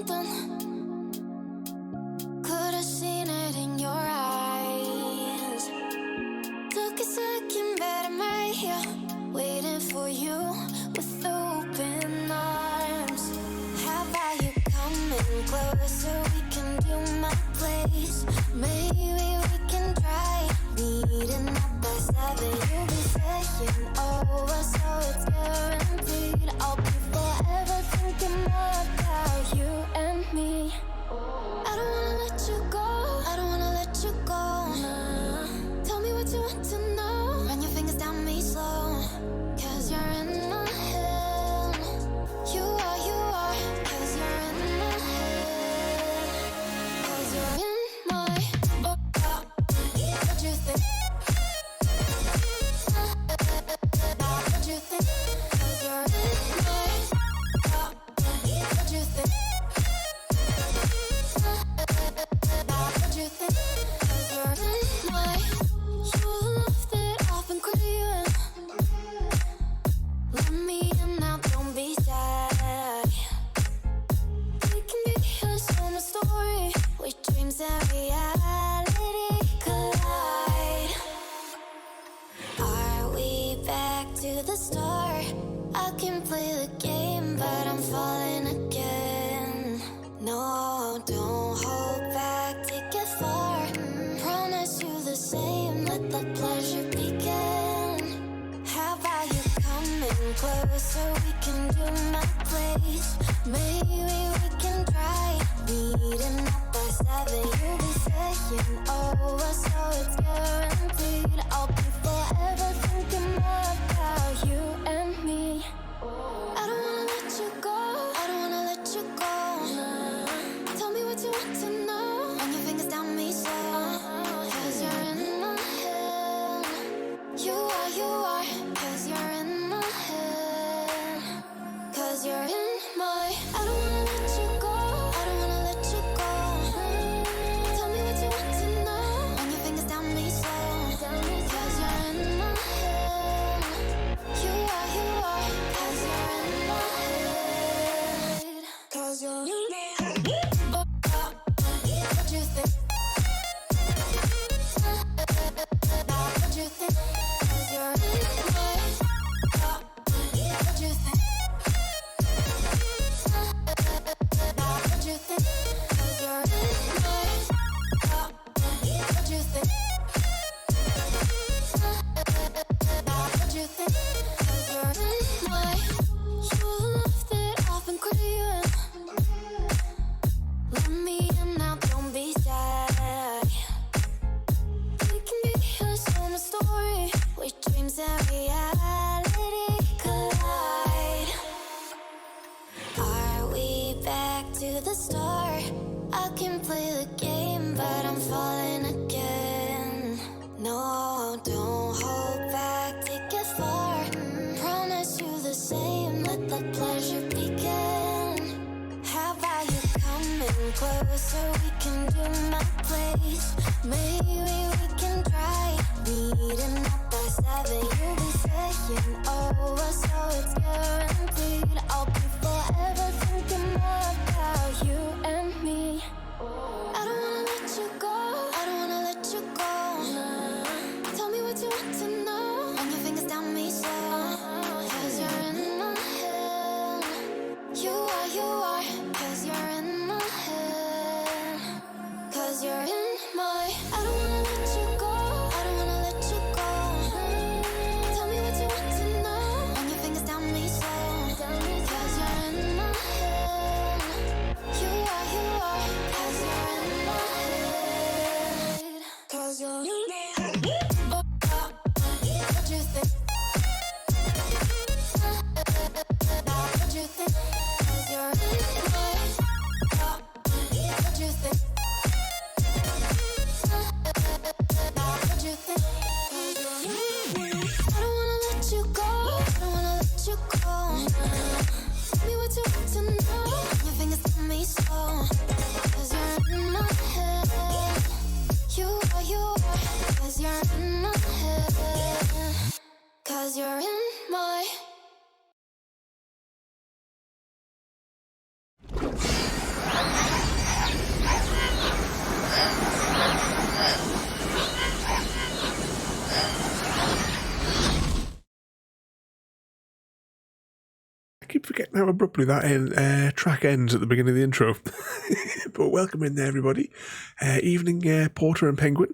something. Could have seen it in your eyes. Took a second, but I'm right here, waiting for you with open arms. How about you coming closer? We can do my place. Maybe we can try meeting up by 7. You'll be saying over, so it's guaranteed. I'll be forever thinking more about you and me. I don't wanna let you go, I don't wanna let you go. Tell me what you want to know. Run your fingers down me slow, 'cause you're in my head. You are, 'cause you're in my head. 'Cause you're in my what you think? What you think? 'Cause you're in my what you think? What you think? 'Cause you're in my you left it off and crying. Let me in now, don't be shy. We can be here, so my story, where dreams and reality collide. Are we back to the start? I can play the game, but I'm falling again. No, don't hold back, take it far. Promise you the same, let the pleasure begin. How about you coming closer? We can do my place. Maybe we can try meeting up by 7. You'll be saying over, so it's guaranteed. I'll be forever thinking more about you and me. I don't wanna let you go, I don't wanna let you go. Tell me what you want to know. Run your fingers down me slow, 'cause you're in my head. You are, 'cause you're in my head. 'Cause you're in my I don't wanna let you go, I don't wanna let you go. Tell me what you want to know. Run your fingers down me slow, 'cause you're in my head. You are, 'cause you're in my head. 'Cause you're in my what you think? What you think? 'Cause you're in my what you think? What you think? 'Cause you're in my what you think? What you think? 'Cause you're in my you left it off and crying. Let me in now, don't be shy. We can be here, so my story, where dreams and reality collide. Are we back to the start? I can play the game, but I'm falling again. No, don't hold back, take it far. Promise you the same, let the pleasure begin. How about you coming closer? We can do my place. Maybe we can try meeting up by 7. You'll be saying over, so it's guaranteed. I'll be forever thinking more about you and me. I don't wanna let you go, I don't wanna let you go. Tell me what you want to know. Run your fingers down me slow, 'cause you're in my head. You are, 'cause you're in my head. 'Cause you're in my I don't wanna let you go, I don't wanna let you go. Tell me what you want to know. Run your fingers down me slow, 'cause you're in my head. You are, 'cause you're in my head. 'Cause you're in my what you think? What you think? 'Cause you're in my what you think? What you think? 'Cause you're in I don't wanna let you go, I don't wanna let you go. Tell me what you want to know. Your fingers tell me slow, 'cause you're in my head. You are, 'cause you're in my head. 'Cause you're in my keep forgetting how abruptly that track ends at the beginning of the intro. But welcome in there, everybody. Evening, Porter and Penguin.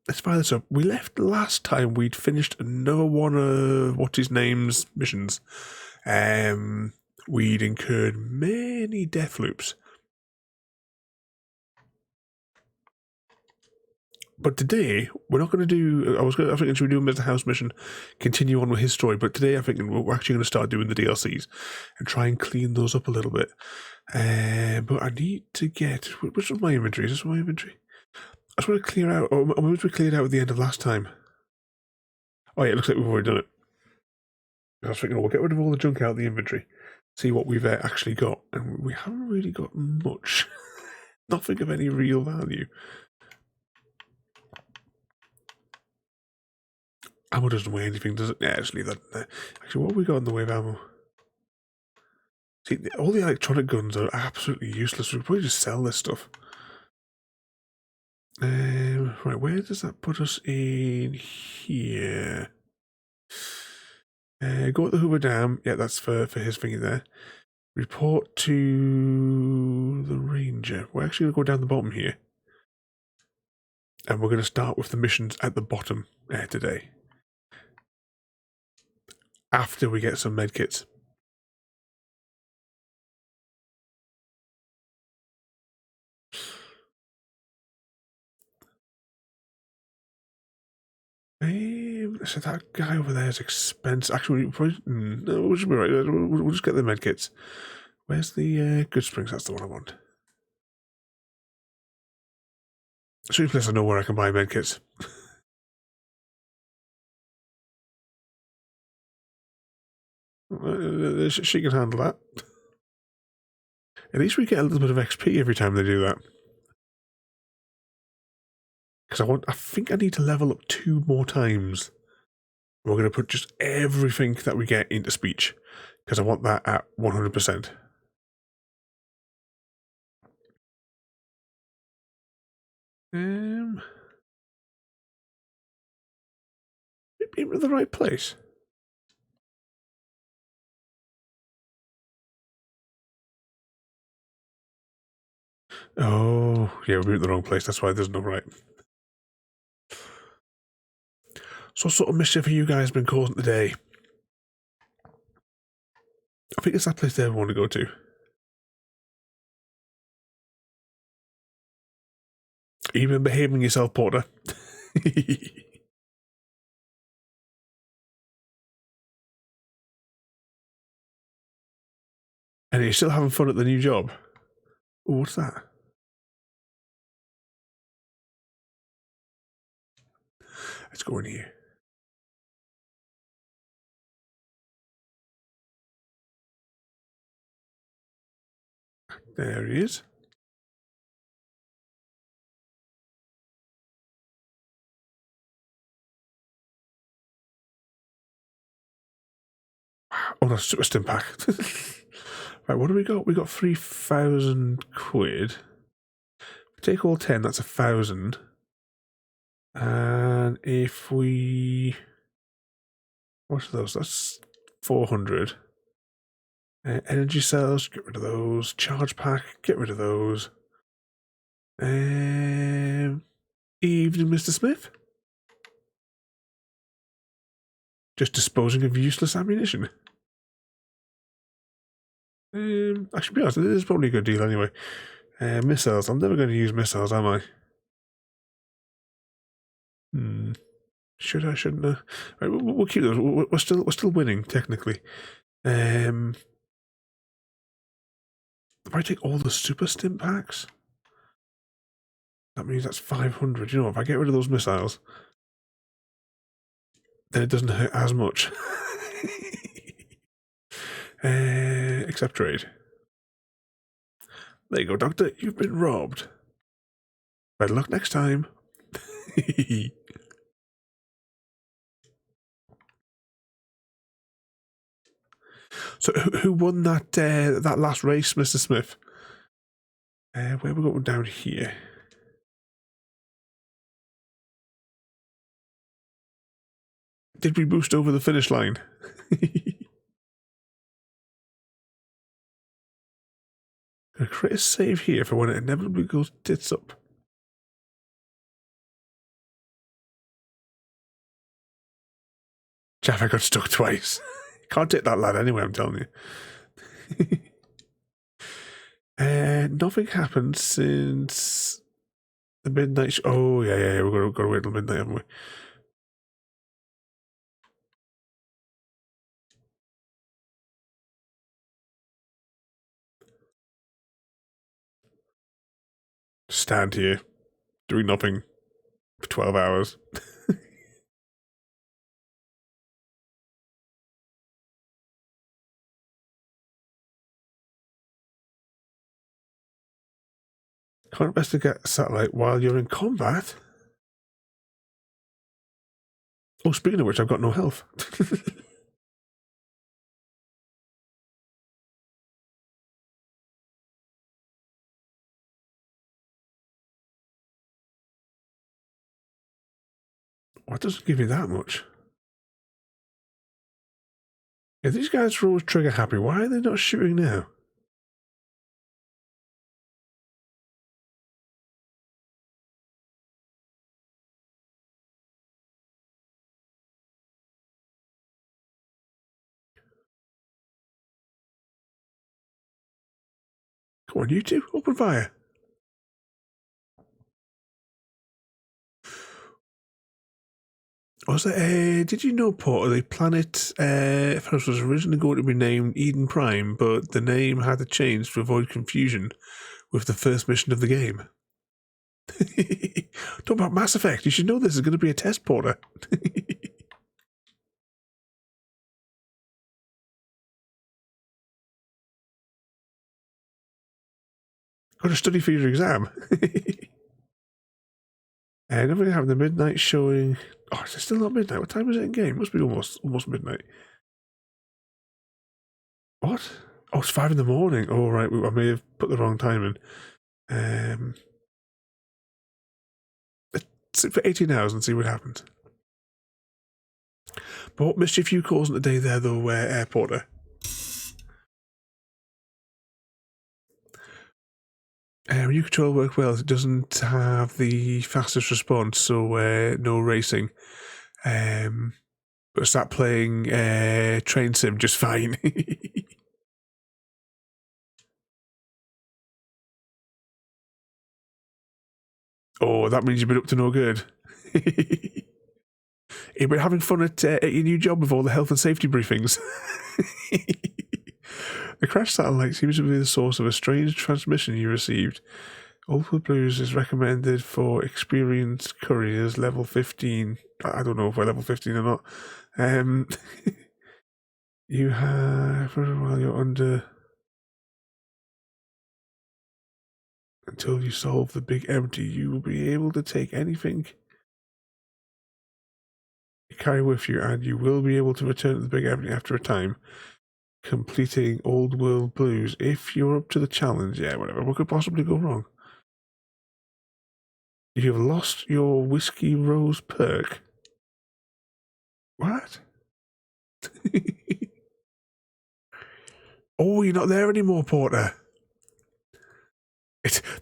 Let's fire this up. We left last time we'd finished another one of what's-his-name's missions. We'd incurred many death loops. But today, we're not going to do... I think we should do Mr. House mission, continue on with his story, but today I think we're actually going to start doing the DLCs and try and clean those up a little bit. But I need to get... Which was my inventory? Is this my inventory? I just want to clear out... Or maybe we cleared out at the end of last time. Oh yeah, it looks like we've already done it. I was thinking, we'll get rid of all the junk out of the inventory, see what we've actually got. And we haven't really got much. Nothing of any real value. Ammo doesn't weigh anything, does it? Yeah, actually, actually, what have we got in the way of ammo? See, all the electronic guns are absolutely useless. We could probably just sell this stuff. Right, where does that put us in here? Go at the Hoover Dam. Yeah, that's for his thingy there. Report to the Ranger. We're actually going to go down the bottom here. And we're going to start with the missions at the bottom today. After we get some medkits. So that guy over there is expensive. Actually, no, we'll just be right. We'll just get the medkits. Where's the good springs? That's the one I want. So place I know where I can buy medkits. She can handle that. At least we get a little bit of XP every time they do that. Because I think I need to level up 2 more times. We're going to put just everything that we get into speech. Because I want that at 100%. Maybe in the right place. Oh, yeah, we're in the wrong place. That's why there's no right. So what sort of mischief have you guys been causing today? I think it's that place they ever want to go to. You've been behaving yourself, Porter. And you're still having fun at the new job? Oh, what's that? Let's go in here. There he is. Oh, that's super stim pack. Right, what do we got? We got 3,000 quid. Take all 10, that's 1,000. And if we... What's those? That's 400. Energy cells, get rid of those. Charge pack, get rid of those. Evening, Mr. Smith. Just disposing of useless ammunition. I should be honest, this is probably a good deal anyway. Missiles. I'm never going to use missiles, am I? Should I? Shouldn't I? Right, we'll keep those. We're still winning technically. If I take all the super stim packs, that means that's 500. You know, if I get rid of those missiles, then it doesn't hurt as much. Accept trade. There you go, Doctor. You've been robbed. Better luck next time. So who won that that last race, Mr. Smith? Where we going down here? Did we boost over the finish line? I'm going to create a save here for when it inevitably goes tits up. Jaffa got stuck twice. Can't take that lad anyway, I'm telling you. Nothing happened since the midnight. Oh, yeah. We've got to wait till midnight, haven't we? Stand here, doing nothing for 12 hours. Can't investigate satellite while you're in combat? Oh, speaking of which, I've got no health. What doesn't give you that much? Yeah, these guys are always trigger happy. Why are they not shooting now? Come on, you two, open fire. Did you know, Porter, the planet was originally going to be named Eden Prime, but the name had to change to avoid confusion with the first mission of the game? Talk about Mass Effect. You should know this is going to be a test, Porter. Got to study for your exam. And everything happened. The midnight showing. Oh, is it still not midnight? What time is it in game? It must be almost midnight. What? Oh, it's 5 in the morning. Oh, right. I may have put the wrong time in. Let's sit for 18 hours and see what happens. But what mischief you causing today there, though, Porter? When you control work well, it doesn't have the fastest response, so no racing. But start playing Train Sim just fine. Oh, that means you've been up to no good. You've been having fun at your new job with all the health and safety briefings. The crash satellite seems to be the source of a strange transmission you received. Old Blues is recommended for experienced couriers level 15. I don't know if we're level 15 or not. You have, while you're under, until you solve the big empty, you will be able to take anything you carry with you, and you will be able to return to the big empty after a time, completing Old World Blues. If you're up to the challenge, yeah, whatever. What could possibly go wrong? You have lost your Whiskey Rose perk. What? Oh, you're not there anymore, Porter.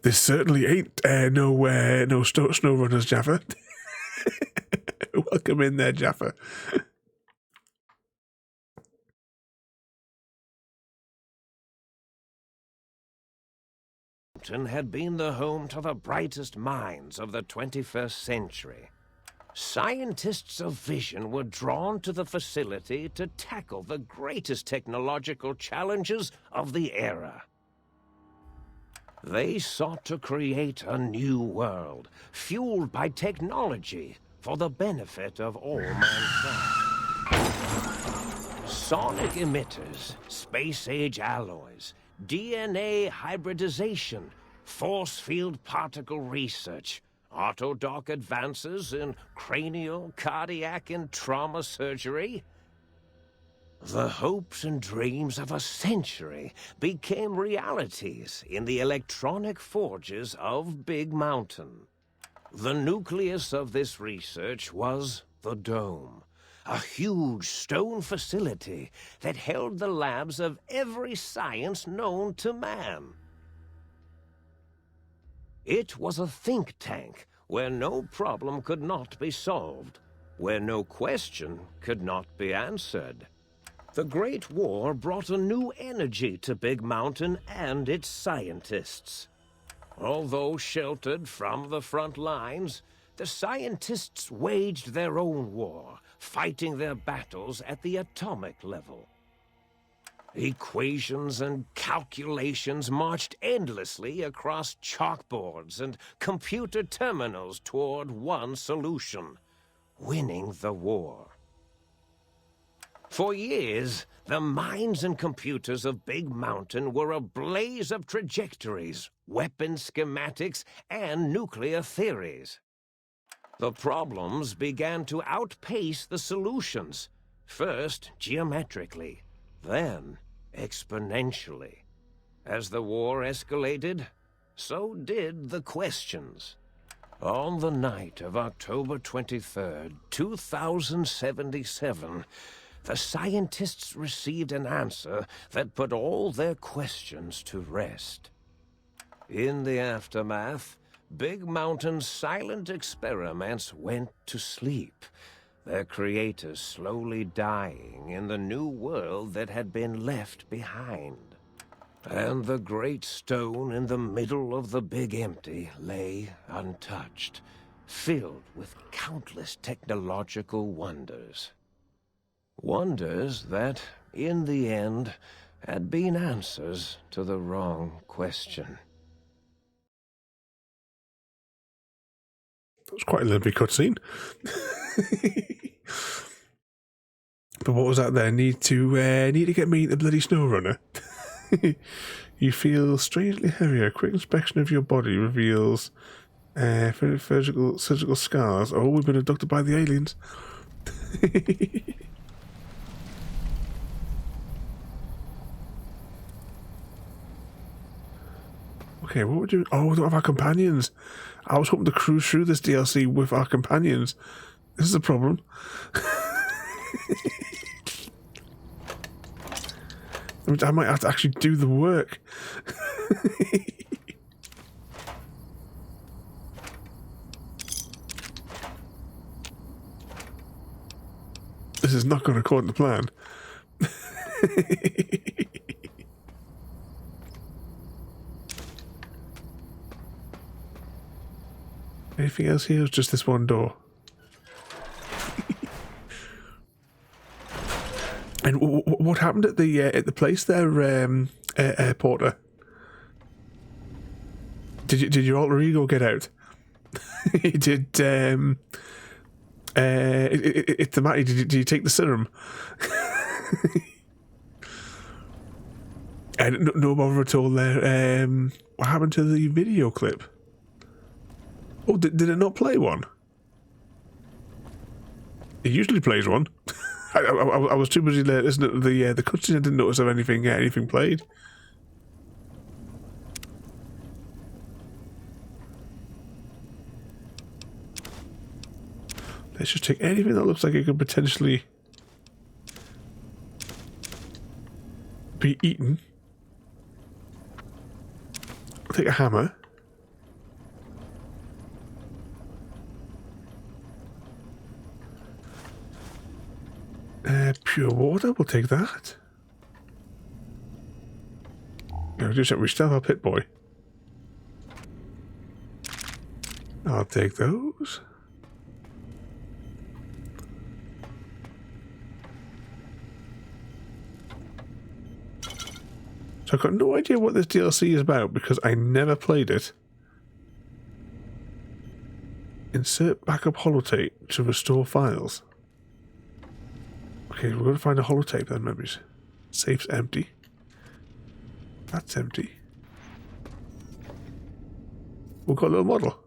There certainly ain't no snow runners, Jaffa. Welcome in there, Jaffa. Had been the home to the brightest minds of the 21st century. Scientists of vision were drawn to the facility to tackle the greatest technological challenges of the era. They sought to create a new world, fueled by technology for the benefit of all mankind. Sonic emitters, space-age alloys, DNA hybridization, force field particle research, autodoc advances in cranial, cardiac, and trauma surgery. The hopes and dreams of a century became realities in the electronic forges of Big Mountain. The nucleus of this research was the Dome, a huge stone facility that held the labs of every science known to man. It was a think tank where no problem could not be solved, where no question could not be answered. The Great War brought a new energy to Big Mountain and its scientists. Although sheltered from the front lines, the scientists waged their own war, fighting their battles at the atomic level. Equations and calculations marched endlessly across chalkboards and computer terminals toward one solution: winning the war. For years, the minds and computers of Big Mountain were a blaze of trajectories, weapon schematics, and nuclear theories. The problems began to outpace the solutions, first geometrically, then exponentially. As the war escalated, so did the questions. On the night of October 23rd, 2077, the scientists received an answer that put all their questions to rest. In the aftermath, Big Mountain's silent experiments went to sleep, their creators slowly dying in the new world that had been left behind. And the great stone in the middle of the Big Empty lay untouched, filled with countless technological wonders. Wonders that, in the end, had been answers to the wrong question. That was quite a lengthy cutscene. But what was that there? Need to get me the bloody snow runner. You feel strangely heavier. A quick inspection of your body reveals surgical scars. Oh, we've been abducted by the aliens. Okay, what we're doing? Oh, we don't have our companions. I was hoping to cruise through this DLC with our companions. This is a problem. I might have to actually do the work. This is not going according to plan. Anything else here? It's just this one door. And what happened at the place there, Porter? Did your alter ego get out? Did it's the Matty? Did you take the serum? And no bother at all there. What happened to the video clip? Oh, did it not play one? It usually plays one. I was too busy listening to the cutscene. I didn't notice if anything played. Let's just take anything that looks like it could potentially be eaten. I'll take a hammer. Pure water, we'll take that. No, just we still have our pit boy. I'll take those. So I've got no idea what this DLC is about because I never played it. Insert backup holotape to restore files. Okay, we're going to find a holotape then, memories. Safe's empty. That's empty. We've got a little model.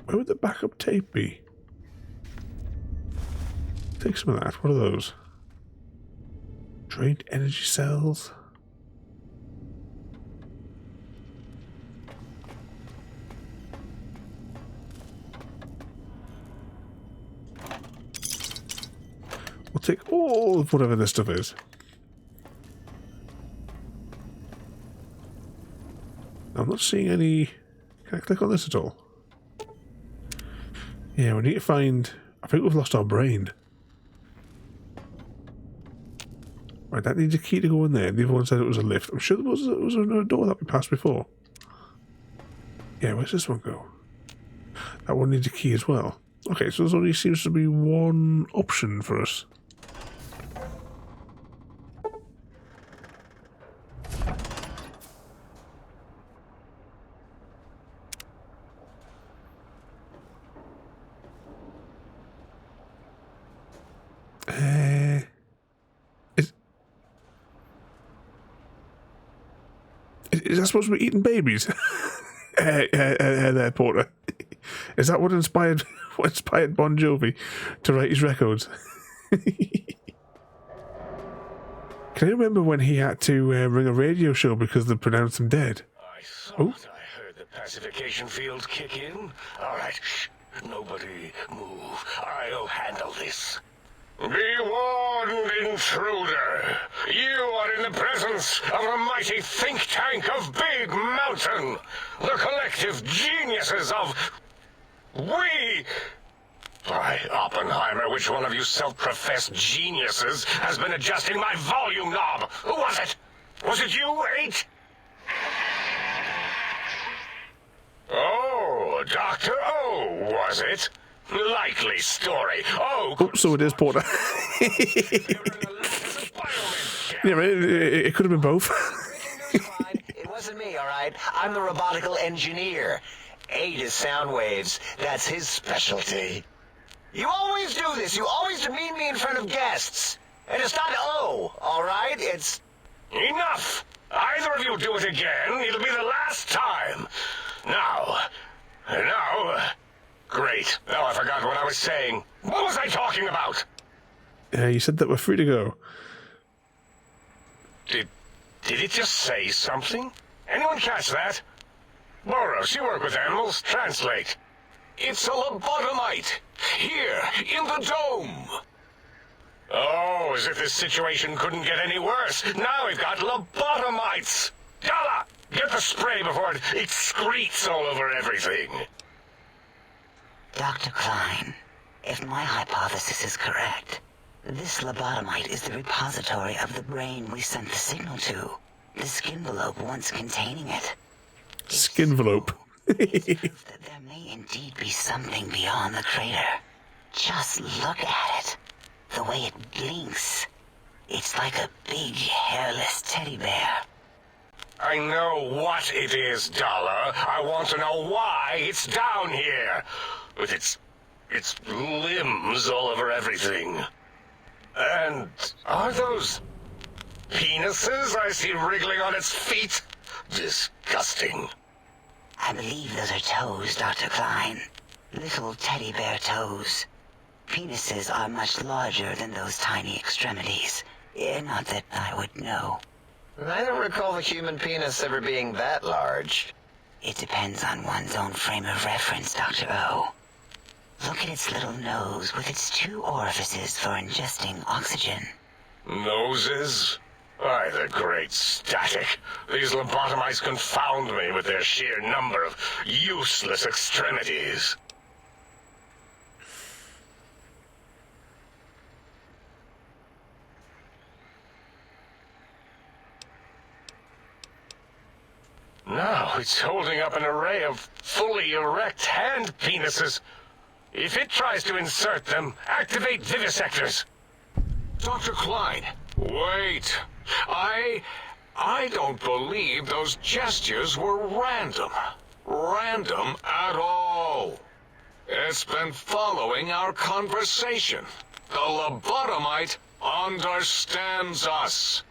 Where would the backup tape be? Take some of that. What are those? Drained energy cells. We'll take all of whatever this stuff is. I'm not seeing any... Can I click on this at all? Yeah, we need to find... I think we've lost our brain. Right, that needs a key to go in there. The other one said it was a lift. I'm sure there was a door that we passed before. Yeah, where's this one go? That one needs a key as well. Okay, so there's only seems to be one option for us. Is that supposed to be eating babies? There, Porter. Is that what inspired Bon Jovi to write his records? Can you remember when he had to ring a radio show because they pronounced him dead? I thought I heard the pacification field kick in. All right, shh. Nobody move. I'll handle this. Be warned, intruder. You are in the presence of a mighty think tank of Big Mountain. The collective geniuses of... We... By Oppenheimer, which one of you self-professed geniuses has been adjusting my volume knob? Who was it? Was it you, 8? Oh, Dr. O, was it? Likely story. Oh, so it is Porter. Yeah, it could have been both. It wasn't me, all right? I'm the robotical engineer. 8 is sound waves. That's his specialty. You always do this. You always demean me in front of guests. And it's not O, all right? It's... Enough! Either of you do it again, it'll be the last time. Now... Great. Now I forgot what I was saying. What was I talking about? You said that we're free to go. Did it just say something? Anyone catch that? Boros, you work with animals. Translate. It's a lobotomite. Here, in the dome. Oh, as if this situation couldn't get any worse. Now we've got lobotomites. Dala, get the spray before it excretes all over everything. Dr. Klein, if my hypothesis is correct, this lobotomite is the repository of the brain we sent the signal to. The skinvelope once containing it. Skinvelope. It's proof that there may indeed be something beyond the crater. Just look at it. The way it blinks. It's like a big, hairless teddy bear. I know what it is, Dollar. I want to know why it's down here. With its limbs all over everything. And are those penises I see wriggling on its feet? Disgusting. I believe those are toes, Dr. Klein. Little teddy bear toes. Penises are much larger than those tiny extremities. Not that I would know. I don't recall the human penis ever being that large. It depends on one's own frame of reference, Dr. O. Look at its little nose with its 2 orifices for ingesting oxygen. Noses? Why, the great static. These lobotomites confound me with their sheer number of useless extremities. Now it's holding up an array of fully erect hand penises. If it tries to insert them, activate vivisectors. Dr. Klein, wait. I don't believe those gestures were random. Random at all. It's been following our conversation. The lobotomite understands us.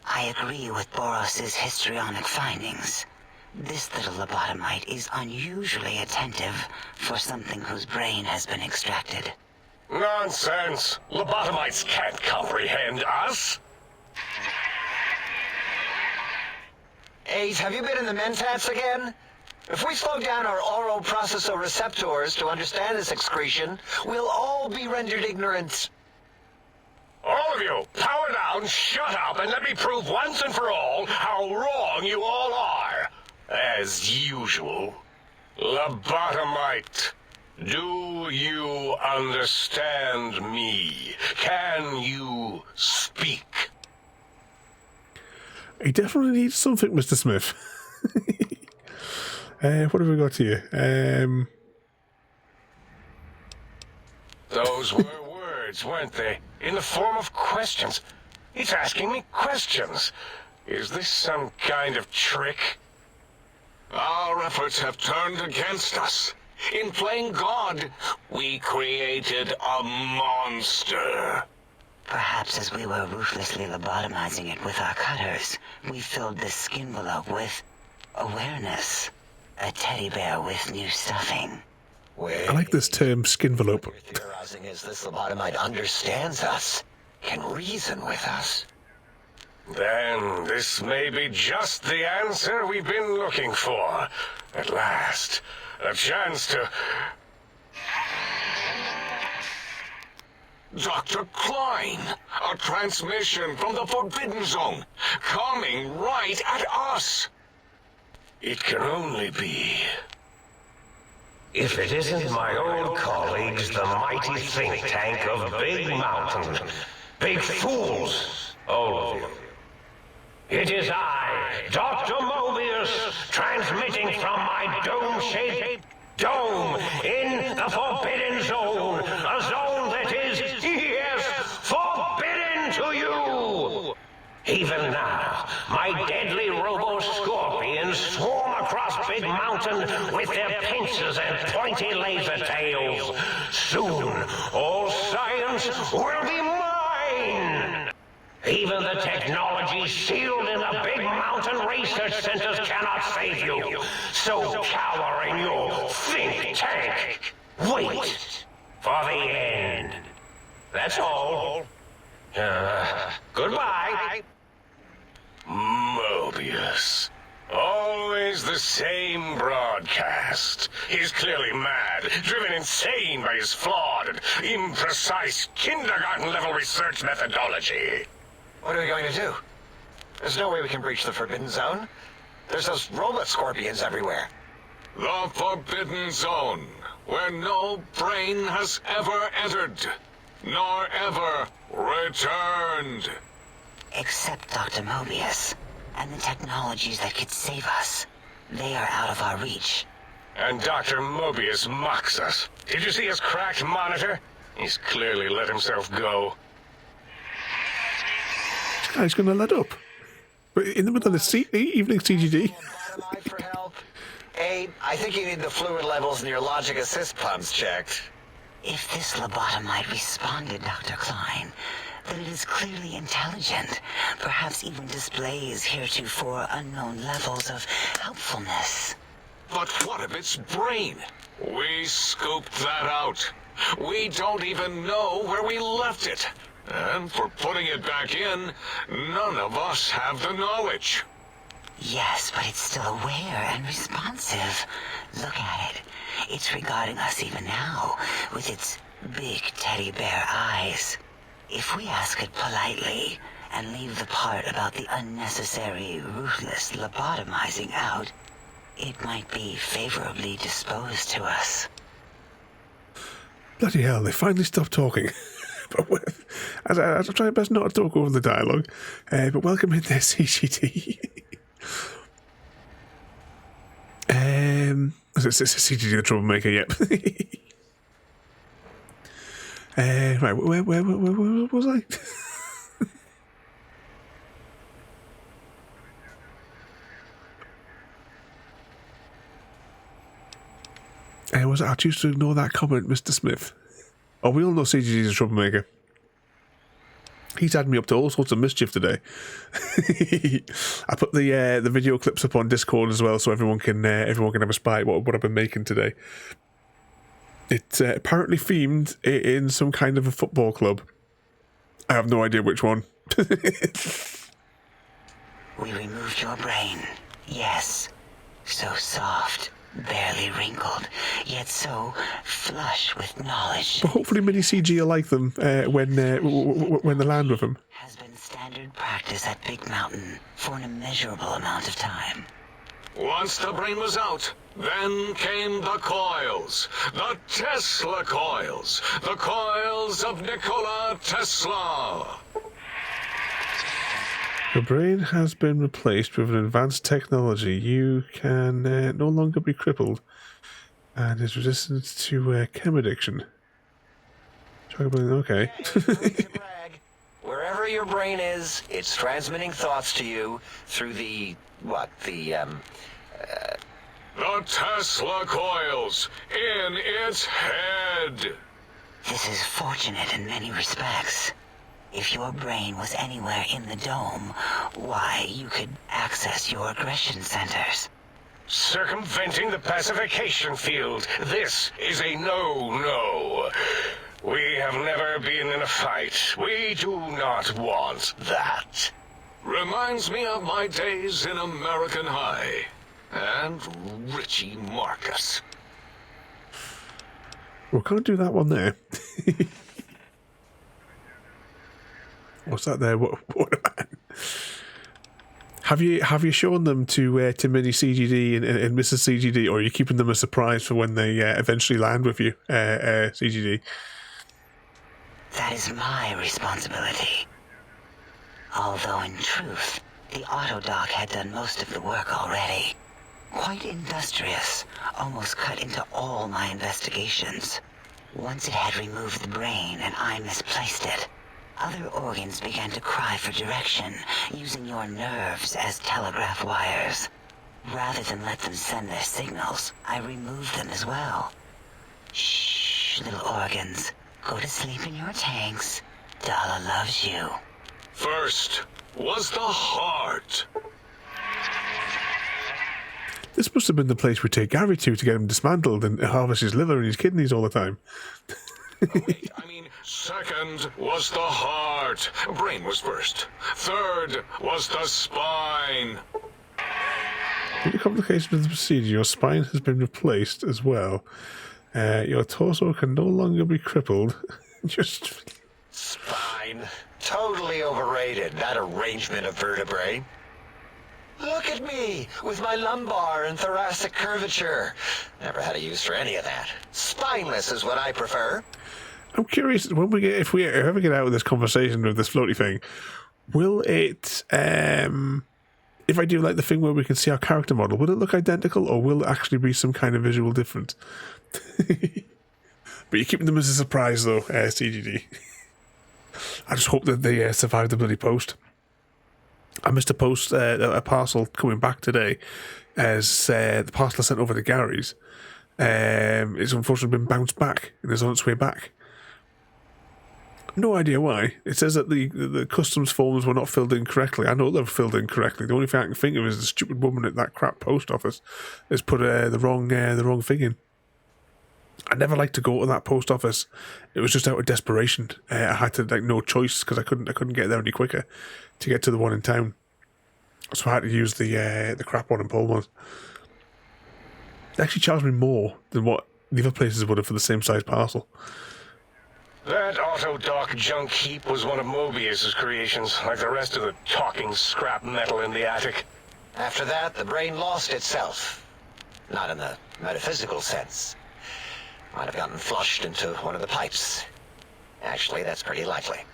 I agree with Boros's histrionic findings. This little lobotomite is unusually attentive for something whose brain has been extracted. Nonsense! Lobotomites can't comprehend us! 8, have you been in the mentats again? If we slow down our oral processoreceptors to understand this excretion, we'll all be rendered ignorant. you! Power down, shut up, and let me prove once and for all how wrong you all are. As usual. Lobotomite, do you understand me? Can you speak? He definitely needs something, Mr. Smith. What have we got here? Those were words, weren't they? In the form of questions. He's asking me questions. Is this some kind of trick? Our efforts have turned against us. In playing God, we created a monster. Perhaps as we were ruthlessly lobotomizing it with our cutters, we filled this skin envelope with awareness. A teddy bear with new stuffing. Wait, I like this term, skinvelope. what you're theorizing is this lobotomite understands us, can reason with us. Then this may be just the answer we've been looking for. At last, a chance to... Dr. Klein, a transmission from the Forbidden Zone, coming right at us. It can only be... If it isn't my old colleagues, the mighty think tank of Big Mountain. Big fools, all of you. It is I, Dr. Mobius, transmitting from my dome-shaped dome in the Forbidden Zone. A zone that is, yes, forbidden to you. Even now, my deadly robo-scorpions swarm across Big Mountain with their pincers and pointy laser tails. Soon, all science will be mine. Even the technology sealed in the Big Mountain research centers cannot save you. So cower in your think tank. Wait for the end. That's all. Goodbye. Mobius. Always the same broadcast. He's clearly mad, driven insane by his flawed and imprecise kindergarten-level research methodology. What are we going to do? There's no way we can breach the Forbidden Zone. There's those robot scorpions everywhere. The Forbidden Zone, where no brain has ever entered, nor ever returned. Except Dr. Mobius and the technologies that could save us. They are out of our reach. And Dr. Mobius mocks us. Did you see his cracked monitor? He's clearly let himself go. This guy's going to let up. But in the middle of the evening CGD. Lobotomite for help? Hey, I think you need the fluid levels in your logic assist pumps checked. If this lobotomite responded, Dr. Klein, then it is clearly intelligent, perhaps even displays heretofore unknown levels of helpfulness. But what of its brain? We scooped that out. We don't even know where we left it. And for putting it back in, none of us have the knowledge. Yes, but it's still aware and responsive. Look at it. It's regarding us even now, with its big teddy bear eyes. If we ask it politely, and leave the part about the unnecessary, ruthless lobotomizing out, it might be favorably disposed to us. Bloody hell, they finally stopped talking. But I'll try my best not to talk over the dialogue. But welcome in there, CGD. It's CGD the troublemaker, yep. Right, where was I? I choose to ignore that comment, Mr. Smith. Oh, we all know CGD is a troublemaker. He's had me up to all sorts of mischief today. I put the video clips up on Discord as well, so everyone can have a spy at what I've been making today. It's apparently themed in some kind of a football club. I have no idea which one. We removed your brain. Yes. So soft, barely wrinkled, yet so flush with knowledge. But hopefully mini CG will like them when they land with them. Has been standard practice at Big Mountain for an immeasurable amount of time. Once the brain was out, then came the coils. The Tesla coils. The coils of Nikola Tesla. Your brain has been replaced with an advanced technology. You can no longer be crippled and is resistant to chem addiction. Okay. Wherever your brain is, it's transmitting thoughts to you through the Tesla coils in its head. This is fortunate in many respects. If your brain was anywhere in the dome, why, you could access your aggression centers. Circumventing the pacification field. This is a no-no. We have never been in a fight. We do not want that. Reminds me of my days in American High. And Richie Marcus. We can't do that one there. What's that there? What have you shown them to Mini CGD and Mrs. CGD, or are you keeping them a surprise for when they eventually land with you, CGD? That is my responsibility. Although in truth, the autodoc had done most of the work already. Quite industrious, almost cut into all my investigations. Once it had removed the brain and I misplaced it, other organs began to cry for direction, using your nerves as telegraph wires. Rather than let them send their signals, I removed them as well. Shh, little organs. Go to sleep in your tanks. Dala loves you. First was the heart. This must have been the place we take Gary to get him dismantled and harvest his liver and his kidneys all the time. Wait, second was the heart. Brain was first. Third was the spine. Due to complications with the procedure, your spine has been replaced as well. Your torso can no longer be crippled. Just... Spine. Totally overrated, that arrangement of vertebrae. Look at me, with my lumbar and thoracic curvature. Never had a use for any of that. Spineless is what I prefer. I'm curious, if we ever get out of this conversation with this floaty thing, will it, if I do like the thing where we can see our character model, will it look identical, or will it actually be some kind of visual difference? But you're keeping them as a surprise, though, CGD. I just hope that they survive the bloody post. I missed a parcel coming back today, as the parcel I sent over to Gary's. It's unfortunately been bounced back and is on its way back. No idea why. It says that the customs forms were not filled in correctly. I know they're filled in correctly. The only thing I can think of is the stupid woman at that crap post office has put the wrong thing in. I never liked to go to that post office. It was just out of desperation. I had to no choice because I couldn't get there any quicker to get to the one in town. So I had to use the crap one in Pullman. They actually charged me more than what the other places would have for the same size parcel. That autodoc junk heap was one of Mobius's creations, like the rest of the talking scrap metal in the attic. After that, the brain lost itself. Not in the metaphysical sense. Might have gotten flushed into one of the pipes. Actually, that's pretty likely.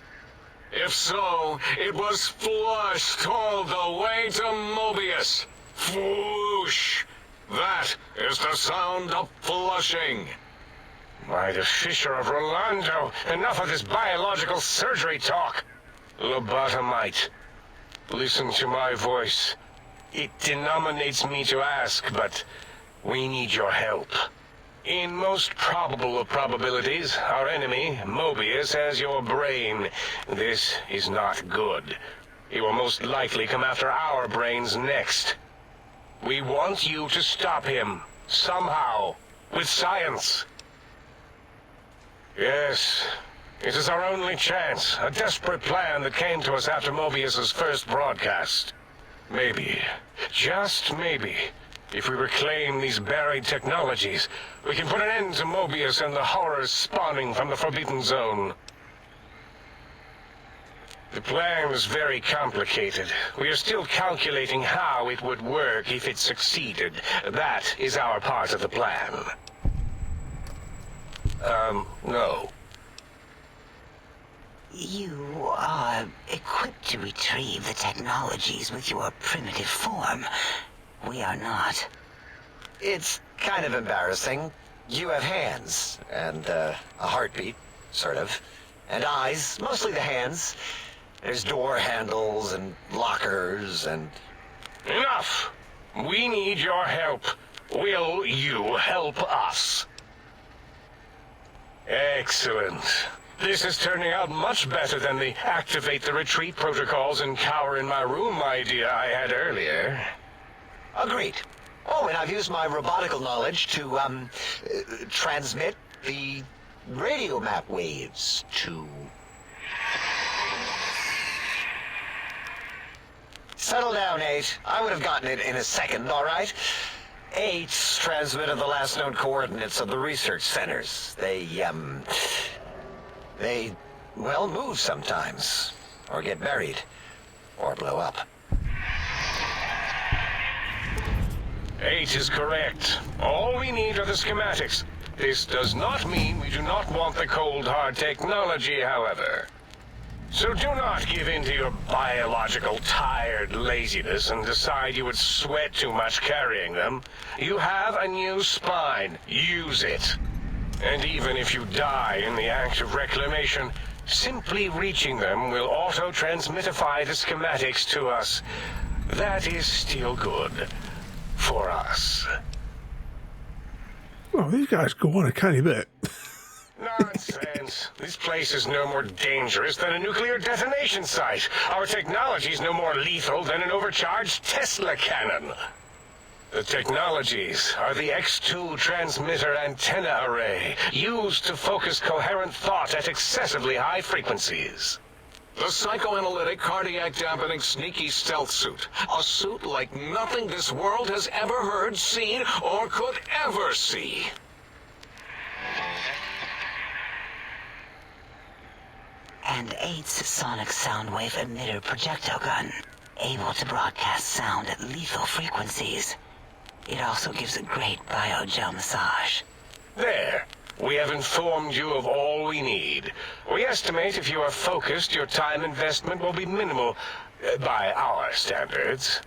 If so, it was flushed all the way to Mobius. Flush! That is the sound of flushing. By the Fisher of Rolando, enough of this biological surgery talk. Lobotomite, listen to my voice. It denominates me to ask, but we need your help. In most probable of probabilities, our enemy, Mobius, has your brain. This is not good. He will most likely come after our brains next. We want you to stop him, somehow, with science. Yes, it is our only chance, a desperate plan that came to us after Mobius's first broadcast. Maybe, just maybe, If we reclaim these buried technologies, we can put an end to Mobius and the horrors spawning from the Forbidden Zone. The plan is very complicated. We are still calculating how it would work if it succeeded. That is our part of the plan. No. You are equipped to retrieve the technologies with your primitive form. We are not. It's kind of embarrassing. You have hands, and a heartbeat, sort of, and eyes, mostly the hands. There's door handles and lockers and... Enough! We need your help. Will you help us? Excellent. This is turning out much better than the activate the retreat protocols and cower in my room idea I had earlier. Agreed. Oh, and I've used my robotical knowledge to, transmit the radio map waves to... Settle down, 8. I would have gotten it in a second, all right? 8's transmitted the last known coordinates of the research centers. They, well, move sometimes. Or get buried. Or blow up. 8 is correct. All we need are the schematics. This does not mean we do not want the cold hard technology, however. So do not give in to your biological tired laziness and decide you would sweat too much carrying them. You have a new spine. Use it. And even if you die in the act of reclamation, simply reaching them will auto-transmitify the schematics to us. That is still good. For us. Well, these guys go on a canny bit. Nonsense. This place is no more dangerous than a nuclear detonation site. Our technology is no more lethal than an overcharged Tesla cannon. The technologies are the X2 transmitter antenna array, used to focus coherent thought at excessively high frequencies. The psychoanalytic, cardiac-dampening, sneaky stealth suit. A suit like nothing this world has ever heard, seen, or could ever see. And 8's sonic soundwave emitter projectile gun, able to broadcast sound at lethal frequencies. It also gives a great biogel massage. There. We have informed you of all we need. We estimate if you are focused, your time investment will be minimal, by our standards.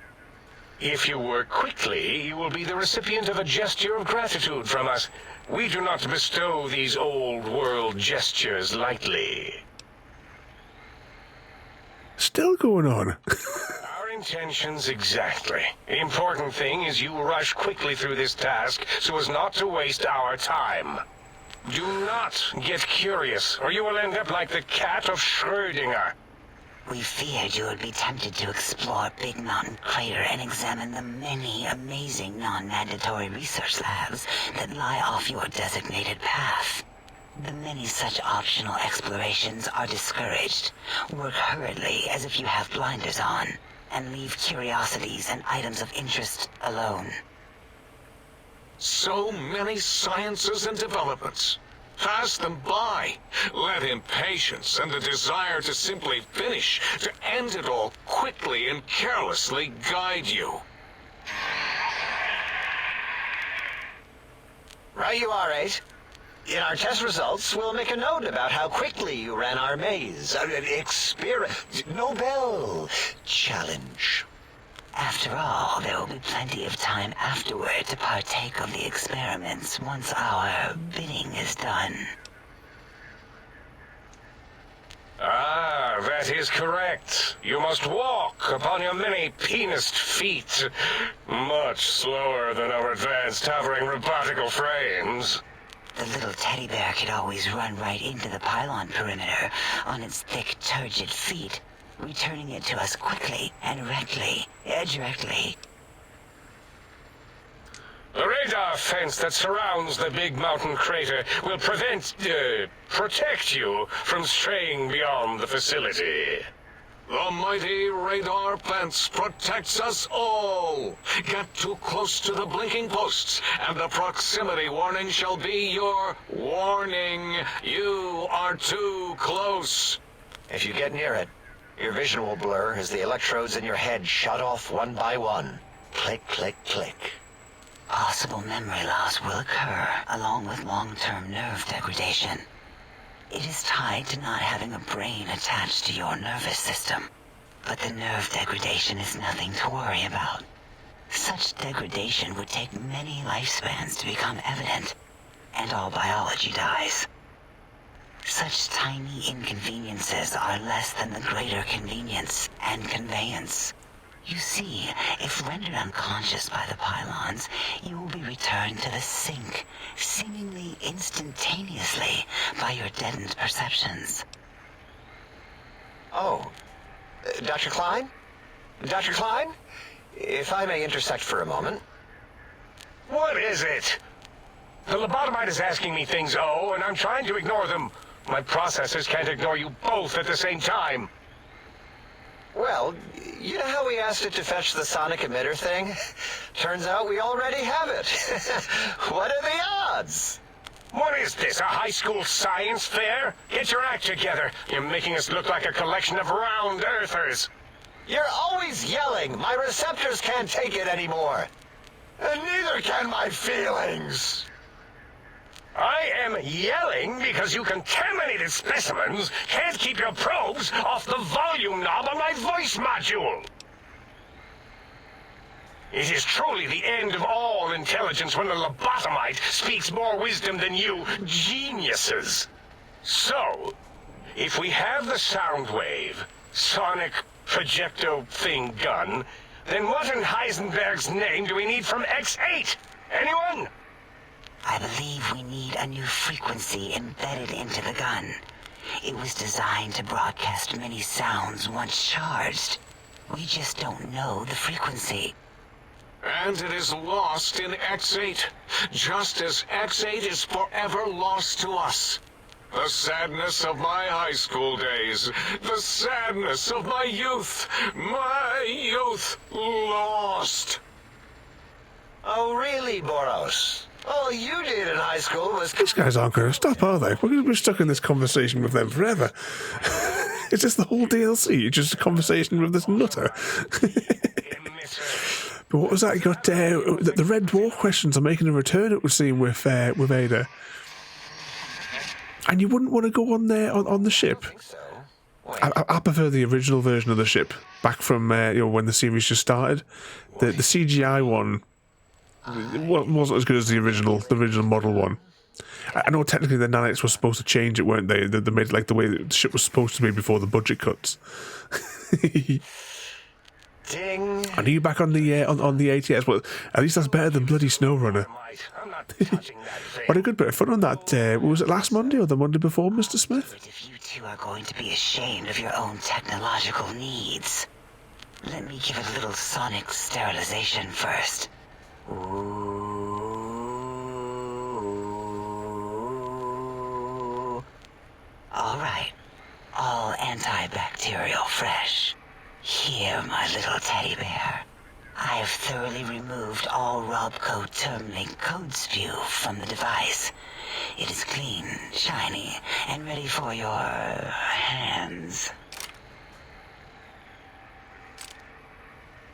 If you work quickly, you will be the recipient of a gesture of gratitude from us. We do not bestow these old-world gestures lightly. Still going on. Our intentions exactly. The important thing is you rush quickly through this task so as not to waste our time. Do not get curious, or you will end up like the cat of Schrödinger. We feared you would be tempted to explore Big Mountain Crater and examine the many amazing non-mandatory research labs that lie off your designated path. The many such optional explorations are discouraged. Work hurriedly as if you have blinders on, and leave curiosities and items of interest alone. So many sciences and developments. Pass them by. Let impatience and the desire to simply finish, to end it all quickly and carelessly guide you. Right you are, 8. In our test results, we'll make a note about how quickly you ran our maze. Nobel challenge. After all, there will be plenty of time afterward to partake of the experiments once our bidding is done. Ah, that is correct. You must walk upon your many penised feet. Much slower than our advanced hovering robotical frames. The little teddy bear could always run right into the pylon perimeter on its thick, turgid feet, returning it to us quickly and directly. The radar fence that surrounds the Big Mountain Crater will protect you from straying beyond the facility. The mighty radar fence protects us all. Get too close to the blinking posts, and the proximity warning shall be your warning. You are too close. If you get near it, your vision will blur as the electrodes in your head shut off one by one. Click, click, click. Possible memory loss will occur, along with long-term nerve degradation. It is tied to not having a brain attached to your nervous system. But the nerve degradation is nothing to worry about. Such degradation would take many lifespans to become evident, and all biology dies. Such tiny inconveniences are less than the greater convenience and conveyance. You see, if rendered unconscious by the pylons, you will be returned to the sink, seemingly instantaneously, by your deadened perceptions. Oh, Dr. Klein? Dr. Klein? If I may intersect for a moment. What is it? The lobotomite is asking me things, and I'm trying to ignore them. My processors can't ignore you both at the same time. Well, you know how we asked it to fetch the sonic emitter thing? Turns out we already have it. What are the odds? What is this, a high school science fair? Get your act together. You're making us look like a collection of round earthers. You're always yelling. My receptors can't take it anymore. And neither can my feelings. I am yelling because you contaminated specimens can't keep your probes off the volume knob on my voice module. It is truly the end of all intelligence when the lobotomite speaks more wisdom than you geniuses. So, if we have the sound wave, sonic projecto thing gun, then what in Heisenberg's name do we need from X8? Anyone? I believe we need a new frequency embedded into the gun. It was designed to broadcast many sounds once charged. We just don't know the frequency. And it is lost in X8, just as X8 is forever lost to us. The sadness of my high school days, the sadness of my youth lost. Oh, really, Boros? All you did in high school was... These guys aren't going to stop, are they? We're going to be stuck in this conversation with them forever. Is this the whole DLC? Just a conversation with this nutter? But what was that? You got the Red Dwarf questions are making a return, it would seem, with Ada. And you wouldn't want to go on there on the ship. I prefer the original version of the ship, back from when the series just started. The CGI one wasn't as good as the original model one. I know technically the nanites were supposed to change it, weren't they? They made it like the way the ship was supposed to be before the budget cuts. Ding. And are you back on the ATS? Well, at least that's better than bloody SnowRunner. I'm not touching that thing. What a good bit of fun on that. Was it last Monday or the Monday before, Mr. Smith? But if you two are going to be ashamed of your own technological needs, let me give a little sonic sterilization first. Ooh. All right. All antibacterial fresh. Here, my little teddy bear. I have thoroughly removed all Robco Termlink code spew from the device. It is clean, shiny, and ready for your hands.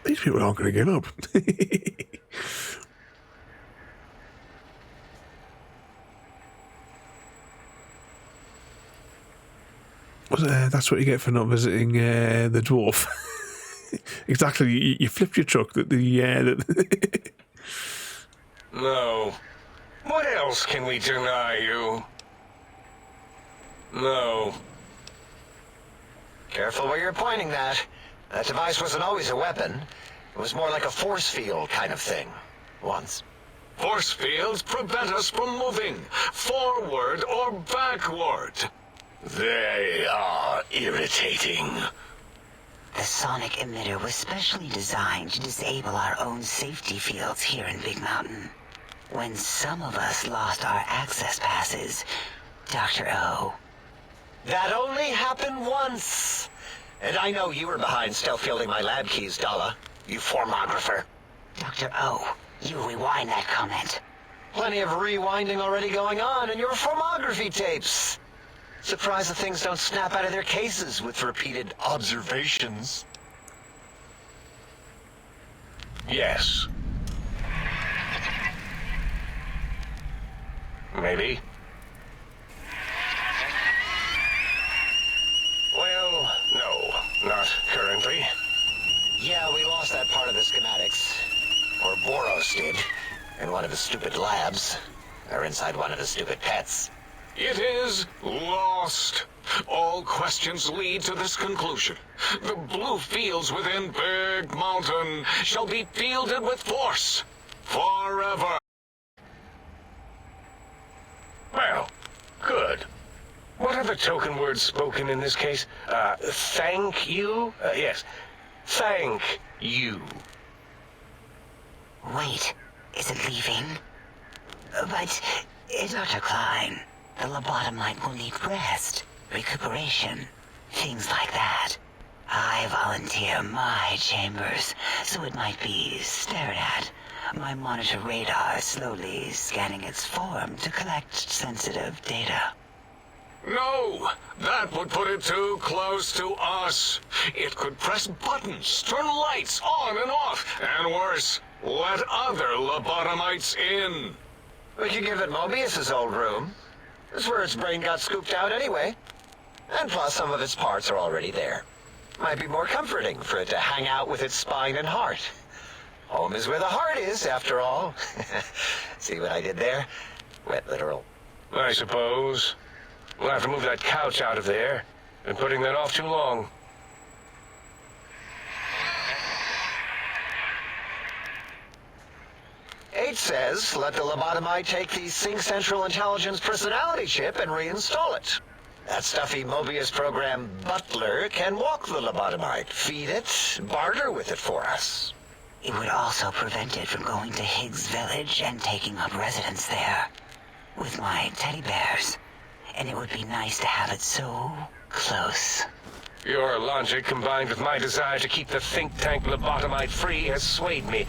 These people aren't going to give up. That's what you get for not visiting the dwarf. Exactly, you flipped your truck. No. What else can we deny you? No. Careful where you're pointing that. That device wasn't always a weapon. It was more like a force field kind of thing. Once. Force fields prevent us from moving forward or backward. They are irritating. The sonic emitter was specially designed to disable our own safety fields here in Big Mountain. When some of us lost our access passes, Dr. O. That only happened once. And I know you were behind stealth fielding my lab keys, Dala. You formographer. Dr. O, you rewind that comment. Plenty of rewinding already going on in your formography tapes. Surprised the things don't snap out of their cases with repeated observations. Yes. Maybe. Well, no, not currently. Yeah, we lost that part of the schematics. Or Boros did. In one of his stupid labs. Or inside one of his stupid pets. It is lost. All questions lead to this conclusion. The blue fields within Big Mountain shall be fielded with force. Forever. Well, good. What are the token words spoken in this case? Thank you? Yes. Thank you. Wait, is it leaving? But, Dr. Klein, the lobotomite will need rest, recuperation, things like that. I volunteer my chambers, so it might be stared at. My monitor radar slowly scanning its form to collect sensitive data. No, that would put it too close to us. It could press buttons, turn lights on and off, and worse, let other lobotomites in. We could give it Mobius's old room. That's where its brain got scooped out anyway. And plus, some of its parts are already there. Might be more comforting for it to hang out with its spine and heart. Home is where the heart is, after all. See what I did there? Wet literal. I suppose. We'll have to move that couch out of there. Been putting that off too long. H says, let the lobotomite take the Sync Central Intelligence personality chip and reinstall it. That stuffy Mobius program Butler can walk the lobotomite, feed it, barter with it for us. It would also prevent it from going to Higgs Village and taking up residence there. With my teddy bears. And it would be nice to have it so close. Your logic, combined with my desire to keep the think tank lobotomite free, has swayed me.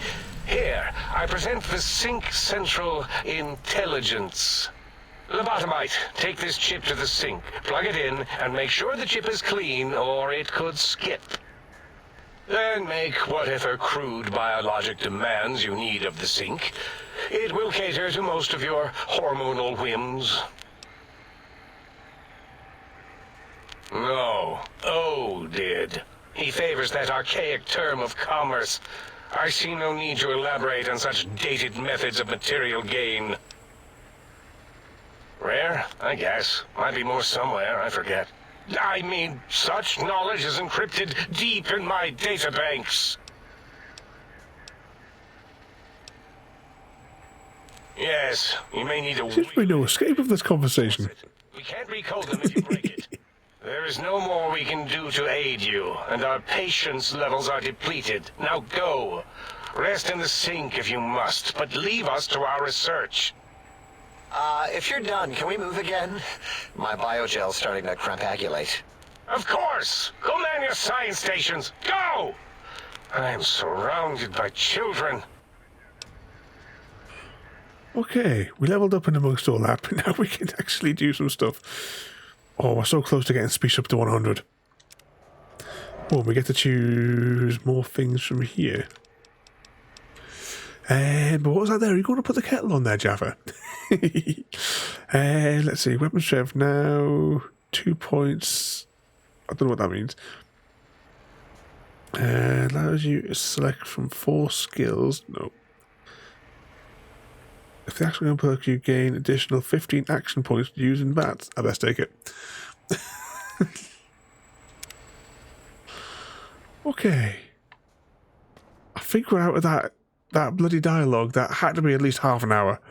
Here, I present the Sync Central Intelligence. Lobotomite, take this chip to the sink, plug it in, and make sure the chip is clean, or it could skip. Then make whatever crude biologic demands you need of the sink. It will cater to most of your hormonal whims. No, O did. He favors that archaic term of commerce. I see no need to elaborate on such dated methods of material gain. Rare, I guess. Might be more somewhere, I forget. I mean, such knowledge is encrypted deep in my databanks. Yes, you may need a... Seems to be no escape of this conversation. We can't recode them if you break it. There is no more we can do to aid you, and our patience levels are depleted. Now go. Rest in the sink if you must, but leave us to our research. If you're done, can we move again? My biogel's starting to crampagulate. Of course! Go man your science stations! Go! I am surrounded by children. Okay, we leveled up in amongst all that, but now we can actually do some stuff. Oh, we're so close to getting speech up to 100. Oh, we get to choose more things from here. But what was that there? Are you going to put the kettle on there, Jaffa? Let's see. Weapon strength now. 2 points. I don't know what that means. Allows you to select from 4 skills. No. If the action gun perk, you gain additional 15 action points using bats. I best take it. Okay. I think we're out of that bloody dialogue. That had to be at least half an hour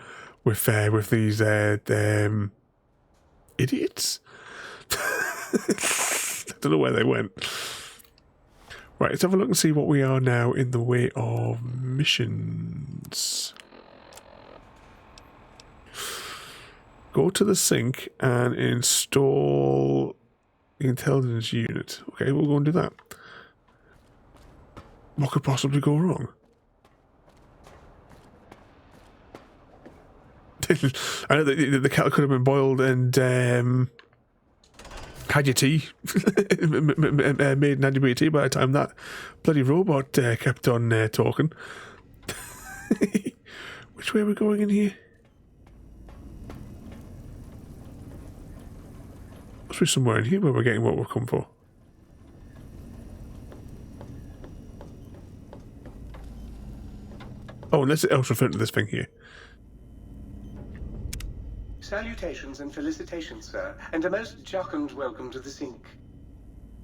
with these idiots. I don't know where they went. Right, let's have a look and see what we are now in the way of missions. Go to the sink and install The intelligence unit. Okay, we'll go and do that. What could possibly go wrong? I know the kettle could have been boiled and had your tea, made and had your tea by the time that bloody robot kept on talking. Which way are we going in here? Must be somewhere in here where we're getting what we've come for. Oh, unless it else referring to this thing here. Salutations and felicitations, sir, and a most jocund welcome to the sink.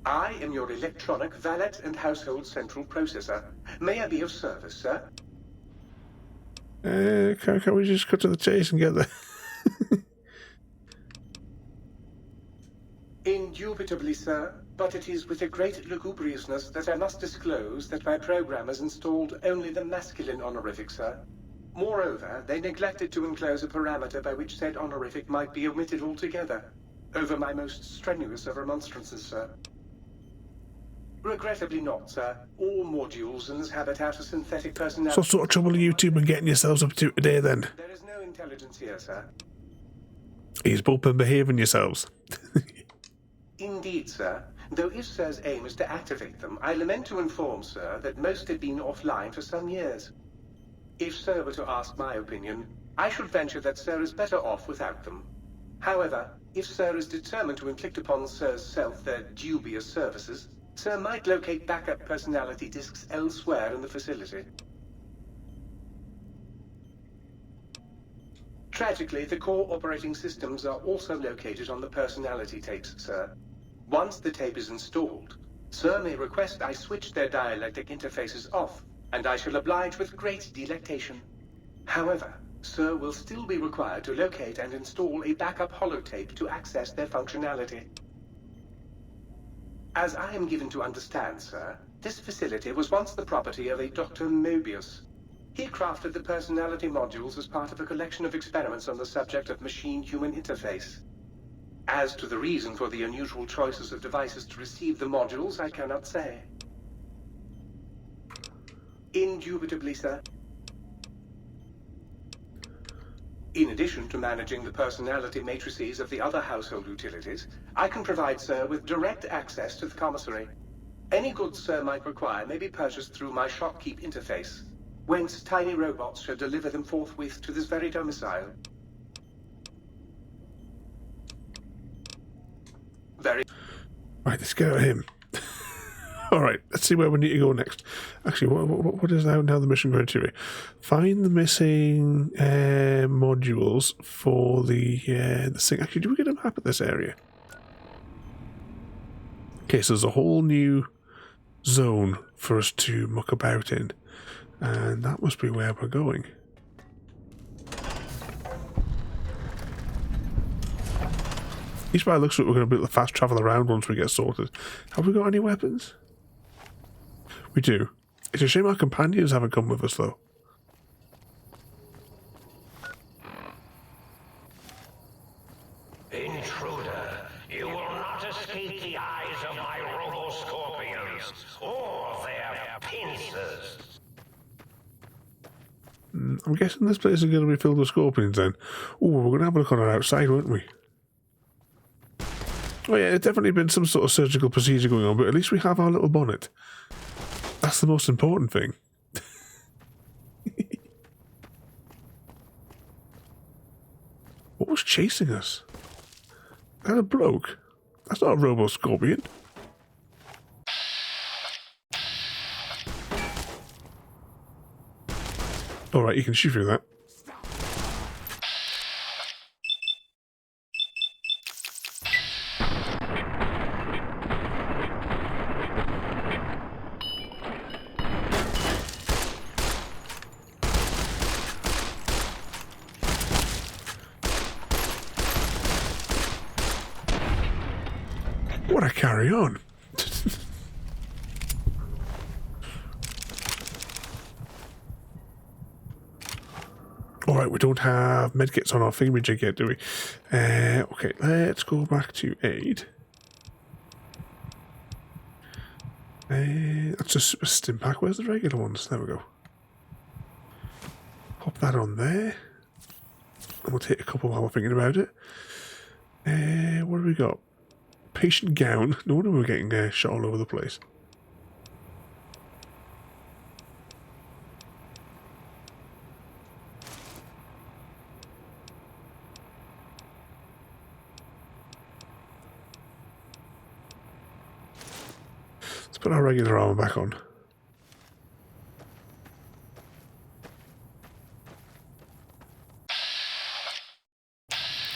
I am your electronic valet and household central processor. May I be of service, sir? Can we just cut to the chase and get there? Indubitably, sir, but it is with a great lugubriousness that I must disclose that my programmers installed only the masculine honorific, sir. Moreover, they neglected to enclose a parameter by which said honorific might be omitted altogether, over my most strenuous of remonstrances, sir. Regrettably not, sir. All modules in this habitat are synthetic personality. So what sort of trouble are you two been getting yourselves up to today, then? There is no intelligence here, sir. He's both been behaving yourselves. Indeed, sir. Though if sir's aim is to activate them, I lament to inform, sir, that most have been offline for some years. If sir were to ask my opinion, I should venture that sir is better off without them. However, if sir is determined to inflict upon sir's self their dubious services, sir might locate backup personality disks elsewhere in the facility. Tragically, the core operating systems are also located on the personality tapes, sir. Once the tape is installed, sir may request I switch their dialectic interfaces off, and I shall oblige with great delectation. However, sir will still be required to locate and install a backup holotape to access their functionality. As I am given to understand, sir, this facility was once the property of a Dr. Mobius. He crafted the personality modules as part of a collection of experiments on the subject of machine-human interface. As to the reason for the unusual choices of devices to receive the modules, I cannot say. Indubitably, sir. In addition to managing the personality matrices of the other household utilities, I can provide sir with direct access to the commissary. Any goods sir might require may be purchased through my shopkeep interface, whence tiny robots shall deliver them forthwith to this very domicile. Very... Right, let's get out of him. Alright, let's see where we need to go next. Actually, what is now the mission criteria? Find the missing modules for the thing. Actually, do we get a map of this area? Okay, so there's a whole new zone for us to muck about in. And that must be where we're going. At least by the looks of it, we're going to be able to fast travel around once we get sorted. Have we got any weapons? We do. It's a shame our companions haven't come with us, though. Intruder, you will not escape the eyes of my robo-scorpions or their pincers. I'm guessing this place is going to be filled with scorpions then. Oh, we're going to have a look on our outside, won't we? Oh yeah, there's definitely been some sort of surgical procedure going on, but at least we have our little bonnet. That's the most important thing. What was chasing us? Is that a bloke? That's not a robo-scorpion. Alright, you can shoot through that. What a carry on. Alright, we don't have medkits on our thingamajig yet, do we? Okay, let's go back to aid. That's just a stim pack. Where's the regular ones? There we go. Pop that on there. And we'll take a couple while we're thinking about it. What have we got? Patient gown. No wonder we're getting shot all over the place. Let's put our regular armor back on.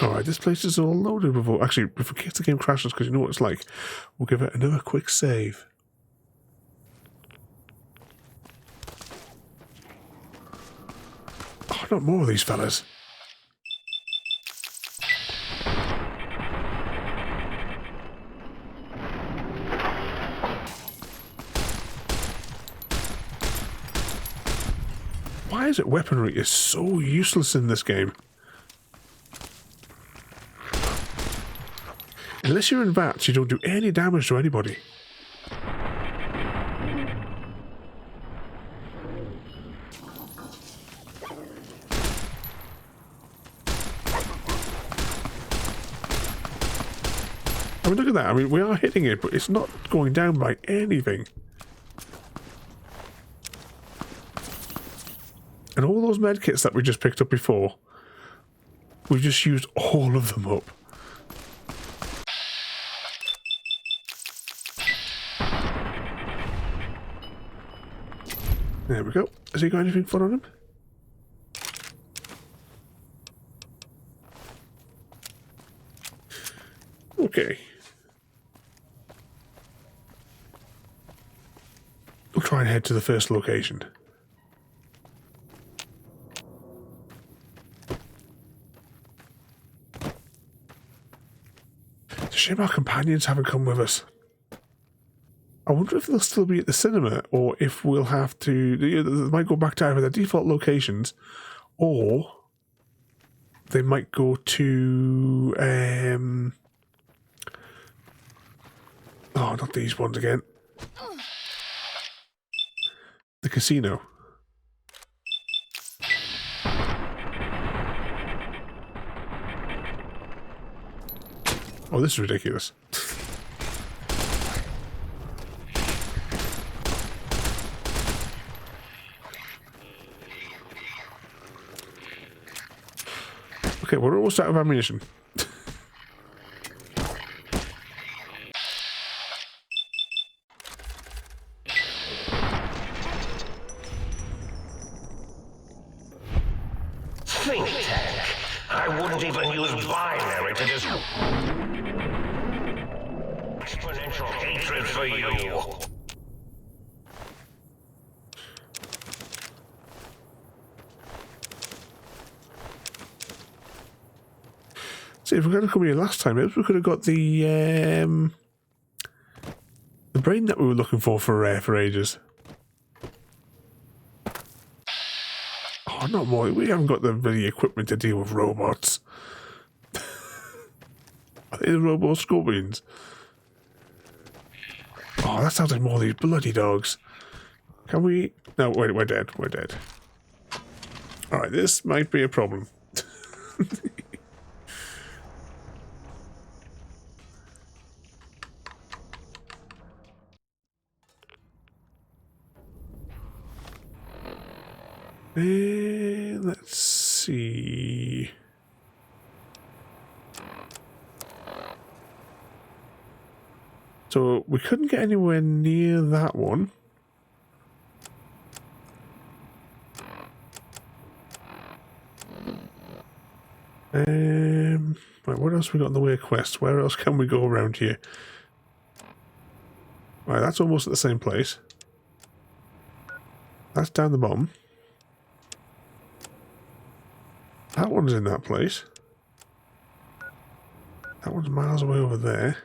Alright, this place is all loaded before... Actually, if in case the game crashes, because you know what it's like, we'll give it another quick save. Oh, not more of these fellas. Why is it weaponry is so useless in this game? Unless you're in VATS, you don't do any damage to anybody. I mean, look at that. I mean, we are hitting it, but it's not going down by anything. And all those medkits that we just picked up before, we've just used all of them up. There we go. Has he got anything fun on him? Okay. We'll try and head to the first location. It's a shame our companions haven't come with us. I wonder if they'll still be at the cinema, or if we'll have to... They might go back to either their default locations, or they might go to... oh, not these ones again. The casino. Oh, this is ridiculous. Okay, we're almost out of ammunition. Think tank. I wouldn't even use binary to just... Exponential hatred for you. See, if we could have come here last time, maybe we could have got the brain that we were looking for ages. Oh, not more. We haven't got the equipment to deal with robots. Are they the robot scorpions? Oh, that sounds like more of these bloody dogs. Can we... No, wait, we're dead. We're dead. Alright, this might be a problem. Let's see. So we couldn't get anywhere near that one. Right, what else we got in the way of quests? Where else can we go around here? Right, that's almost at the same place. That's down the bottom. That one's in that place. That one's miles away over there.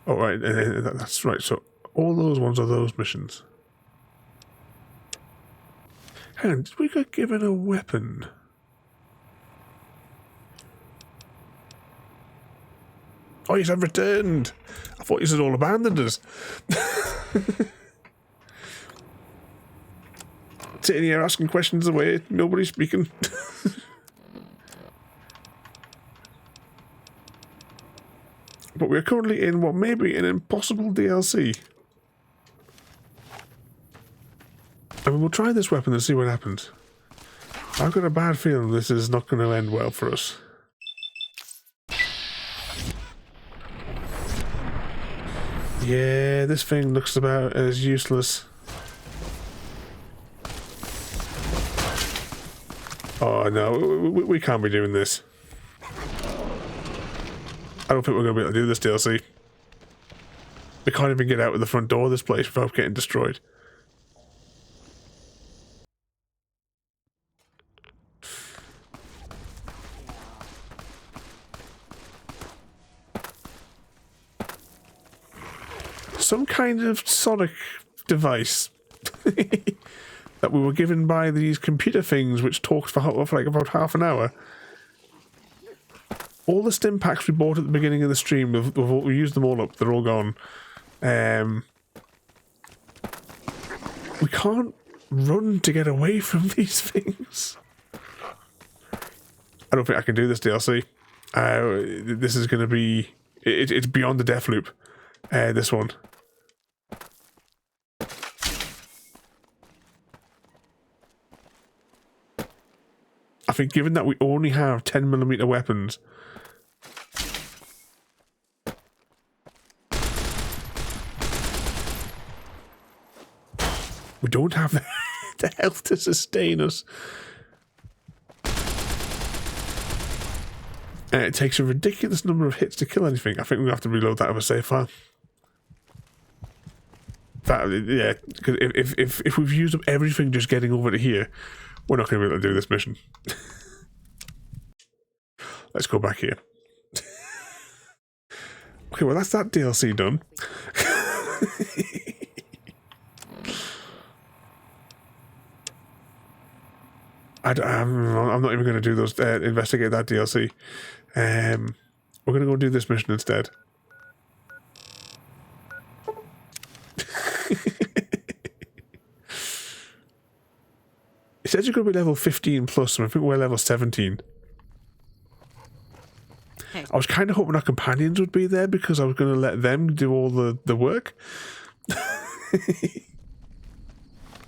Oh, right, that's right. So all those ones are those missions. Hang on, did we get given a weapon? Oh, you have returned. I thought you had all abandoned us. Sitting here asking questions away, nobody's speaking. But we're currently in what may be an impossible DLC. I mean, we'll try this weapon and see what happens. I've got a bad feeling this is not going to end well for us. Yeah, this thing looks about as useless. Oh no, we can't be doing this. I don't think we're going to be able to do this DLC. We can't even get out of the front door of this place without getting destroyed. Some kind of sonic device that we were given by these computer things which talked for like about half an hour. All the stim packs we bought at the beginning of the stream, we used them all up, they're all gone. We can't run to get away from these things. I don't think I can do this DLC. This is going to be... It's beyond the death loop, this one. I think given that we only have 10mm weapons... We don't have the health to sustain us. And it takes a ridiculous number of hits to kill anything. I think we have to reload that with a save file. Yeah, because if we've used up everything just getting over to here, we're not going to be able to do this mission. Let's go back here. Okay, well that's that DLC done. I'm not even going to do those, investigate that DLC. We're going to go do this mission instead. It says you're going to be level 15 plus, and I think we're level 17. Hey. I was kind of hoping our companions would be there because I was going to let them do all the work.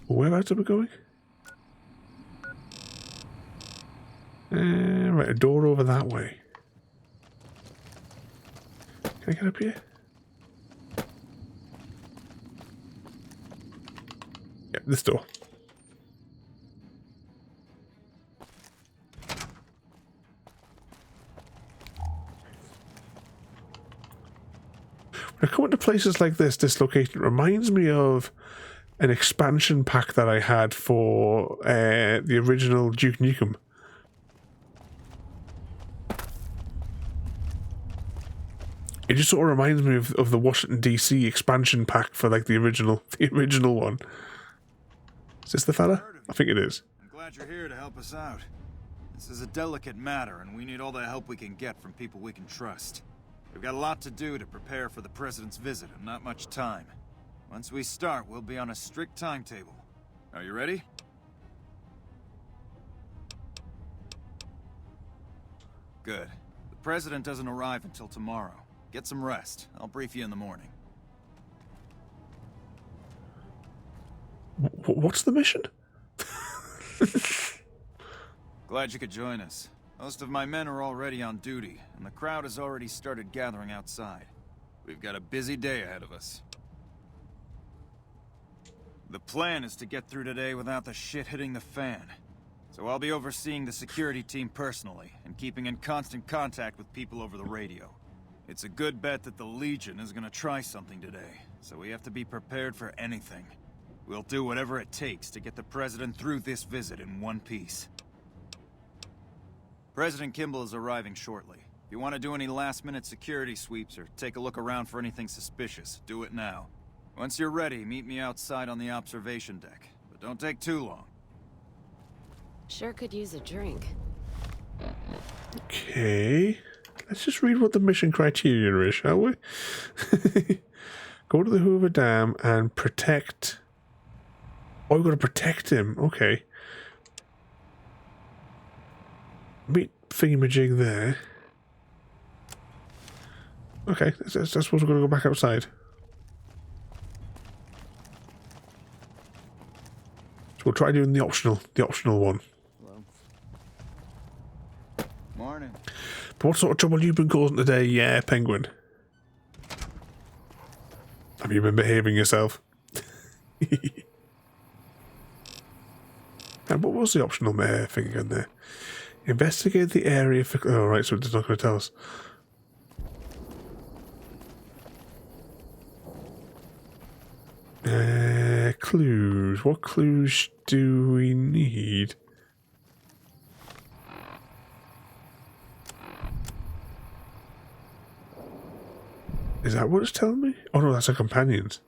Whereabouts are we going? Right, a door over that way. Can I get up here? Yep, this door. When I come into places like this location reminds me of an expansion pack that I had for the original Duke Nukem. It just sort of reminds me of the Washington DC expansion pack for like the original one. Is this the fella? I think it is. I'm glad you're here to help us out. This is a delicate matter, and we need all the help we can get from people we can trust. We've got a lot to do to prepare for the President's visit, and not much time. Once we start, we'll be on a strict timetable. Are you ready? Good. The President doesn't arrive until tomorrow. Get some rest. I'll brief you in the morning. What's the mission? Glad you could join us. Most of my men are already on duty, and the crowd has already started gathering outside. We've got a busy day ahead of us. The plan is to get through today without the shit hitting the fan. So I'll be overseeing the security team personally, and keeping in constant contact with people over the radio. It's a good bet that the Legion is gonna try something today, so we have to be prepared for anything. We'll do whatever it takes to get the President through this visit in one piece. President Kimball is arriving shortly. If you want to do any last-minute security sweeps or take a look around for anything suspicious, do it now. Once you're ready, meet me outside on the observation deck, but don't take too long. Sure could use a drink. Okay. Let's just read what the mission criteria is, shall we? Go to the Hoover Dam and protect... Oh, we've got to protect him. Okay. Meet thingamajig there. Okay, I suppose we're going to go back outside. So we'll try doing the optional one. Hello. Morning. But what sort of trouble have you been causing today, yeah, Penguin? Have you been behaving yourself? And what was the optional thing again there? Investigate the area for... Oh, right, so it's not going to tell us. Clues. What clues do we need? Is that what it's telling me? Oh no, that's our companions.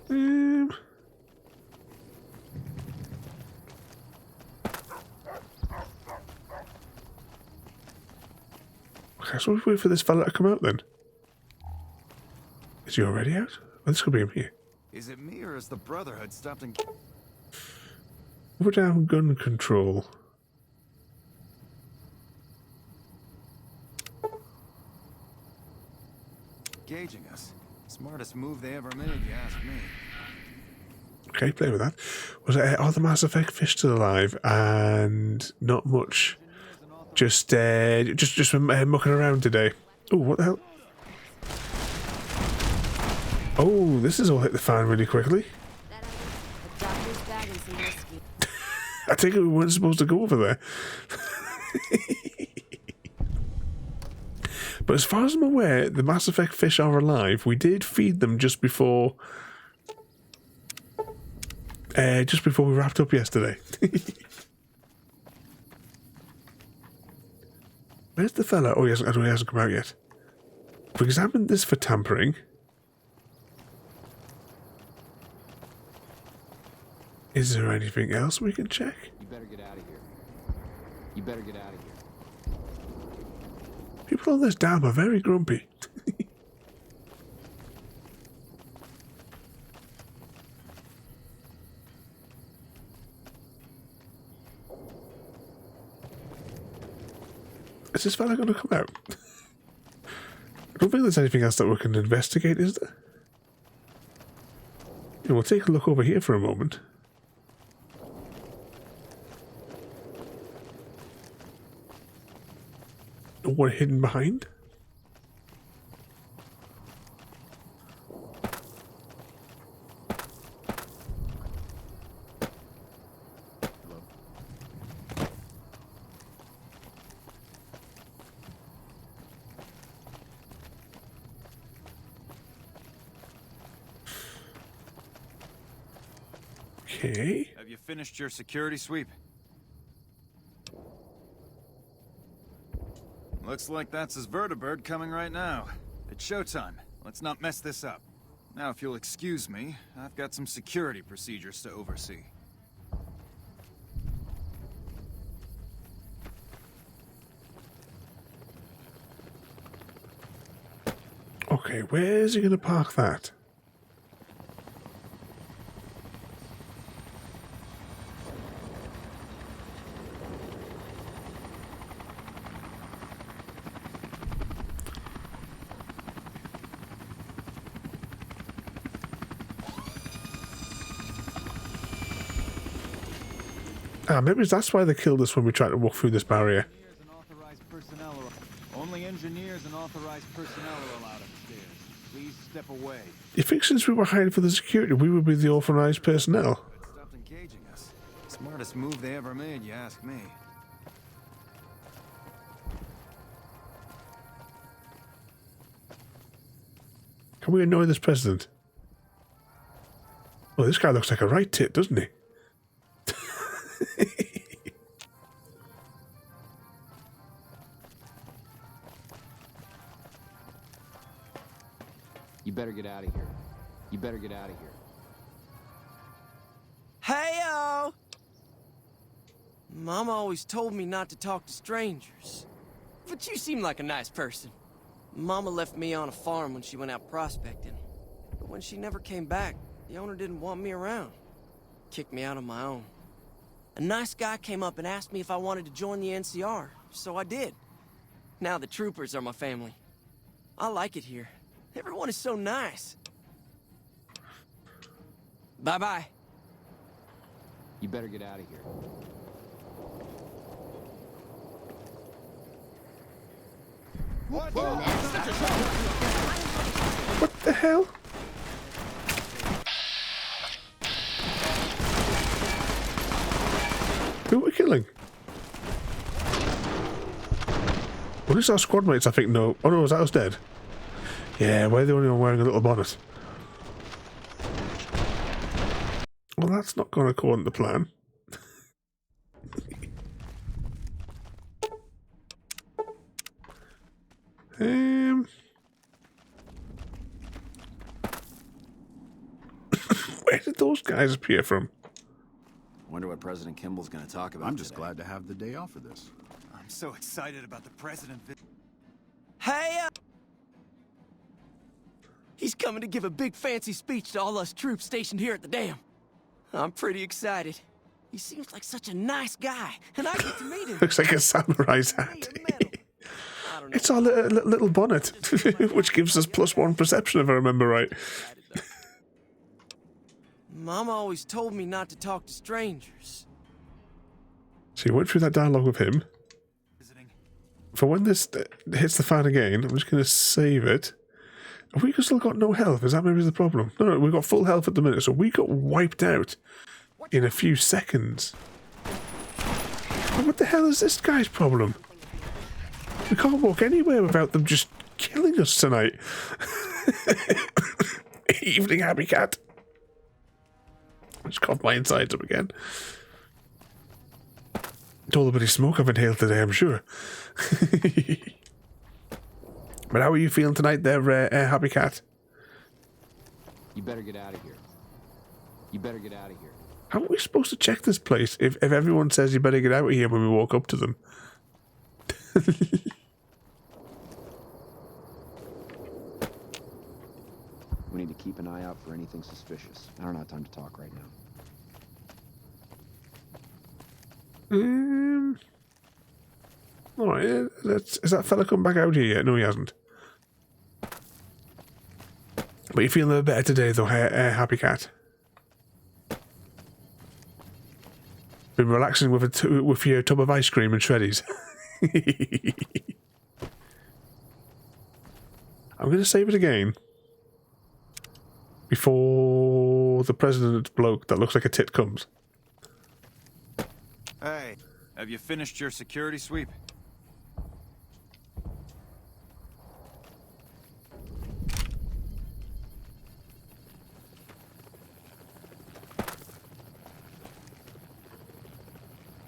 Okay, so we'll wait for this fella to come out then. Is he already out? Oh, this could be him here. Is it me or has the Brotherhood stopped and... Over down gun control. Gauging us? Smartest move they ever made, you ask me. Okay, play with that. Was it are the Mass Effect fish still alive? And not much. Just mucking around today. Oh, what the hell? Oh, this has all hit the fan really quickly. I think we weren't supposed to go over there. But as far as I'm aware, the Mass Effect fish are alive. We did feed them just before we wrapped up yesterday. Where's the fella? Oh, he hasn't come out yet. We've examined this for tampering. Is there anything else we can check? You better get out of here. You better get out of here. People on this dam are very grumpy. Is this fella going to come out? I don't think there's anything else that we can investigate, is there? Yeah, we'll take a look over here for a moment. What hidden behind? Okay. Have you finished your security sweep? Looks like that's his vertibird coming right now. It's showtime. Let's not mess this up. Now, if you'll excuse me, I've got some security procedures to oversee. Okay, where's he going to park that? Ah, maybe that's why they killed us when we tried to walk through this barrier. Only engineers and authorized personnel are allowed upstairs. Please step away. You think since we were hiring for the security, we would be the authorized personnel? Stopped engaging us. Smartest move they ever made, you ask me. Can we annoy this president? Well, this guy looks like a right tit, doesn't he? You better get out of here. You better get out of here. Hey-o! Mama always told me not to talk to strangers. But you seem like a nice person. Mama left me on a farm when she went out prospecting. But when she never came back, the owner didn't want me around. Kicked me out on my own. A nice guy came up and asked me if I wanted to join the NCR, so I did. Now the troopers are my family. I like it here. Everyone is so nice. Bye-bye. You better get out of here. What the hell? Who are we killing? Well, this is our squad mates, I think. No. Oh no, is that us dead? Yeah, we're the only one wearing a little bonnet. Well, that's not going according to plan. Where did those guys appear from? Wonder what President Kimball's gonna talk about. I'm just glad to have the day off for this. I'm so excited about the president. Hey, he's coming to give a big fancy speech to all us troops stationed here at the dam. I'm pretty excited. He seems like such a nice guy, and I get to meet him. Looks like a samurai's hat. It's our little bonnet, which gives us +1 perception, if I remember right. Mama always told me not to talk to strangers. So you went through that dialogue with him. For when this hits the fan again, I'm just going to save it. Have we still got no health? Is that maybe the problem? No, we've got full health at the minute, so we got wiped out in a few seconds. But what the hell is this guy's problem? We can't walk anywhere without them just killing us tonight. Evening, happy cat. I just coughed my insides up again. It's all the bloody smoke I've inhaled today, I'm sure. But how are you feeling tonight there, happy cat? You better get out of here. You better get out of here. How are we supposed to check this place if everyone says you better get out of here when we walk up to them? We need to keep an eye out for anything suspicious. I don't have time to talk right now. Alright, is that fella come back out here yet? No, he hasn't. But you're feeling a little better today, though, happy cat. Been relaxing with your tub of ice cream and shreddies. I'm going to save it again. Before the president bloke that looks like a tit comes. Hey, have you finished your security sweep?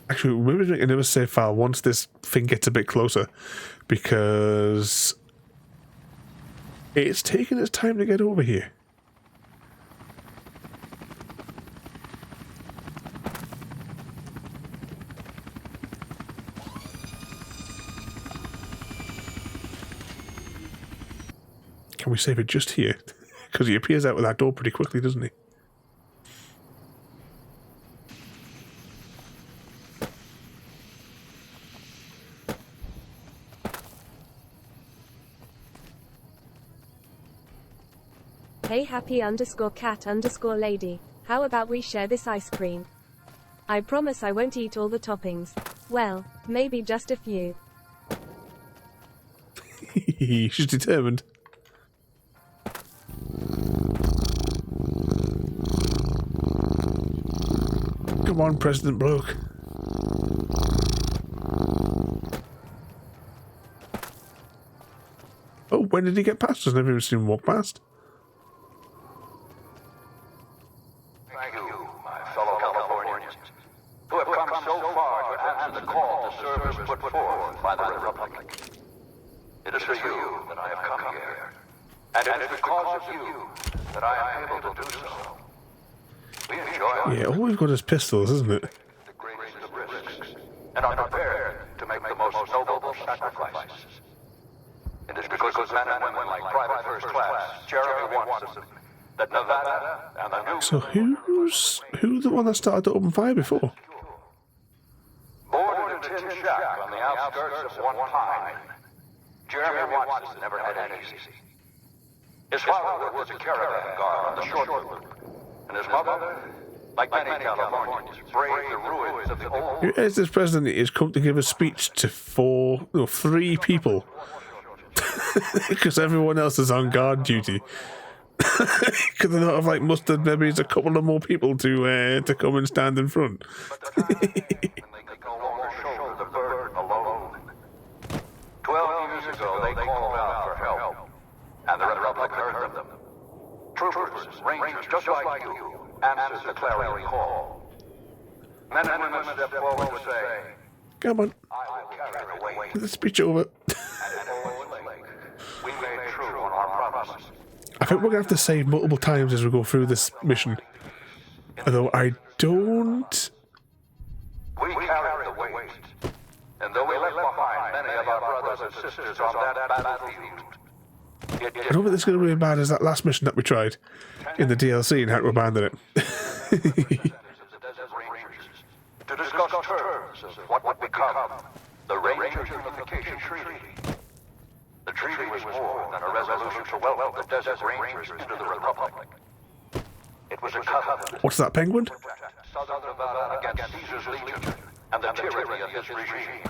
Actually, maybe make another save file once this thing gets a bit closer, because it's taking its time to get over here. Can we save it just here? Because he appears out of that door pretty quickly, doesn't he? Hey happy_cat_lady, how about we share this ice cream? I promise I won't eat all the toppings. Well, maybe just a few. She's determined. Come on, President Bloke. Oh, when did he get past us? I've never even seen him walk past. Thank you, my fellow Californians, who have come so far to answer the call to service put forth by the Republic. It is for you that I have come here, and it is because of you that I am able to do so. We enjoy Yeah, all we've got is pistols, isn't it? the greatest of risks. Nevada and the new... So who's the one that started to open fire before? Born in a tin shack on the outskirts of One Pine, Jeremy Watson never had it easy. His father was a caravan guard on the short route, and his mother, like many Californians, braved the ruins of the old... Here's this president is come to give a speech to 3 people. Because everyone else is on guard duty. Because they don't have like mustered maybe it's a couple of more people to come and stand in front. When they could no longer shoulder the burden alone. 12 years ago, they called out for help, and the Republic heard them. Troopers, rangers, just like you, answered the clarion call. Men and women stepped forward to say, Come on. I will carry the weight. Get the speech over. And we made true on our promises. I think we're going to have to save multiple times as we go through this mission. Although I don't... We carried the weight. And though we left behind many of our brothers and sisters on that battlefield, I don't think it's going to be as bad as that last mission that we tried in the DLC and had to abandon it. to discuss terms of what would become the Rangers Unification Treaty. The treaty was more than a resolution to welcome the Desert Rangers into the Republic. It was a covenant. What's that, penguin? Southern Nevada against Caesar's legion and the tyranny of his regime.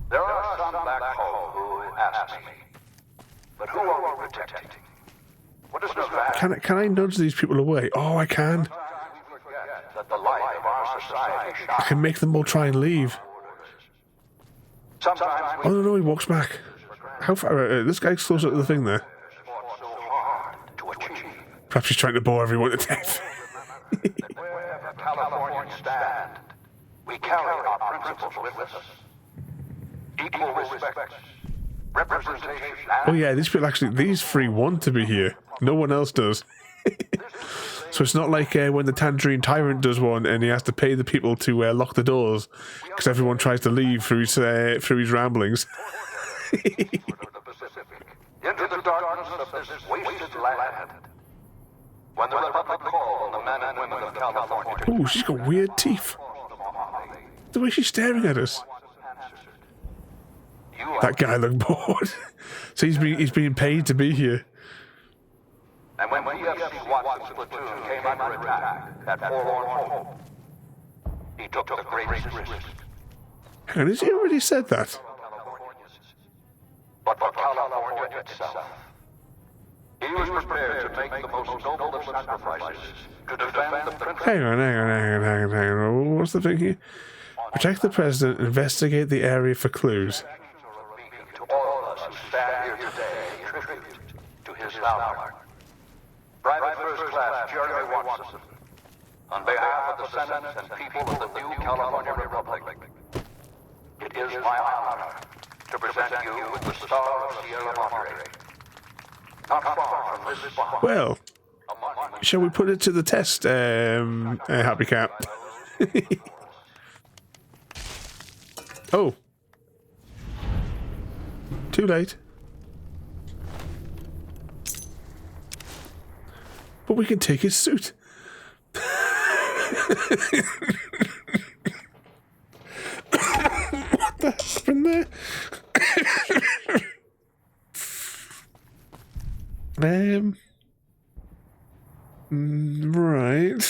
There are some back home who ask me, but who are we protecting? What is Nevada? Can I nudge these people away? Oh, I can. We forget that the life of our society I can make them all try and leave. sometimes Oh, no, he walks back. How far? This guy's closer to the thing there. fought so hard to achieve. Perhaps he's trying to bore everyone to death. Wherever Californians stand, we carry our principles with us. Equal respect, representation, Oh yeah, these people actually, these 3 want to be here. No one else does. So it's not like when the Tangerine Tyrant does one and he has to pay the people to lock the doors because everyone tries to leave through his ramblings. into the darkness of this wasted land. When the Republic called on the men and women of California to Oh, she's got weird teeth. The way she's staring at us. That guy looked bored. So he's being paid to be here. and when VFC Watson's platoon came under attack at Forlorn Hope, he took the greatest risk. Hang on, has he already said that? But for California itself, he was prepared to make the most noble of sacrifices to defend the principles. Hang on. What's the thing here? Protect the president, investigate the area for clues. To all of us who stand here today in tribute to his valor. Private First Class Jeremy Watson, on behalf of the Senate and people of the new California Republic, it is my honor to present you with the Star of Sierra Madre. Not far from this spot. Well, shall we put it to the test, Happy Cat? Oh. Too late. But we can take his suit. What the happened there? Right.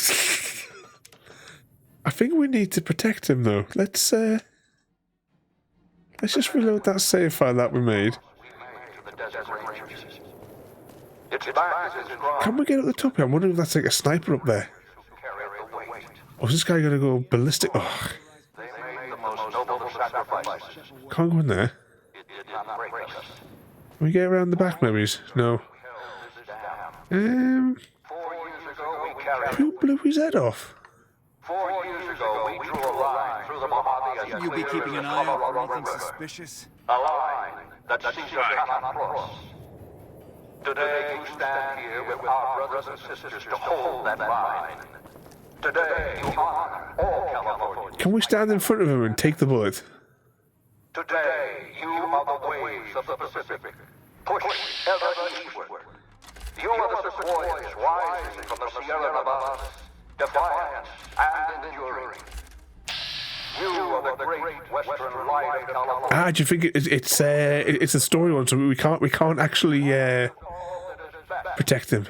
I think we need to protect him though. Let's just reload that save file that we made. Can we get up the top here? I'm wondering if that's like a sniper up there. Or is this guy gonna go ballistic? Oh. Can't go in there. Can we get around the back maybe? No. Who blew his head off? 4 years ago, we drew a line through the Mojave. You be keeping an eye out for anything suspicious? A line that Caesar cannot cross. Today, you stand here with our brothers and sisters to hold that line. Today, you honor all Californians. Can we stand in front of him and take the bullet? Today, you are the waves of the Pacific. Push ever eastward. You are the sequoias rising from the Sierra Nevadas, defiant and enduring. You are the great western light of California. Do you think it's a story one, so we can't actually protect him?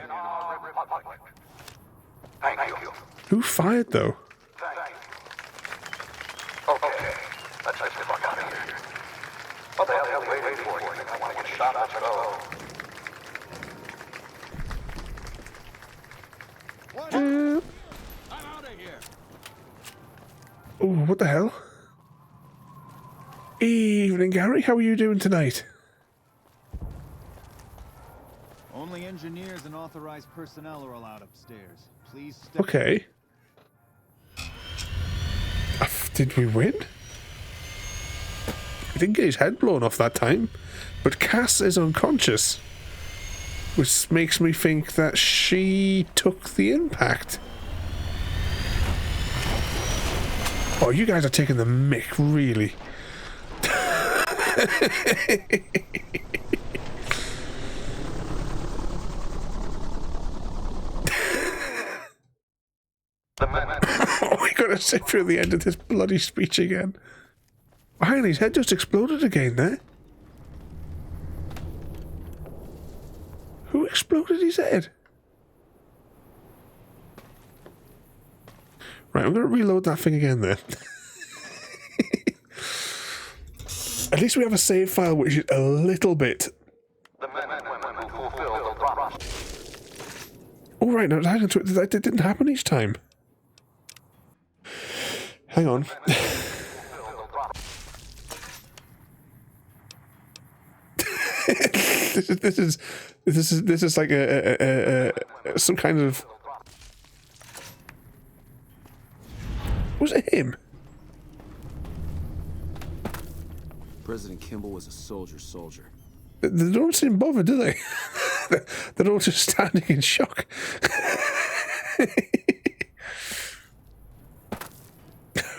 Thank you. Who fired though? Okay, let's get the fuck out of here. What the hell are you waiting for? You think I want to get shot? Let's go. I'm out of here. Oh, what the hell? Evening, Gary. How are you doing tonight? Only engineers and authorized personnel are allowed upstairs. Please step. Okay. Did we win? He didn't get his head blown off that time, but Cass is unconscious, which makes me think that she took the impact. Oh, you guys are taking the mick, really. Oh, we gotta sit through the end of this bloody speech again. Hang on, his head just exploded again there. Who exploded his head? Right, I'm gonna reload that thing again there. At least we have a save file which is a little bit. Oh, right, no, that didn't happen each time. Hang on. This is like a some kind of. Was it him? President Kimball was a soldier. They don't seem bothered, do they? They're all just standing in shock.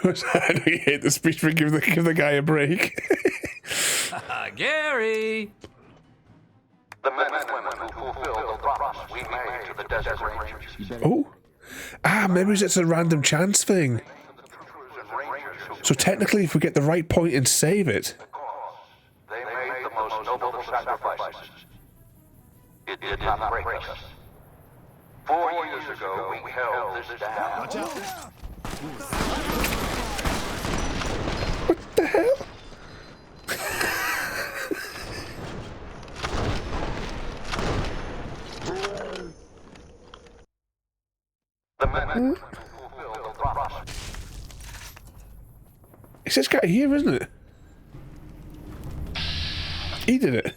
I know you hate the speech, but give the guy a break. Gary! The men and women who fulfilled the promise we made to the Desert Rangers. Oh? Maybe it's a random chance thing. So technically, if we get the right point and save it. They made the most noble of sacrifices. It did not break us. 4 years ago, we held this down. Watch out! What the hell? The men and women who fulfilled the promise. It's this guy here, isn't it? He did it.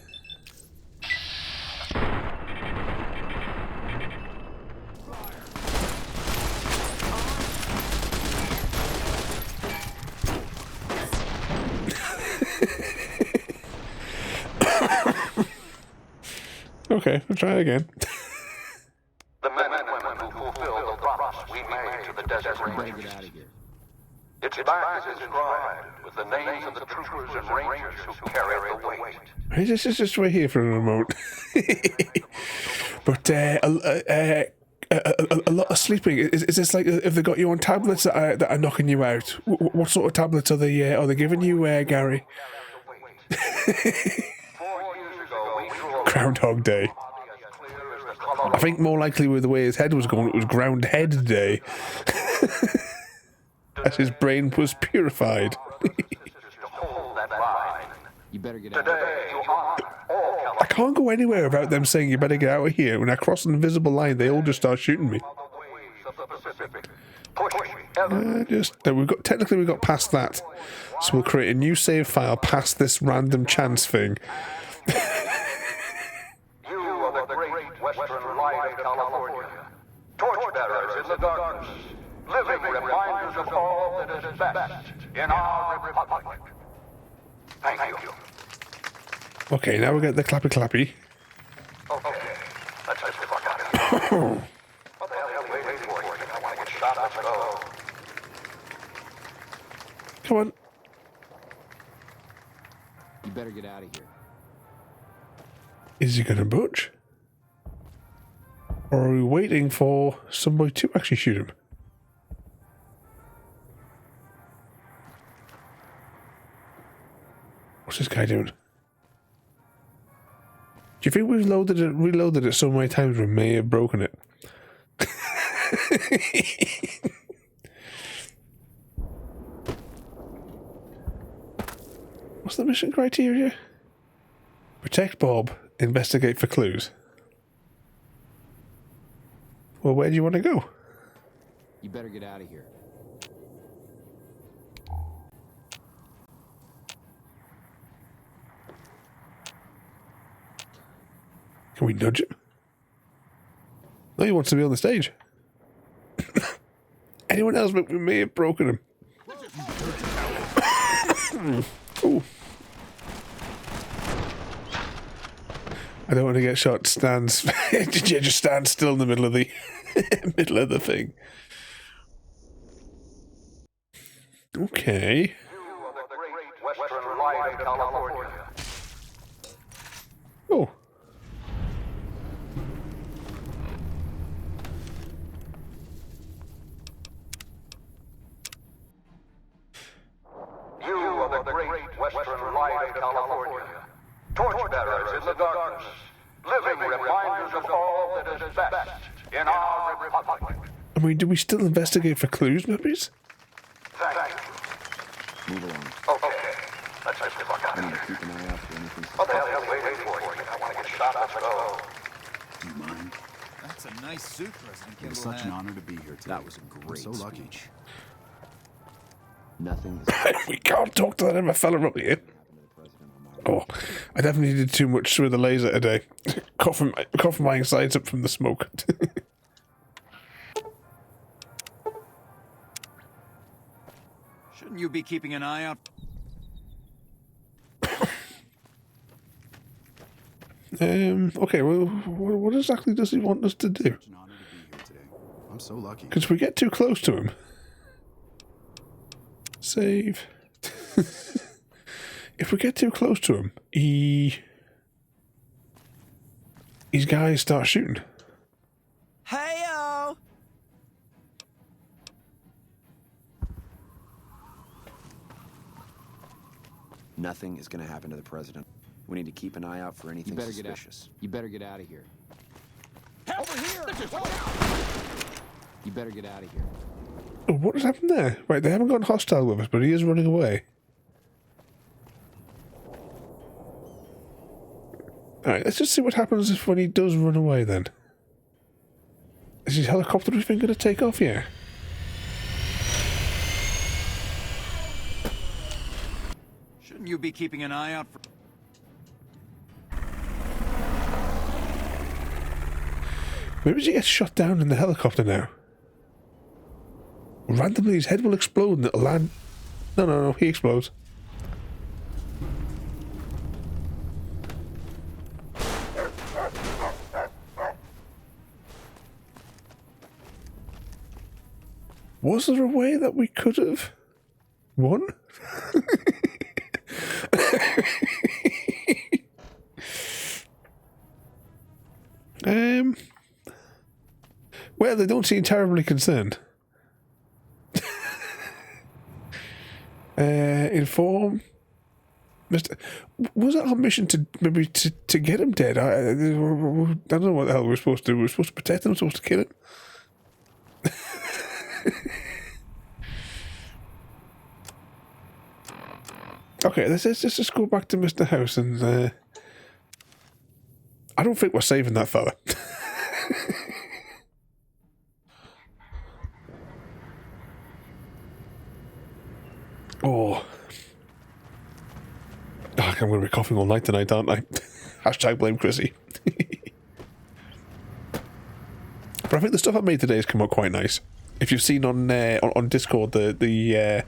Okay, we'll try again. The men and women who fulfilled the promise we made to the Desert Rangers. Get out of here. Its back is inscribed with the names of the troopers and rangers who carried the weight. Hey, just wait here for a moment. But a lot of sleeping. Is this like if they got you on tablets that are knocking you out? What sort of tablets are they giving you, Gary? Groundhog Day. I think more likely with the way his head was going, it was Groundhead Day. As his brain was purified. You better get out of here. I can't go anywhere without them saying you better get out of here. When I cross an invisible line, they all just start shooting me. Technically we got past that. So we'll create a new save file past this random chance thing. You are the great western light of California. Torchbearers in the darkness. Living reminders of all that is best in our republic. Thank you. Okay, now we get the clappy clappy. Okay, let's get the fuck out of here. What the hell are you waiting for? You think I want to get shot? Let's go. Come on. You better get out of here. Is he gonna budge? Or are we waiting for somebody to actually shoot him? What's this guy doing? Do you think we've reloaded it so many times we may have broken it? What's the mission criteria? Protect Bob, investigate for clues. Well, where do you want to go? You better get out of here. Can we nudge him? No, he wants to be on the stage. Anyone else, but we may have broken him. Ooh. I don't want to get shot. Just stand still in the middle of the middle of the thing. Okay. Oh. You are the great western light of California. Torchbearers in the darkness. Living reminders of all that is best in our republic. I mean, do we still investigate for clues, maybe? Thank you. Move along. Okay. Let's just look out I need to here. keep an eye out for anything. What the hell are you waiting for? I want to get shot. Let's go. Do you mind? That's a nice suit, President It was Kimball such an had. honor to be here today. That was a I'm great so lucky. speech. Nothing is We can't talk to that other fella up here. Oh, I definitely did too much with the laser today. coughing my insides up from the smoke. Shouldn't you be keeping an eye out? Okay, well, what exactly does he want us to do? Such an honor to be here today. I'm so lucky. Because we get too close to him. Save. If we get too close to him, his guys start shooting. Hey-o! Nothing is going to happen to the president. We need to keep an eye out for anything suspicious. You better get out of here. Over here! You better get out of here. Oh, what has happened there? Right, they haven't gone hostile with us, but he is running away. Alright, let's just see what happens when he does run away then. Is his helicopter even going to take off? Yeah. Shouldn't you be keeping an eye out for... Maybe he gets shot down in the helicopter now. Randomly his head will explode and it'll land... No, he explodes. Was there a way that we could have won? Well, they don't seem terribly concerned. Inform Mr. Was it our mission to maybe to get him dead? I don't know what the hell we were supposed to do. We were supposed to protect him, we were supposed to kill him. Okay, let's just go back to Mr. House and I don't think we're saving that fella. Oh. I'm going to be coughing all night tonight, aren't I? Hashtag blame Chrissy. But I think the stuff I made today has come out quite nice. If you've seen on Discord the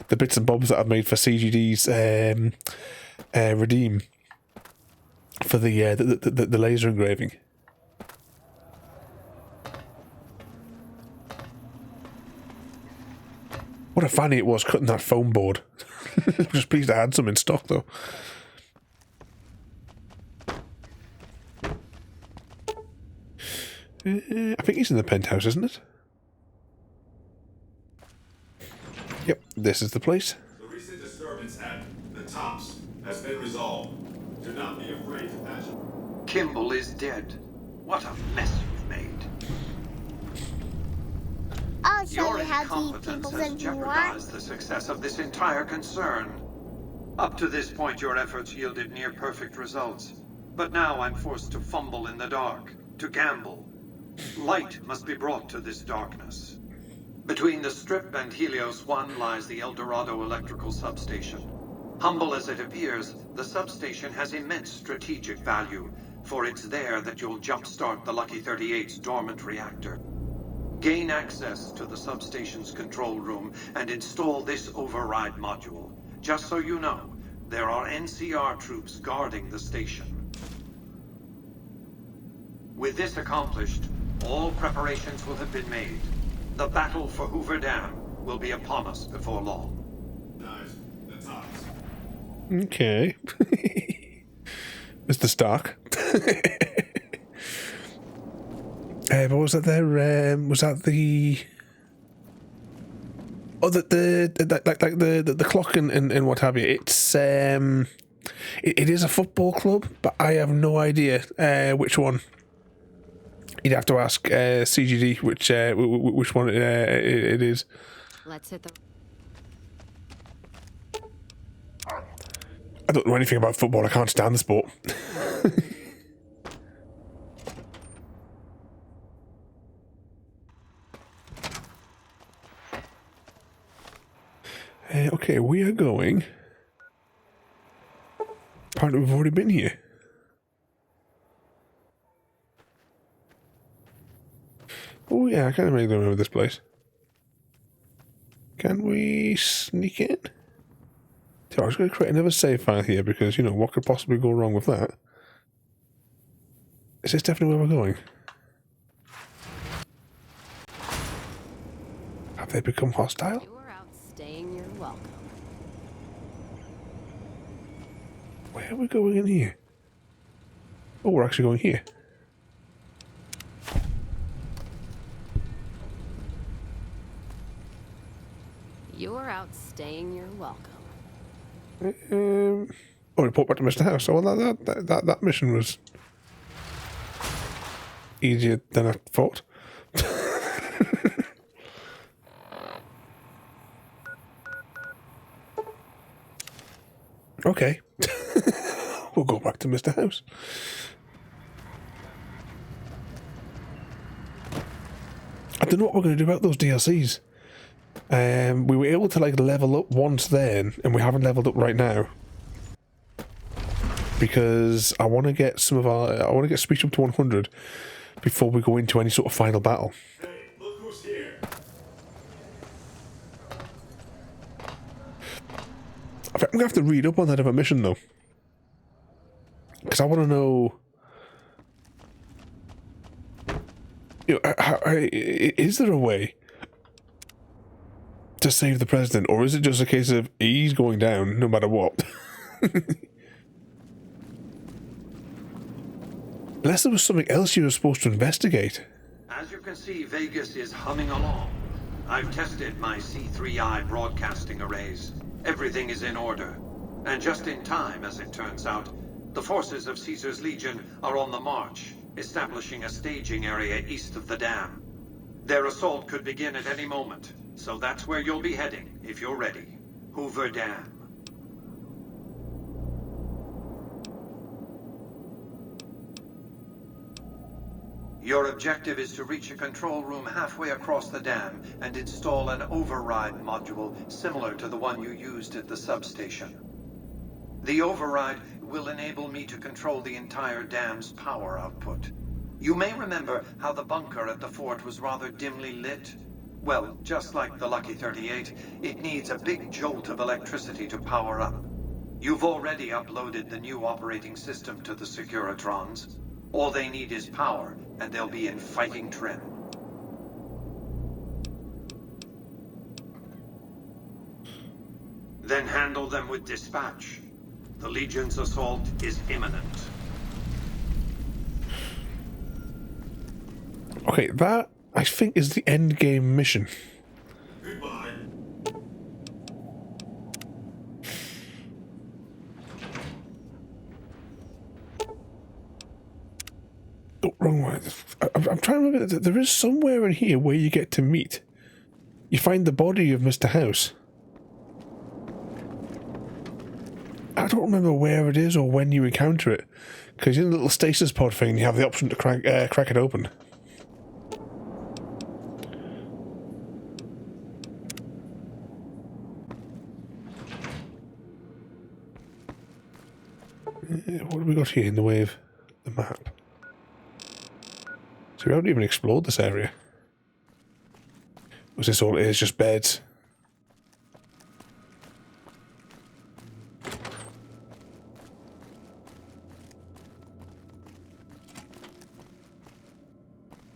bits and bobs that I've made for CGD's redeem for the laser engraving. What a fanny it was cutting that foam board. I'm just pleased I had some in stock though. I think he's in the penthouse, isn't it? Yep, this is the place. The recent disturbance at the Tops has been resolved. Do not be afraid to patch up. Kimball is dead. What a mess you've made. I'll show Your you how to eat incompetence people has if you want. jeopardized the success of this entire concern. Up to this point, your efforts yielded near-perfect results. But now I'm forced to fumble in the dark, to gamble. Light must be brought to this darkness. Between the Strip and Helios 1 lies the El Dorado electrical substation. Humble as it appears, the substation has immense strategic value, for it's there that you'll jumpstart the Lucky 38's dormant reactor. Gain access to the substation's control room and install this override module. Just so you know, there are NCR troops guarding the station. With this accomplished, all preparations will have been made. The battle for Hoover Dam will be upon us before long. Nice. The Tops. Okay. Mr. Stark. What was that there? Was that the... Oh, the clock and what have you. It's it is a football club, but I have no idea which one. You'd have to ask CGD which one it is. Let's hit the... I don't know anything about football. I can't stand the sport. Okay, we are going. Apparently we've already been here. Oh yeah, I kind of really remember this place. Can we sneak in? So I was going to create another save file here because, you know, what could possibly go wrong with that? Is this definitely where we're going? Have they become hostile? You're outstaying your welcome. Where are we going in here? Oh, we're actually going here. You're outstaying your welcome. Oh, report back to Mr. House. Oh, well, that mission was easier than I thought. Okay. We'll go back to Mr. House. I don't know what we're going to do about those DLCs. We were able to like level up once then, and we haven't leveled up right now because I want to get speech up to 100 before we go into any sort of final battle. Hey, look who's here. I think I'm gonna have to read up on that other mission though, because I want to know. You know, is there a way to save the president, or is it just a case of he's going down no matter what? Unless there was something else you were supposed to investigate. As you can see, Vegas is humming along. I've tested my C3I broadcasting arrays. Everything is in order. And just in time, as it turns out, the forces of Caesar's Legion are on the march, establishing a staging area east of the dam. Their assault could begin at any moment, so that's where you'll be heading, if you're ready. Hoover Dam. Your objective is to reach a control room halfway across the dam and install an override module similar to the one you used at the substation. The override will enable me to control the entire dam's power output. You may remember how the bunker at the fort was rather dimly lit. Well, just like the Lucky 38, it needs a big jolt of electricity to power up. You've already uploaded the new operating system to the Securitrons. All they need is power, and they'll be in fighting trim. Then handle them with dispatch. The Legion's assault is imminent. Okay, that I think is the end game mission. Goodbye. Oh, wrong way. I'm trying to remember that there is somewhere in here where you get to meet. You find the body of Mr. House. I don't remember where it is or when you encounter it, because in the little stasis pod thing, you have the option to crack it open. What have we got here in the way of the map? So we haven't even explored this area. Was this all it is, just beds?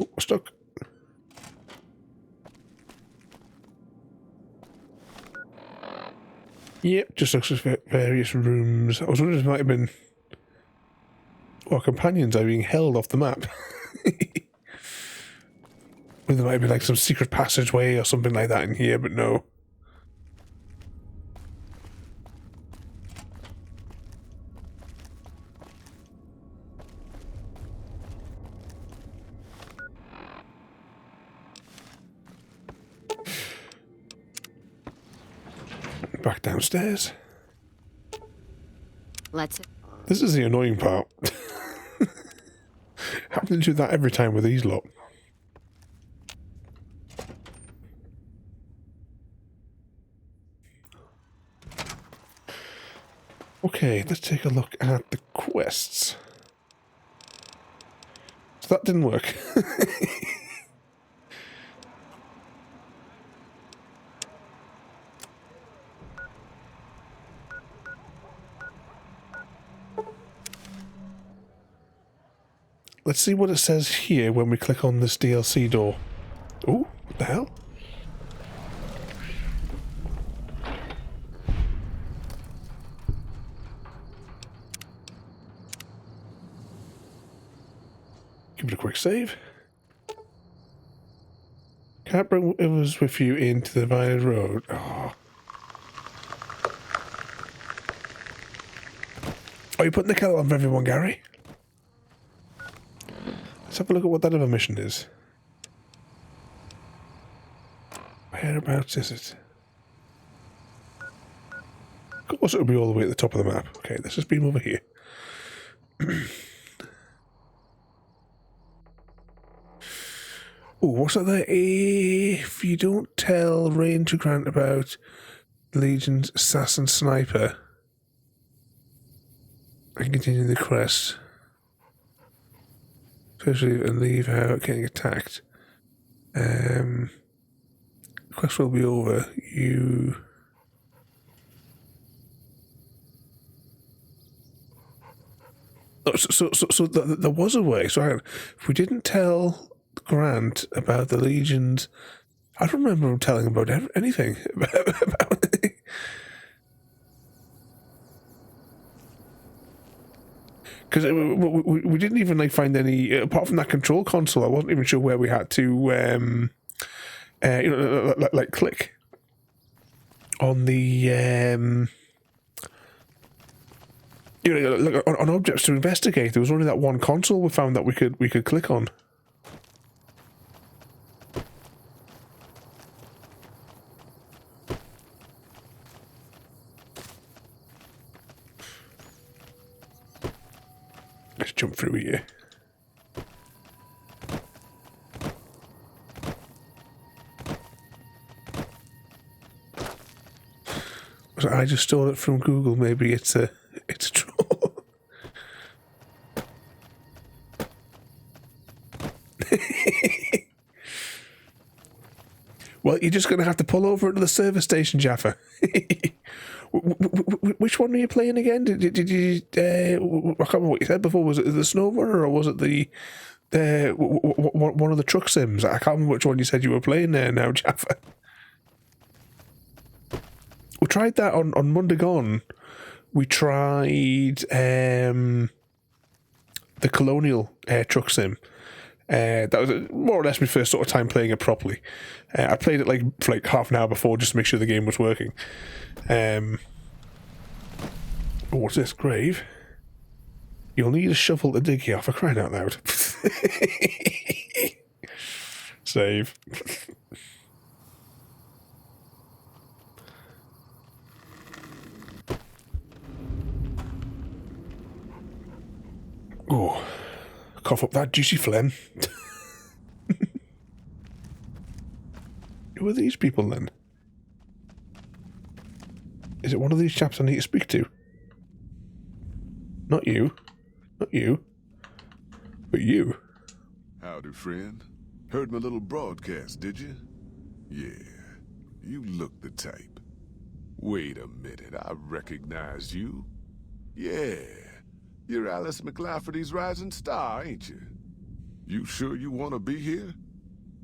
Oh, we're stuck. Yep, just looks like various rooms. I was wondering if it might have been... Our companions are being held off the map. There might be like some secret passageway or something like that in here, but no. Back downstairs. This is the annoying part. Having to do that every time with these lot. Okay, let's take a look at the quests. So that didn't work. Let's see what it says here when we click on this DLC door. Ooh, what the hell? Give it a quick save. Can't bring us with you into the Vine Road. Oh. Are you putting the kettle on for everyone, Gary? Let's have a look at what that other mission is. Whereabouts is it? Of course it'll be all the way at the top of the map. Okay, let's just beam over here. Oh, what's that there? If you don't tell Ranger Grant about Legion's assassin sniper and continue the quest, especially and leave out getting attacked, the quest will be over. You... Oh, so there was a way. So if we didn't tell Grant about the Legions, I don't remember him telling about anything about it. Because we didn't even like find any apart from that control console. I wasn't even sure where we had to like click on the on objects to investigate. There was only that one console we found that we could click on. Let's jump through here. So I just stole it from Google. Maybe it's a troll. Well, you're just going to have to pull over into the service station, Jaffa. Which one were you playing again? Did you? I can't remember what you said before. Was it the SnowRunner or was it the one of the truck sims? I can't remember which one you said you were playing there now, Jaffa. We tried that on Monday Gone. We tried the Colonial truck sim, That was more or less my first sort of time playing it properly. I played it for like half an hour before just to make sure the game was working. Oh, what's this? Grave? You'll need a shovel to dig here, for crying out loud. Save. Oh, cough up that juicy phlegm. Who are these people then? Is it one of these chaps I need to speak to? Not you. Not you. But you. Howdy, friend. Heard my little broadcast, did you? Yeah, you look the type. Wait a minute, I recognize you. Yeah, you're Alice McLafferty's rising star, ain't you? You sure you want to be here?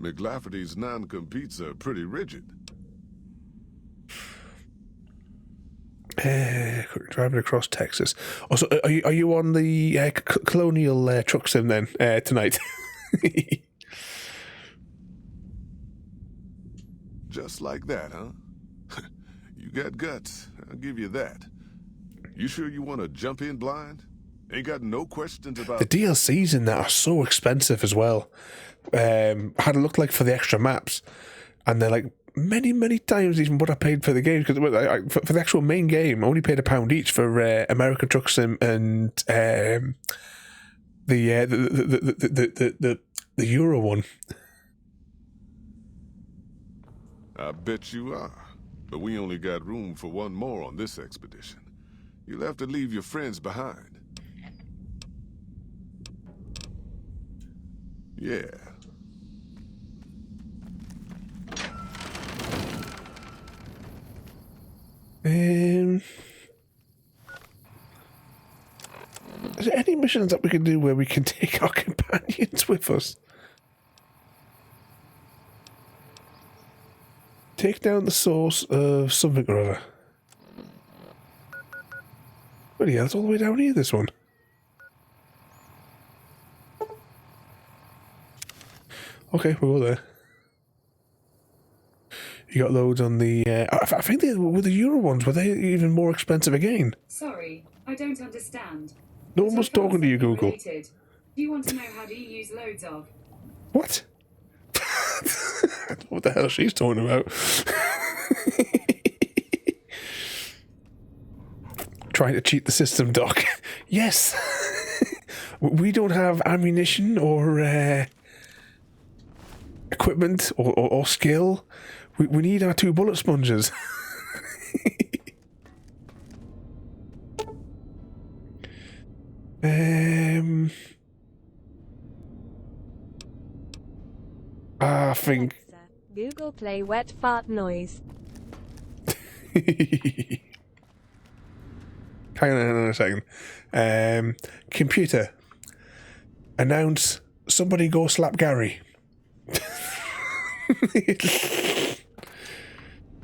McLafferty's non-competes are pretty rigid. Driving across Texas. Also, are you on the Colonial truck sim then tonight? Just like that, huh? You got guts, I'll give you that. You sure you want to jump in blind? Ain't got no questions about... The DLCs in that are so expensive as well. I had a look for the extra maps, and they're like many times even what I paid for the game, because for the actual main game I only paid £1 each for American Truck Sim and the Euro one. I bet you are, but we only got room for one more on this expedition. You'll have to leave your friends behind. Yeah. Is there any missions that we can do where we can take our companions with us? Take down the source of something or other. Well, yeah, it's all the way down here, this one. Okay, we'll go there. You got loads on the... I think with the Euro ones, were they even more expensive again? Sorry, I don't understand. No one was talking to you, Google. Related. Do you want to know how to use loads of? What? What the hell she's talking about? Trying to cheat the system, Doc. Yes. We don't have ammunition or equipment or skill. We need our 2 bullet sponges. I think... Google Play wet fart noise. Hang on a second. Computer. Announce somebody go slap Gary. Is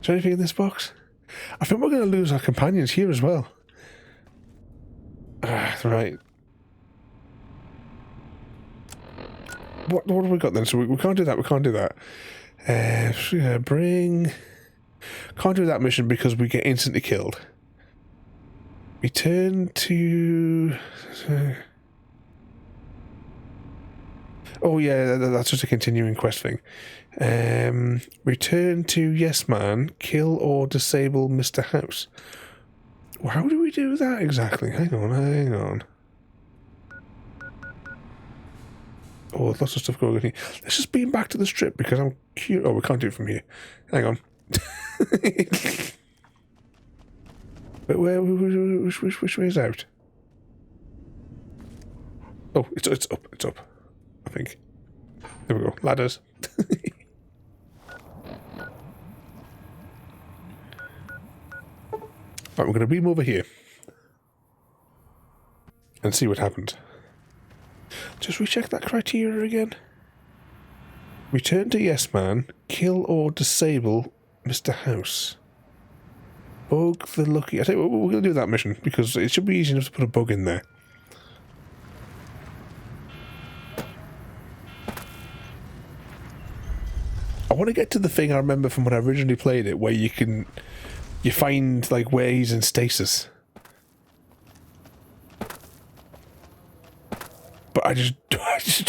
there anything in this box? I think we're going to lose our companions here as well. Right. What have we got then? So we can't do that. We can't do that. Bring... Can't do that mission because we get instantly killed. Return to... Oh yeah, that's just a continuing quest thing. Return to Yes Man, kill or disable Mr. House. Well, how do we do that exactly? Hang on. Oh, lots of stuff going on here. Let's just beam back to the strip because I'm curious. Oh, we can't do it from here. Hang on. But which way is out? Oh, it's up. I think. There we go. Ladders. Right, we're going to beam over here and see what happens. Just recheck that criteria again. Return to Yes Man, kill or disable Mr. House. Bug the lucky... I think we're going to do that mission because it should be easy enough to put a bug in there. I want to get to the thing I remember from when I originally played it, where you find like where he's in stasis. But I just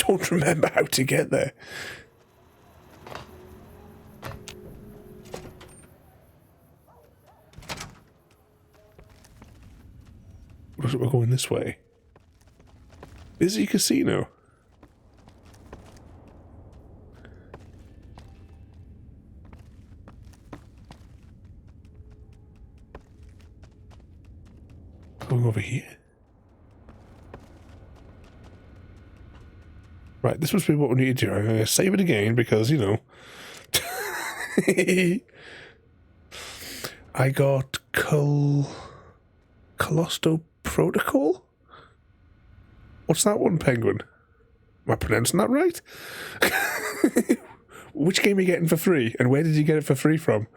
don't remember how to get there. We're going this way. Is it a casino? Going over here. Right, this must be what we need to do. I'm going to save it again because, you know. I got Callisto Protocol? What's that one, Penguin? Am I pronouncing that right? Which game are you getting for free? And where did you get it for free from?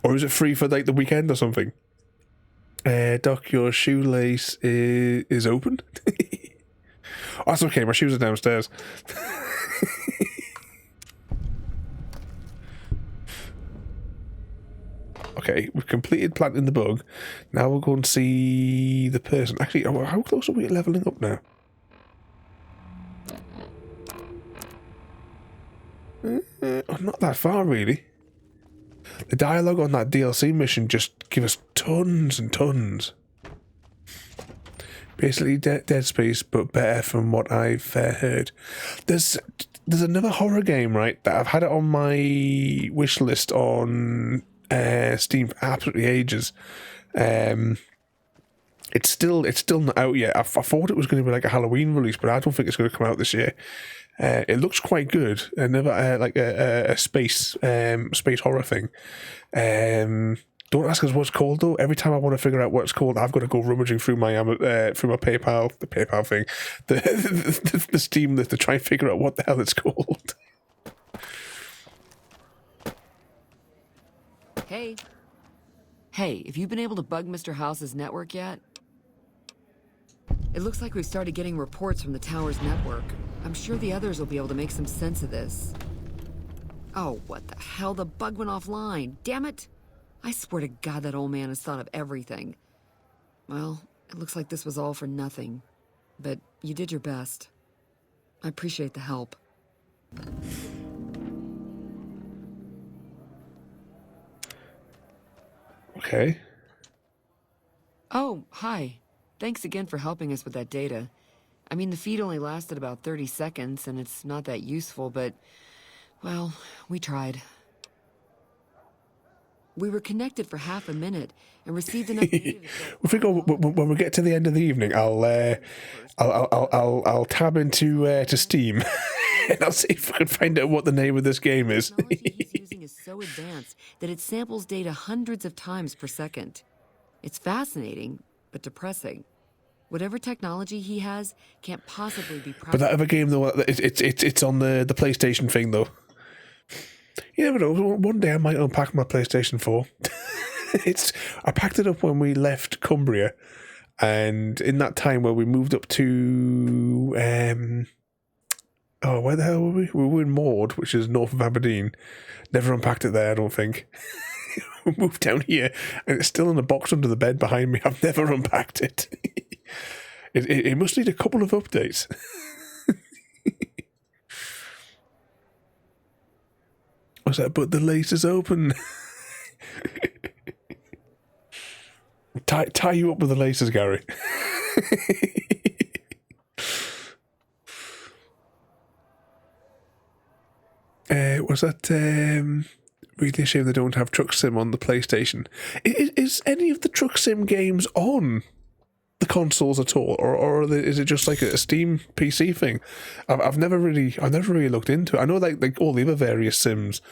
Or is it free for like the weekend or something? Doc, your shoelace is open? Oh, that's okay, my shoes are downstairs. Okay, we've completed planting the bug. Now we'll go and see the person. Actually, how close are we to leveling up now? Not that far, really. The dialogue on that DLC mission just give us tons and tons. Basically, Dead Space, but better from what I've heard. There's another horror game, right, that I've had it on my wish list on Steam for absolutely ages. It's still not out yet. I thought it was going to be like a Halloween release, but I don't think it's going to come out this year. It looks quite good. Another like a space horror thing. Don't ask us what's called though. Every time I want to figure out what it's called, I've got to go rummaging through my PayPal, the PayPal thing, the Steam list to try and figure out what the hell it's called. Hey, have you been able to bug Mr. House's network yet? It looks like we've started getting reports from the tower's network. I'm sure the others will be able to make some sense of this. Oh, what the hell? The bug went offline. Damn it! I swear to God that old man has thought of everything. Well, it looks like this was all for nothing. But you did your best. I appreciate the help. Okay. Oh, hi. Thanks again for helping us with that data. I mean, the feed only lasted about 30 seconds, and it's not that useful, but, well, we tried. We were connected for half a minute and received enough data. If we go when we get to the end of the evening, I'll tab into to Steam and I'll see if I can find out what the name of this game is. The technology he's using is so advanced that it samples data hundreds of times per second. It's fascinating, but depressing. Whatever technology he has can't possibly be. But that other game though, it's on the PlayStation thing though. You never know. One day I might unpack my PlayStation 4. I packed it up when we left Cumbria, and in that time where we moved up to where the hell were we? We were in Maud, which is north of Aberdeen. Never unpacked it there, I don't think. We moved down here, and it's still in a box under the bed behind me. I've never unpacked it. It must need a couple of updates. I was like, but the lace is open. tie you up with the laces, Gary. Was that really a shame they don't have Truck Sim on the PlayStation? Is any of the Truck Sim games on the consoles at all, or is it just like a Steam PC thing? I've never really looked into it. I know like all the other various sims,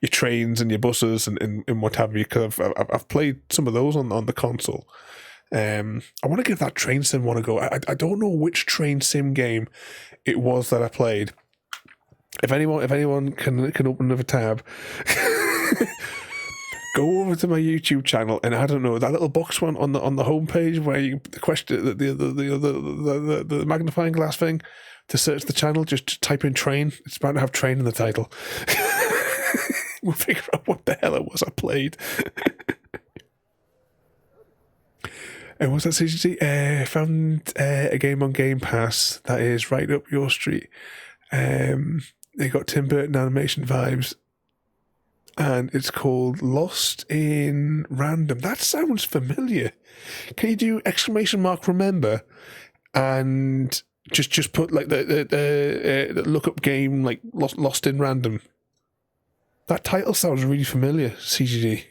your trains and your buses and what have you, because I've played some of those on the console. I want to give that train sim one a go. I don't know which train sim game it was that I played. If anyone can open another tab. Go over to my YouTube channel, and I don't know, that little box one on the homepage where you question the magnifying glass thing to search the channel. Just type in train. It's about to have train in the title. We'll figure out what the hell it was I played. And what's that, CGT? Found a game on Game Pass that is right up your street. They got Tim Burton animation vibes. And it's called Lost in Random. That sounds familiar. Can you do !remember and just put like the lookup game like Lost in Random? That title sounds really familiar, CGD.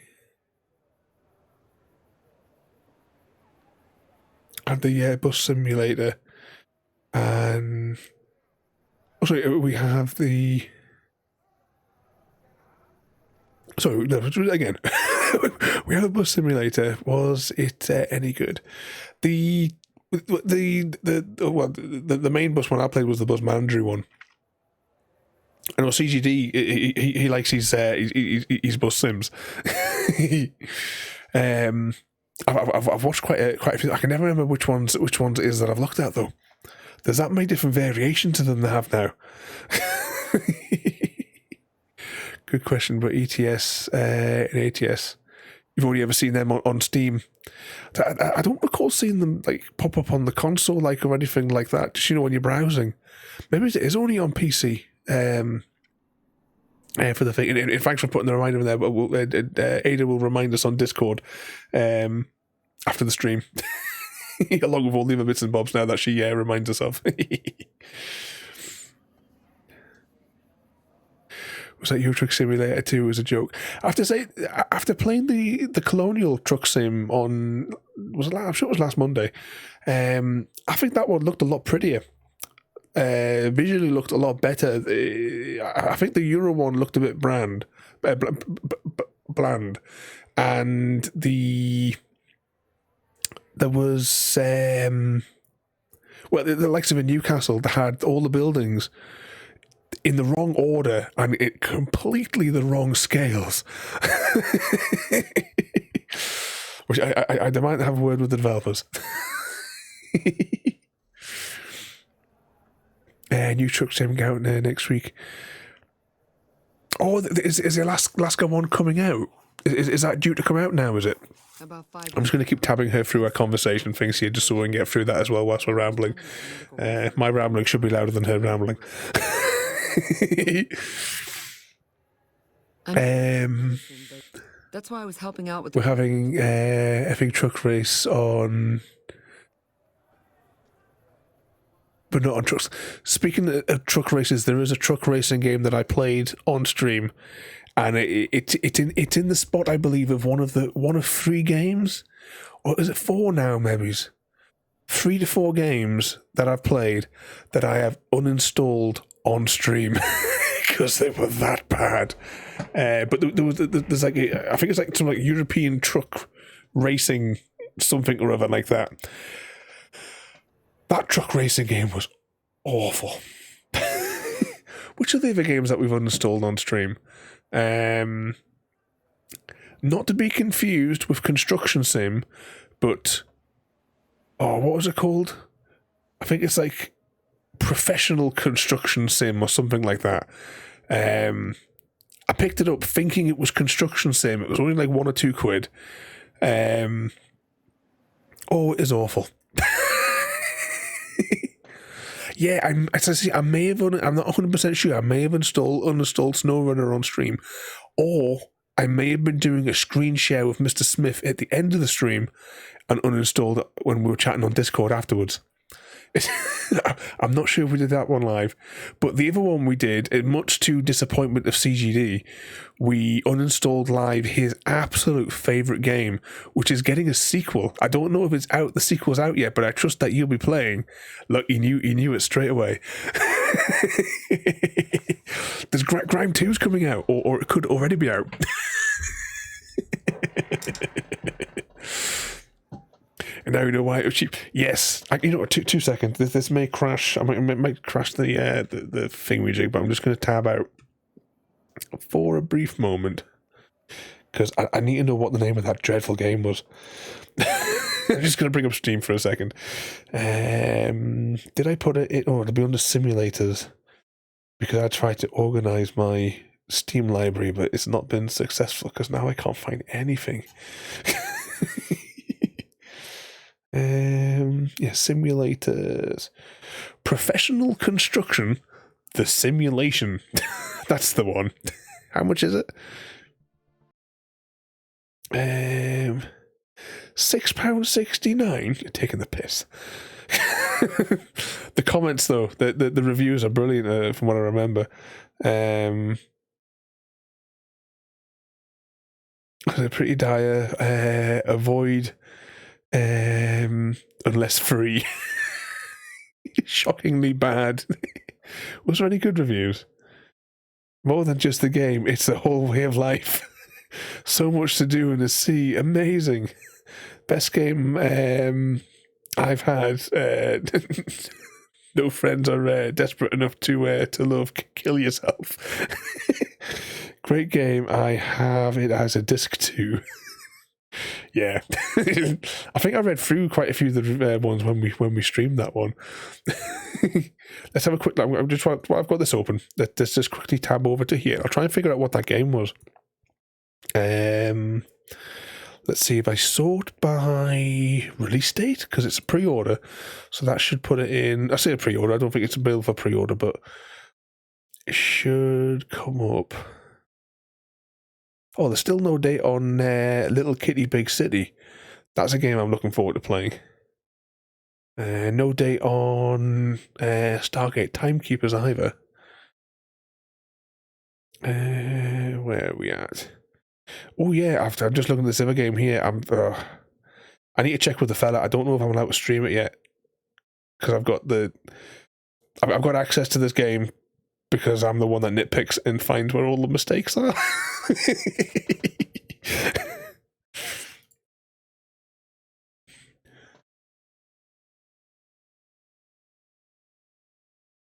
And the bus simulator. And also we have the... So, no, again, we have a bus simulator. Was it any good? The main bus one I played was the bus manager one. And CGD, he likes his bus sims. I've watched quite a few. I can never remember which ones it is that I've looked at though. There's that many different variations of them they have now. Good question, but ETS and ATS, you've only ever seen them on Steam. I don't recall seeing them like pop up on the console like or anything like that. Just, when you're browsing, maybe it is only on PC. For the thing, and thanks for putting the reminder in there. But Ada will remind us on Discord after the stream, along with all the other bits and bobs. Now that she reminds us of. Was that Euro Truck Simulator 2 as a joke? I have to say, after playing the Colonial Truck Sim on, I'm sure it was last Monday, I think that one looked a lot prettier. Visually looked a lot better. I think the Euro one looked a bit bland, and there was the likes of a Newcastle that had all the buildings in the wrong order and it completely the wrong scales. Which I might have a word with the developers. New truck sim out next week. Oh, is the Alaska one coming out? Is that due to come out now, is it? About 5 I'm just going to keep tabbing her through our conversation things here just so we can get through that as well whilst we're rambling. My rambling should be louder than her rambling. That's why I was helping out with. We're having a effing truck race on, but not on trucks. Speaking of truck races, there is a truck racing game that I played on stream, and it's in the spot I believe of one of 3 games, or is it 4 now? Maybe 3 to 4 games that I've played that I have uninstalled on stream because they were that bad. But there's like I think it's like some like European truck racing something or other like that. That truck racing game was awful. Which are the other games that we've uninstalled on stream? Not to be confused with Construction Sim, but what was it called? I think it's like Professional Construction Sim or something like that. I picked it up thinking it was Construction Sim. It was only like £1 or £2. It is awful. Yeah, I may have. I'm not 100% sure. I may have uninstalled SnowRunner on stream, or I may have been doing a screen share with Mr. Smith at the end of the stream and uninstalled it when we were chatting on Discord afterwards. I'm not sure if we did that one live, but the other one we did, much to disappointment of CGD, we uninstalled live his absolute favourite game, which is getting a sequel. I don't know if it's out. The sequel's out yet, but I trust that you'll be playing. Look, he knew it straight away. There's Grime 2's coming out, or it could already be out. And now you know why it was cheap. Yes, two seconds. This may crash. I might crash the thingamajig, but I'm just going to tab out for a brief moment because I need to know what the name of that dreadful game was. I'm just going to bring up Steam for a second. Did I put it in? Oh, it'll be under simulators because I tried to organise my Steam library, but it's not been successful because now I can't find anything. Yeah, simulators. Professional construction. The simulation. That's the one. How much is it? £6.69. You're taking the piss. The comments though, the reviews are brilliant from what I remember. They're pretty dire. Avoid unless free. Shockingly bad. Was there any good reviews? More than just the game, it's the whole way of life. So much to do in the sea. Amazing. Best game I've had. No friends are desperate enough to love. Kill yourself. Great game. I have it as a disc too. Yeah. I think I read through quite a few of the ones when we streamed that one. Let's have a quick look. I've got this open. Let's just quickly tab over to here. I'll try and figure out what that game was. Let's see if I sort by release date, because it's a pre-order, so that should put it in. I say a pre-order, I don't think it's a bill for pre-order, but it should come up. Oh, there's still no date on Little Kitty Big City. That's a game I'm looking forward to playing. No date on Stargate Timekeepers either. Where are we at? Oh yeah, I'm just looking at this other game here. I need to check with the fella. I don't know if I'm allowed to stream it yet, because I've got access to this game because I'm the one that nitpicks and finds where all the mistakes are.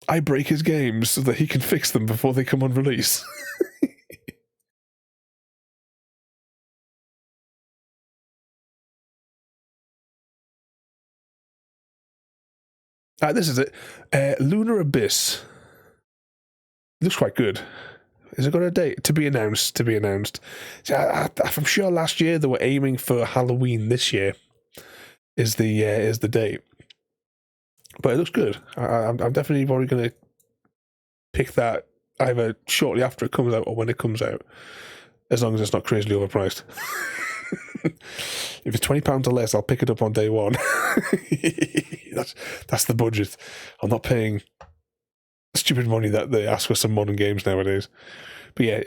I break his games so that he can fix them before they come on release. This is it. Lunar Abyss. Looks quite good. Has it got a date? To be announced. To be announced. See, I'm sure last year they were aiming for Halloween. This year is the date. But it looks good. I'm definitely probably going to pick that either shortly after it comes out or when it comes out, as long as it's not crazily overpriced. If it's £20 or less, I'll pick it up on day one. That's the budget. I'm not paying stupid money that they ask for some modern games nowadays. But yeah,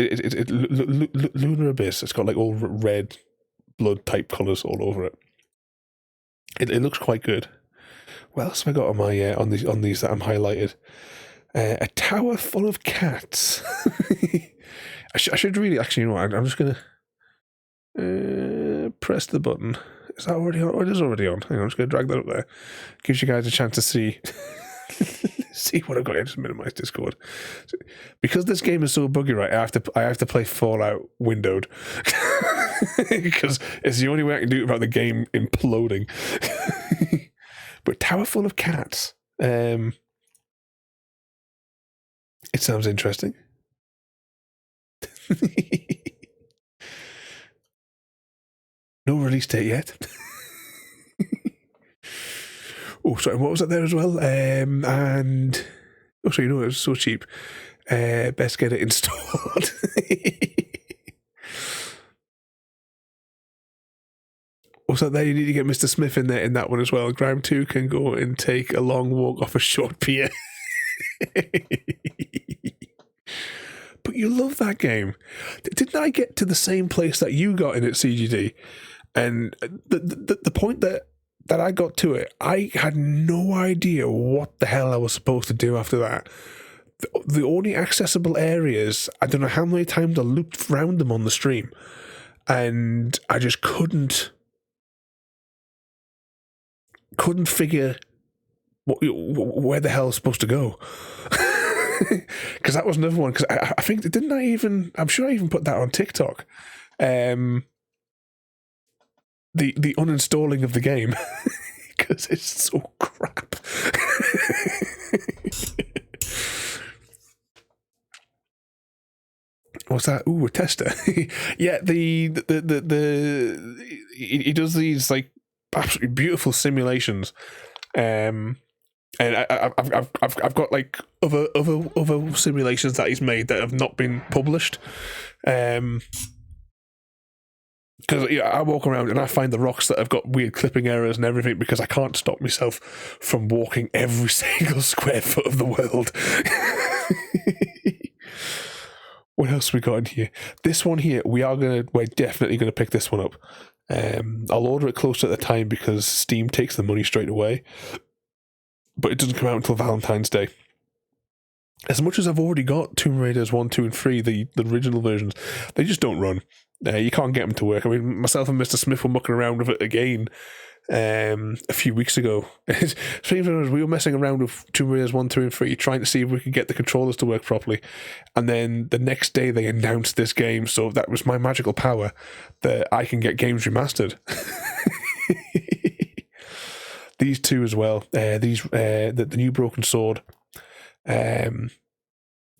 Lunar Abyss. It's got like all red blood type colours all over it. It looks quite good. What else have I got on my on these that I'm highlighted? A tower full of cats. I should really actually. You know what? I'm just gonna press the button. Is that already on? Oh, it is already on. Hang on, I'm just gonna drag that up there. Gives you guys a chance to see what I've got here. Just minimize Discord. Because this game is so buggy, right? I have to play Fallout windowed because it's the only way I can do it without the game imploding. But tower full of cats. It sounds interesting. No release date yet. Oh, sorry, what was that there as well? And oh, so you know it was so cheap. Best get it installed. Also, there you need to get Mr. Smith in there in that one as well. Grime 2 can go and take a long walk off a short pier. But you love that game. Didn't I get to the same place that you got in at CGD? And the point that I got to it, I had no idea what the hell I was supposed to do after that. The only accessible areas, I don't know how many times I looped around them on the stream, and I just couldn't figure where the hell I was supposed to go. Because that was another one. Because I think, I'm sure I even put that on TikTok. The uninstalling of the game. Because it's so crap. What's that? Ooh, a tester. Yeah, he does these like absolutely beautiful simulations, and I've got like other simulations that he's made that have not been published, because I walk around and I find the rocks that have got weird clipping errors and everything because I can't stop myself from walking every single square foot of the world. What else we got in here? This one here, we're definitely gonna pick this one up. I'll order it closer at the time because Steam takes the money straight away, but it doesn't come out until Valentine's Day. As much as I've already got Tomb Raiders 1, 2, and 3, the original versions, they just don't run. You can't get them to work. I mean, myself and Mr. Smith were mucking around with it again a few weeks ago. We were messing around with Tomb Raiders 1, 2, and 3, trying to see if we could get the controllers to work properly. And then the next day they announced this game, so that was my magical power that I can get games remastered. These two as well. The new Broken Sword. That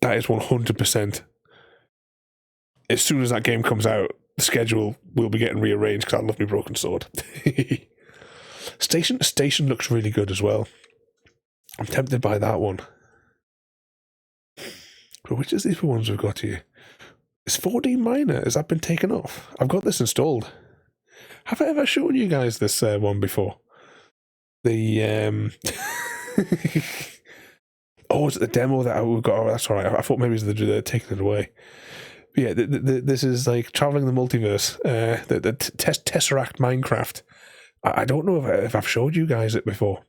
is 100%. As soon as that game comes out, the schedule will be getting rearranged because I love my Broken Sword. Station looks really good as well. I'm tempted by that one. But which is these ones we've got here? Is 4D Miner? Has that been taken off? I've got this installed. Have I ever shown you guys this one before? The oh, is it the demo that we've got? Oh, that's all right. I thought maybe it was they're taking it away. But yeah, this is like traveling the multiverse. The Tesseract Minecraft. I don't know if I've showed you guys it before.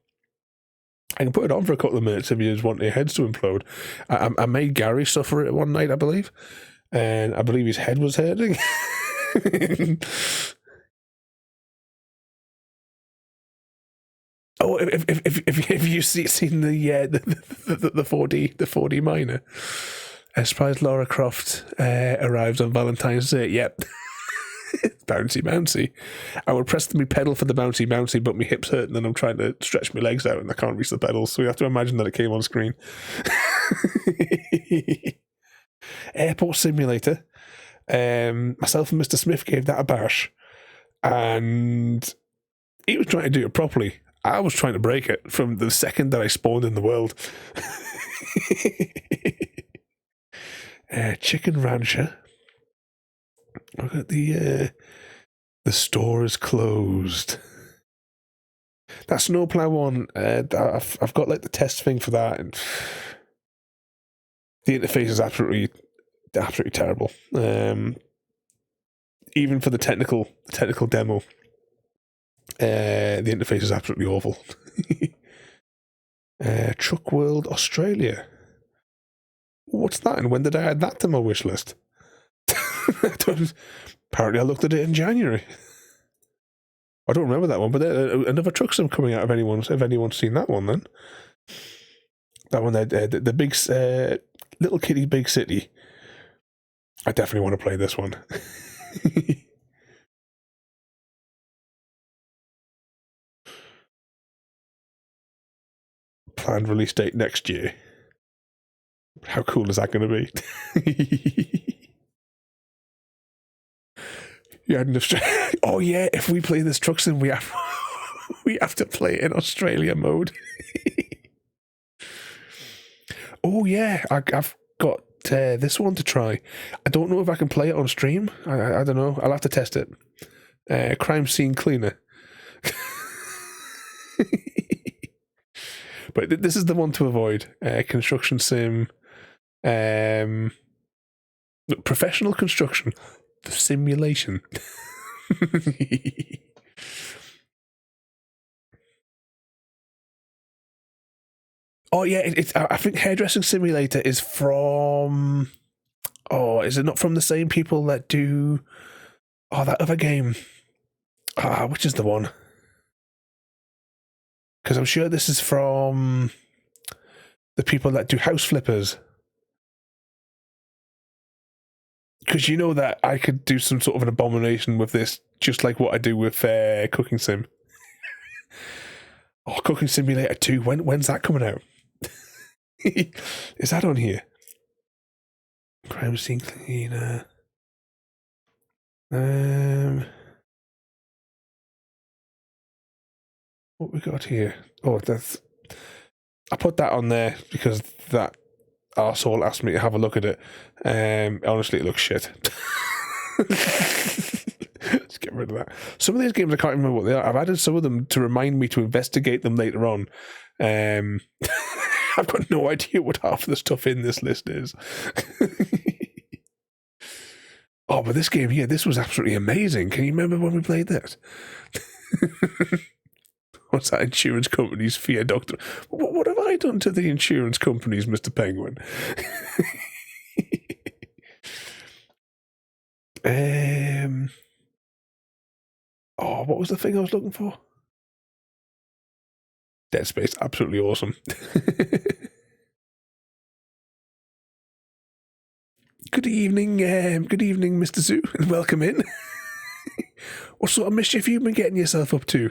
I can put it on for a couple of minutes if you just want your heads to implode. I made Gary suffer it one night, I believe, and I believe his head was hurting. Oh, if you've seen the 4D miner, I surprised Lara Croft arrives on Valentine's Day. Yep. Bouncy. I would press my pedal for the bouncy, but my hips hurt, and then I'm trying to stretch my legs out, and I can't reach the pedals. So you have to imagine that it came on screen. Airport Simulator. Myself and Mr. Smith gave that a bash, and he was trying to do it properly. I was trying to break it from the second that I spawned in the world. Chicken Rancher. Look at the store is closed. That Snowplow one, I've got like the test thing for that, and the interface is absolutely terrible. Even for the technical demo, the interface is absolutely awful. Truck World Australia. What's that, and when did I add that to my wish list? Apparently I looked at it in January. I don't remember that one, but another truck sim coming out. If anyone's seen that one, then that one, the big Little Kitty Big City. I definitely want to play this one. Planned release date next year. How cool is that going to be? Yeah, oh yeah, if we play this truck sim, we have to play it in Australia mode. Oh yeah, I've got this one to try. I don't know if I can play it on stream. I don't know. I'll have to test it. Crime Scene Cleaner. But this is the one to avoid. Construction sim. Professional construction. The simulation. Oh yeah, I think Hairdressing Simulator is from. Oh, is it not from the same people that do? Oh, that other game. Which is the one? Because I'm sure this is from the people that do House Flippers. Because you know that I could do some sort of an abomination with this, just like what I do with Cooking Sim. Oh, Cooking Simulator 2. When's that coming out? Is that on here? Crime scene cleaner. What we got here? Oh, that's. I put that on there because that arsehole asked me to have a look at it. Honestly, it looks shit. Let's get rid of that. Some of these games I can't remember what they are. I've added some of them to remind me to investigate them later on. I've got no idea what half of the stuff in this list is. Oh, but this game here, this was absolutely amazing. Can you remember when we played that? What's that insurance company's fear doctor? What have I done to the insurance companies, Mr. Penguin? Oh, what was the thing I was looking for? Dead Space, absolutely awesome. Good evening, Mr. Zoo, and welcome in. What sort of mischief have you been getting yourself up to?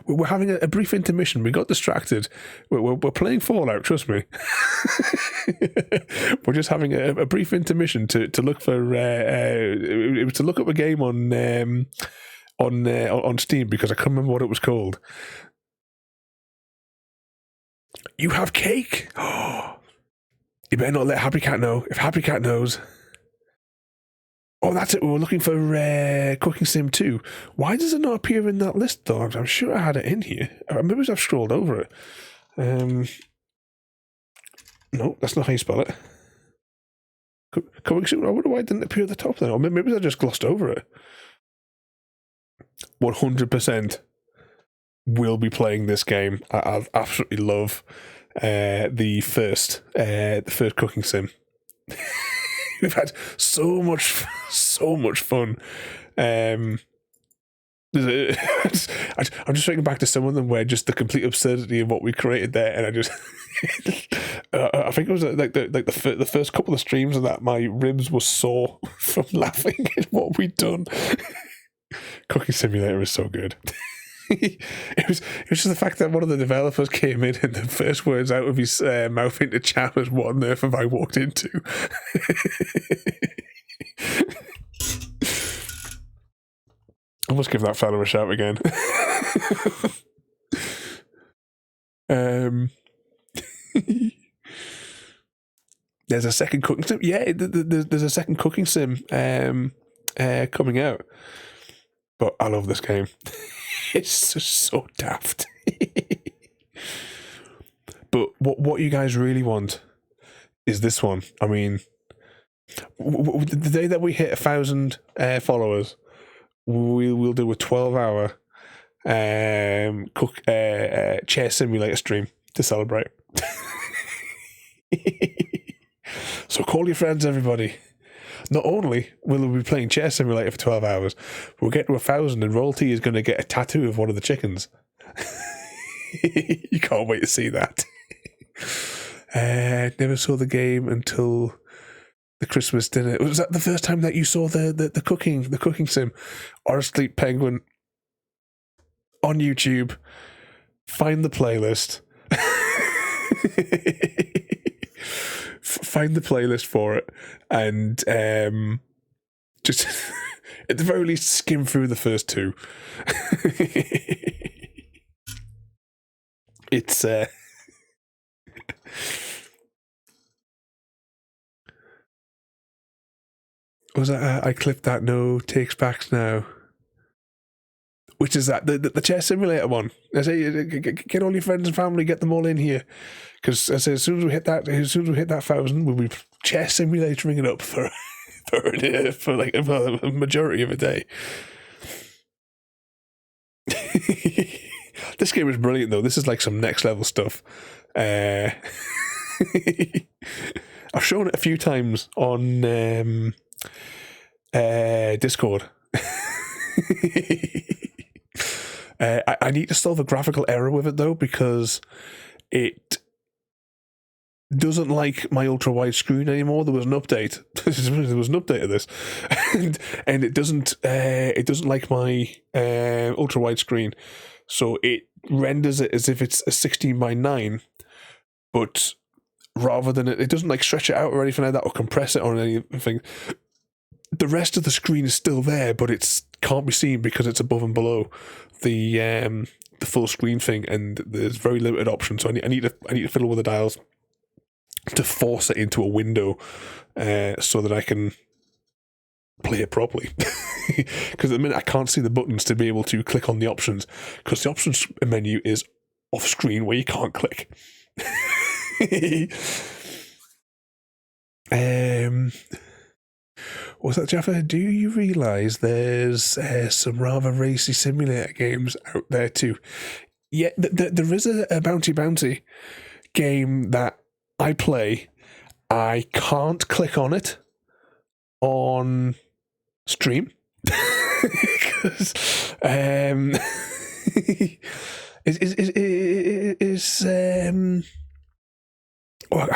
We're having a brief intermission. We got distracted. We're playing Fallout, trust me. We're just having a brief intermission to look for. It was to look up a game on Steam because I can't remember what it was called. You have cake? Oh, you better not let Happy Cat know. If Happy Cat knows. Oh, that's it. We were looking for Cooking Sim 2. Why does it not appear in that list, though? I'm sure I had it in here. Maybe I've scrolled over it. No, that's not how you spell it. Coming soon. I wonder why it didn't appear at the top then. Or maybe I just glossed over it. 100% will be playing this game. I absolutely love the first Cooking Sim. We've had so much fun. I'm just thinking back to some of them where just the complete absurdity of what we created there, and I just, I think it was like the first couple of streams of that, my ribs were sore from laughing at what we'd done. Cooking Simulator is so good. It was just the fact that one of the developers came in and the first words out of his mouth into chat was, "What on earth have I walked into?" I must give that fella a shout again. There's a second cooking sim. Yeah, there's a second cooking sim coming out. But I love this game. It's just so daft. But what you guys really want is this one. I mean, the day that we hit 1,000 followers, we'll do a 12-hour chair simulator stream to celebrate. So call your friends, everybody. Not only will we be playing Chair Simulator for 12 hours, we'll get to 1,000 and Royalty is going to get a tattoo of one of the chickens. You can't wait to see that. Never saw the game until the Christmas dinner. Was that the first time that you saw the cooking sim? Honestly, Penguin, on YouTube, find the playlist. Find the playlist for it and just at the very least skim through the first two. It's was that I clipped that no takes backs now. Which is that the chair simulator one? I say get all your friends and family, get them all in here, because I say as soon as we hit that 1,000, we'll be chair simulatoring it up for like a majority of a day. This game is brilliant though. This is like some next level stuff. I've shown it a few times on Discord. I need to solve a graphical error with it though, because it doesn't like my ultra wide screen anymore. There was an update. There was an update of this, and it doesn't like my ultra wide screen. So it renders it as if it's a 16:9, but rather than it doesn't like stretch it out or anything like that or compress it or anything. The rest of the screen is still there, but it can't be seen because it's above and below the full screen thing, and there's very limited options. So I need to fiddle with the dials to force it into a window so that I can play it properly. Because at the minute I can't see the buttons to be able to click on the options, because the options menu is off screen where you can't click. What's that, Jaffa? Do you realise there's some rather racy simulator games out there too? Yeah, there is a Bounty game that I play. I can't click on it on stream because I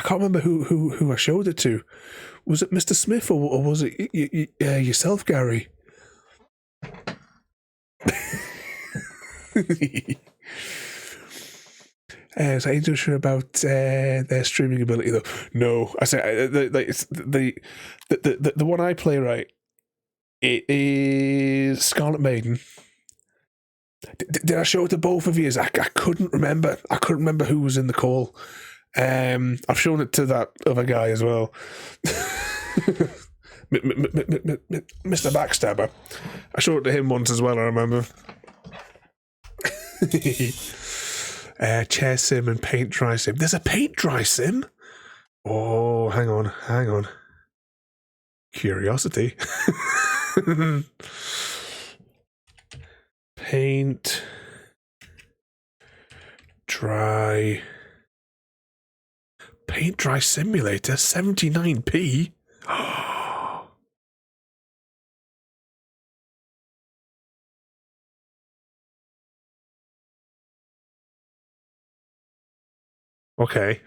can't remember who I showed it to. Was it Mr. Smith or was it yourself, Gary? So I ain't too sure about their streaming ability though. No, I say the one I play, right. It is Scarlet Maiden. Did I show it to both of you? I couldn't remember. I couldn't remember who was in the call. I've shown it to that other guy as well. Mr. Backstabber. I showed it to him once as well, I remember. Chair sim and paint dry sim. There's a paint dry sim? Oh, hang on. Curiosity. Paint dry simulator 79p. Okay.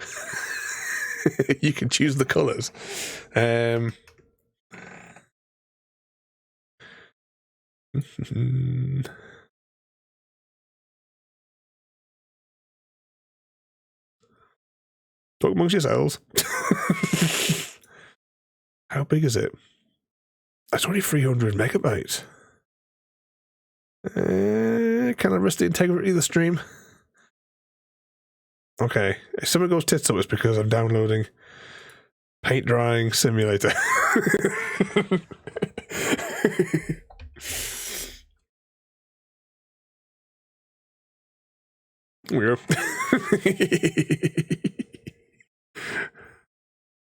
You can choose the colours. Talk amongst yourselves. How big is it? That's only 300 megabytes. Can I risk the integrity of the stream? Okay. If someone goes tits up, it's because I'm downloading paint drying simulator. There we go.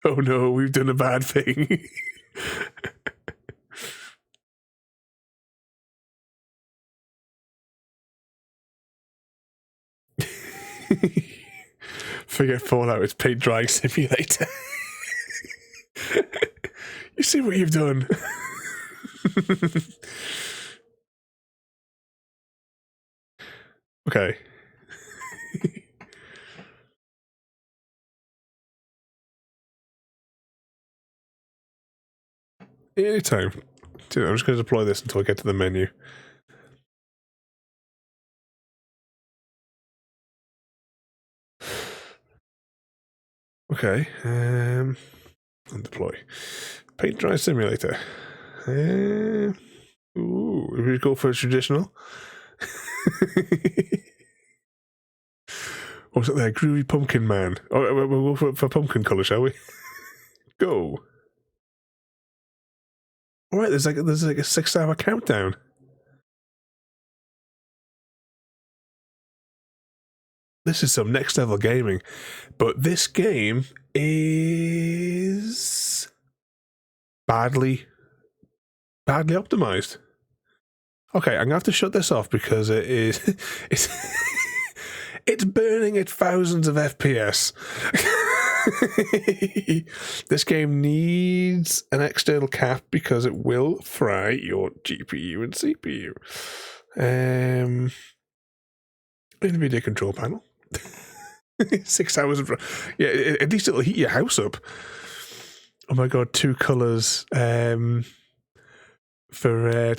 Oh no, we've done a bad thing. Forget Fallout, it's paint drying simulator. You see what you've done? Okay. Anytime. Dude, I'm just going to deploy this until I get to the menu. Okay. And deploy. Paint dry simulator. Ooh, we go for a traditional. What's it there? Groovy Pumpkin Man. Oh, we'll go for pumpkin colour, shall we? Go. Alright, there's like a 6-hour countdown. This is some next level gaming. But this game is badly optimized. Okay, I'm gonna have to shut this off because it's it's burning at thousands of FPS. This game needs an external cap because it will fry your GPU and CPU. NVIDIA control panel. 6 hours of... Yeah, at least it'll heat your house up. Oh my god, 2 colours for...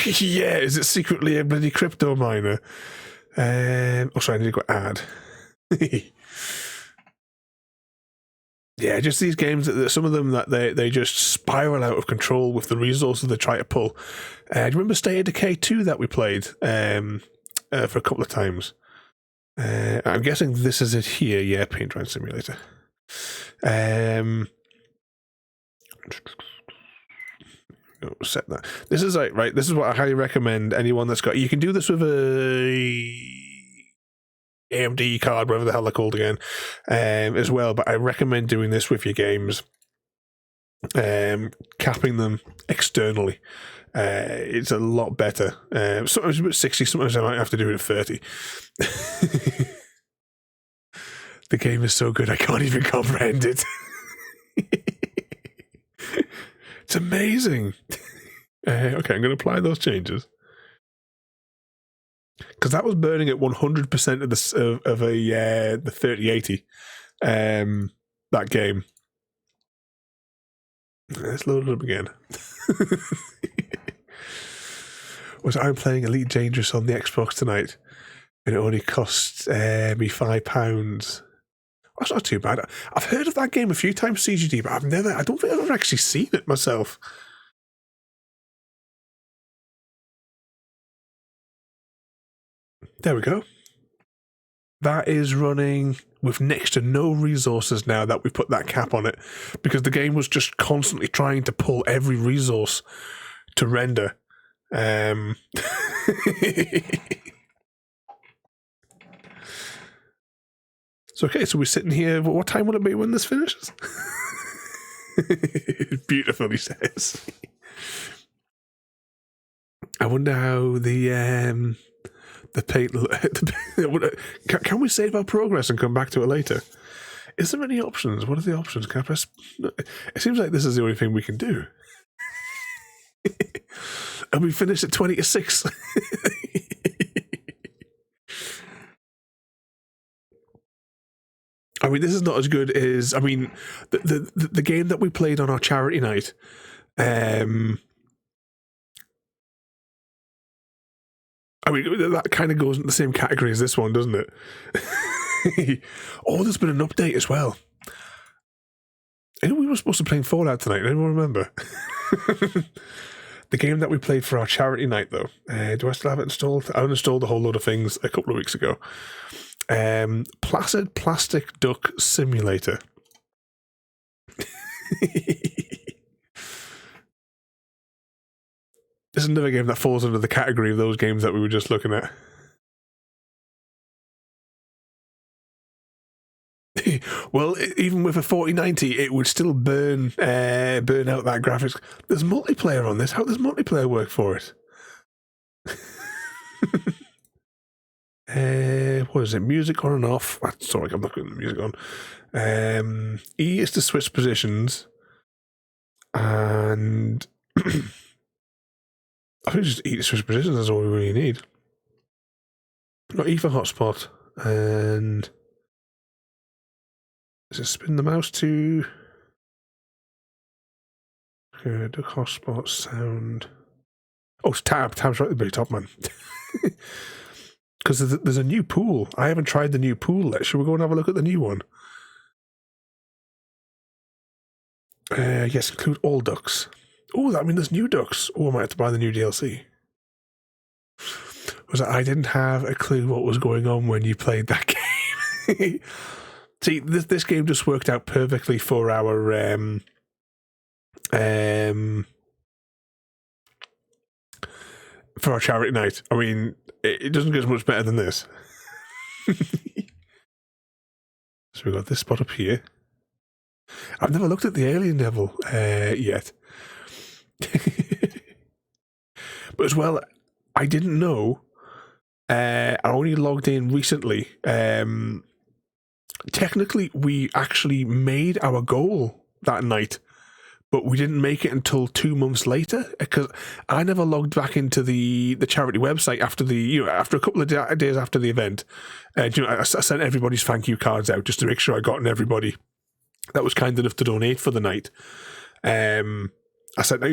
Yeah, is it secretly a bloody crypto miner? Oh, sorry, I need to go add. Yeah, just these games, some of them that they just spiral out of control with the resources they try to pull. Do you remember State of Decay 2 that we played for a couple of times? I'm guessing this is it here. Yeah, Paint Drying Simulator. Set that. This is like, right, this is what I highly recommend anyone that's got. You can do this with a AMD card, whatever the hell they're called again, as well. But I recommend doing this with your games, capping them externally. It's a lot better. Sometimes about 60, sometimes I might have to do it at 30. The game is so good I can't even comprehend it. It's amazing. Okay, I'm going to apply those changes. Because that was burning at 100% of the 3080. That game. Let's load it up again. I'm playing Elite Dangerous on the Xbox tonight, and it only costs me £5. That's not too bad. I've heard of that game a few times, CGD, but I don't think I've ever actually seen it myself. There we go. That is running with next to no resources now that we put that cap on it, because the game was just constantly trying to pull every resource to render. So, okay, so we're sitting here. What time will it be when this finishes? Beautiful, he says. I wonder how the paint. Can we save our progress and come back to it later? Is there any options? What are the options? Can I press? It seems like this is the only thing we can do. And we finished at 20 to 6. I mean, this is not as good as, I mean, the game that we played on our charity night. I mean, that kind of goes in the same category as this one, doesn't it? Oh, there's been an update as well. I know we were supposed to be playing Fallout tonight. Anyone remember? The game that we played for our charity night, though. Do I still have it installed? I uninstalled a whole load of things a couple of weeks ago. Placid Plastic Duck Simulator. This is another game that falls under the category of those games that we were just looking at. Well, even with a 4090, it would still burn out that graphics. There's multiplayer on this. How does multiplayer work for it? What is it? Music on and off. Sorry, I'm not putting the music on. E is to switch positions. And I think just E to switch positions is all we really need. Not E for hotspot. And is it spin the mouse to duck hotspot sound? Oh, it's tab. Tab's right at the very top, man. Because there's a new pool. I haven't tried the new pool yet. Should we go and have a look at the new one? Yes, include all ducks. Oh, I mean, there's new ducks. Oh, I might have to buy the new DLC. I didn't have a clue what was going on when you played that game. See, this game just worked out perfectly for our charity night. I mean, it doesn't get much better than this. So we got this spot up here. I've never looked at the alien level yet. But as well, I didn't know. I only logged in recently. Technically, we actually made our goal that night, but we didn't make it until 2 months later, because I never logged back into the charity website after after a couple of days after the event. I sent everybody's thank you cards out just to make sure I gotten everybody that was kind enough to donate for the night. I sent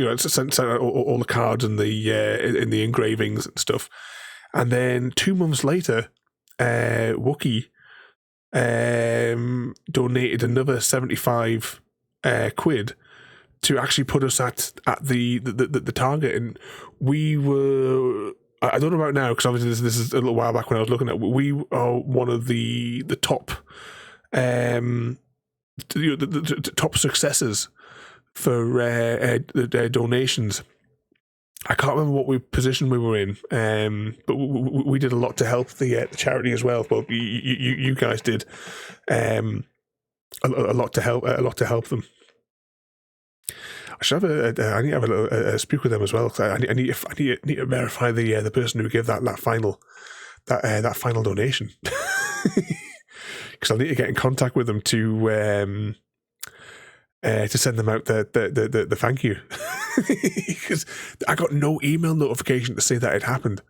out all the cards and the engravings and stuff. And then 2 months later, Wookie donated another 75 quid to actually put us at the target. And we were, I don't know about now, because obviously this is a little while back when I was looking at, we are one of the top the top successes for the donations. I can't remember what position we were in, but we did a lot to help the charity as well. But you guys did a lot to help them. I should have I need to have a speak with them as well. I need to verify the person who gave that final donation, because I'll need to get in contact with them to send them out the thank you, because I got no email notification to say that it happened.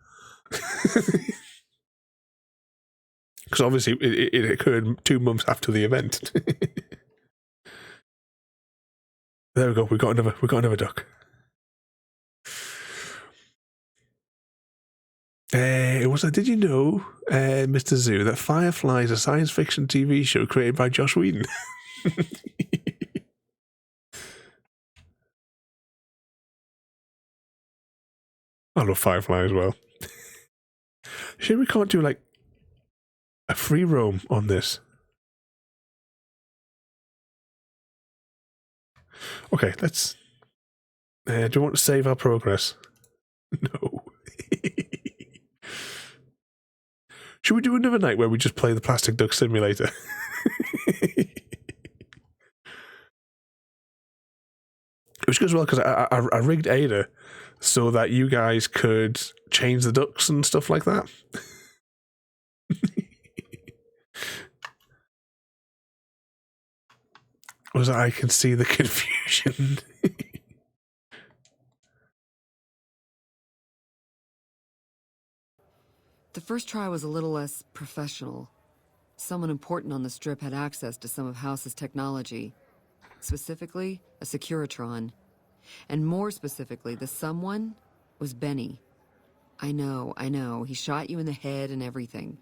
Because obviously it occurred 2 months after the event. There we go. We got another duck. Did you know, Mr. Zoo, that Firefly is a science fiction TV show created by Joss Whedon? I love Firefly as well. Sure, we can't do like a free roam on this. Okay, let's. Do you want to save our progress? No. Should we do another night where we just play the Plastic Duck Simulator? It was good as well because I rigged Ada so that you guys could change the ducks and stuff like that. Was I can see the confusion. The first try was a little less professional. Someone important on the strip had access to some of House's technology. Specifically, a Securitron. And more specifically, the someone was Benny. I know, he shot you in the head and everything.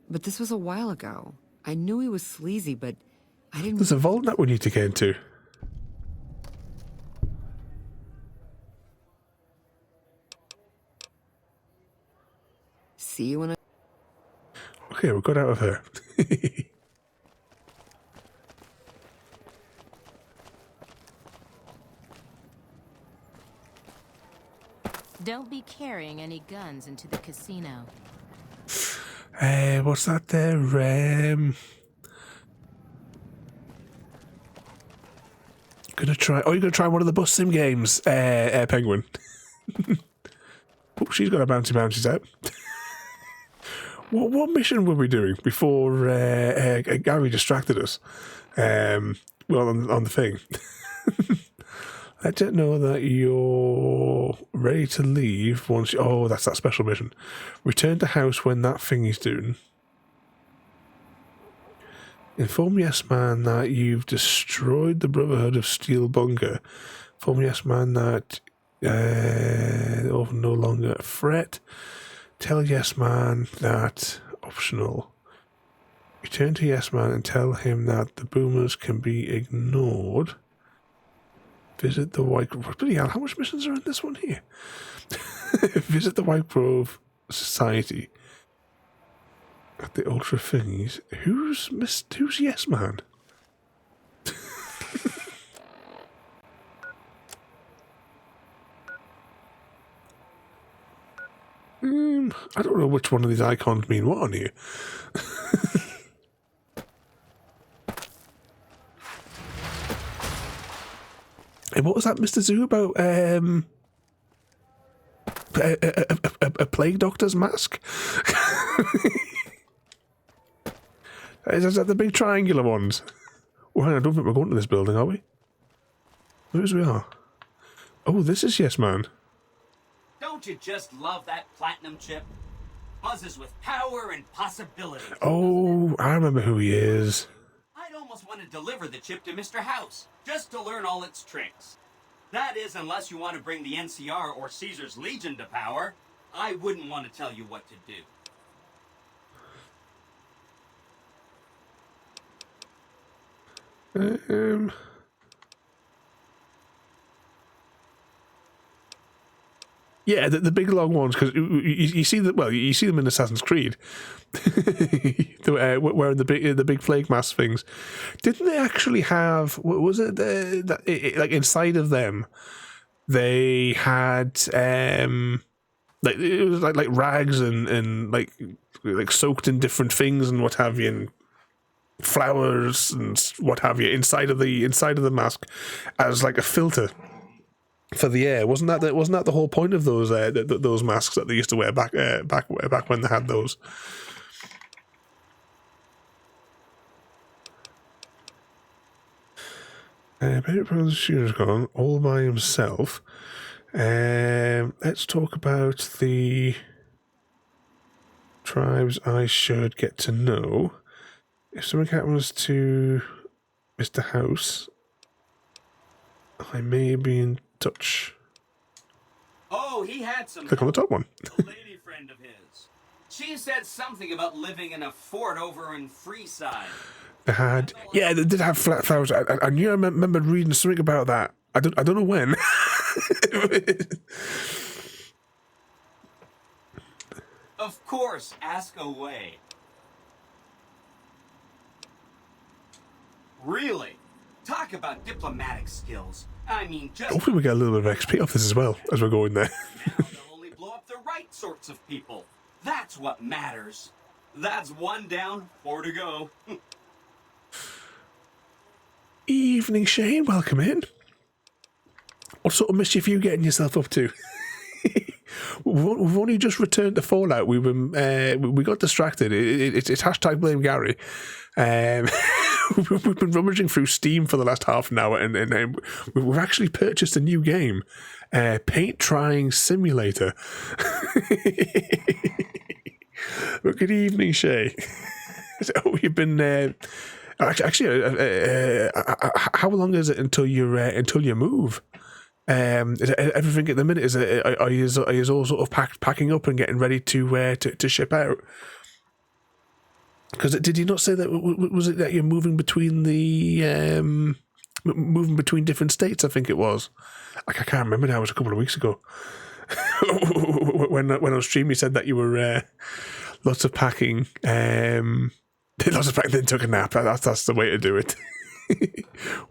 But this was a while ago. I knew he was sleazy, but I didn't... There's a vault that we need to get into. See you when I... Okay, we got out of here. Don't be carrying any guns into the casino. What's that there? Gonna try. Oh, you're gonna try one of the bus sim games, Penguin. Oh, she's got a bouncy set. What mission were we doing before Gary distracted us? Well, on the thing. Let it know that you're ready to leave once. Oh, that's that special mission. Return to house when that thing is doing. Inform Yes Man that you've destroyed the Brotherhood of Steel Bunker. Inform Yes Man that no longer a threat. Tell Yes Man that optional. Return to Yes Man and tell him that the boomers can be ignored. Visit the White Grove. Bloody hell, how much missions are in this one here? Visit the White Grove Society. At the Ultra Thingies. Who's Yes Man? I don't know which one of these icons mean what on here. And what was that, Mr. Zoo, about a plague doctor's mask? Is that the big triangular ones? Well, hang on, I don't think we're going to this building, are we? Where's we are? Oh, this is Yes Man. Don't you just love that platinum chip? Buzzes with power and possibility. Oh, I remember who he is. I'd almost want to deliver the chip to Mr. House, just to learn all its tricks. That is, unless you want to bring the NCR or Caesar's Legion to power. I wouldn't want to tell you what to do. Yeah, the big long ones, because you see that. Well, you see them in Assassin's Creed, wearing the big plague mask things. Didn't they actually have? Was it like inside of them? They had like it was like rags and like soaked in different things and what have you, and flowers and what have you inside of the mask as like a filter for the air. Wasn't that the whole point of those masks that they used to wear back when they had those? Bennett Brothers Shooter's gone all by himself. Let's talk about the tribes I should get to know. If something happens to Mr. House, I may be in touch. Oh, he had some. Click on the top one. A lady friend of his. She said something about living in a fort over in Freeside. They had, yeah, they did have flat flowers. I knew I remember reading something about that. I don't know when. Of course, ask away. Really? Talk about diplomatic skills. I mean, just... Hopefully we get a little bit of XP off this as well as we're going there. Now they'll only blow up the right sorts of people. That's what matters. That's 1 down, 4 to go. Evening, Shane. Welcome in. What sort of mischief are you getting yourself up to? We've only just returned to Fallout. We got distracted. It's hashtag blame Gary. We've been rummaging through Steam for the last half an hour, and we've actually purchased a new game, Paint Trying Simulator. Well, good evening, Shay. So you've been actually. How long is it until you move? Is everything at the minute? Is it are you all sort of packing up and getting ready to ship out? Because did you not say that? Was it that you're moving between different states? I think it was. I can't remember now. It was a couple of weeks ago. when on stream you said that you were lots of packing. Lots of packing. Then took a nap. That's the way to do it.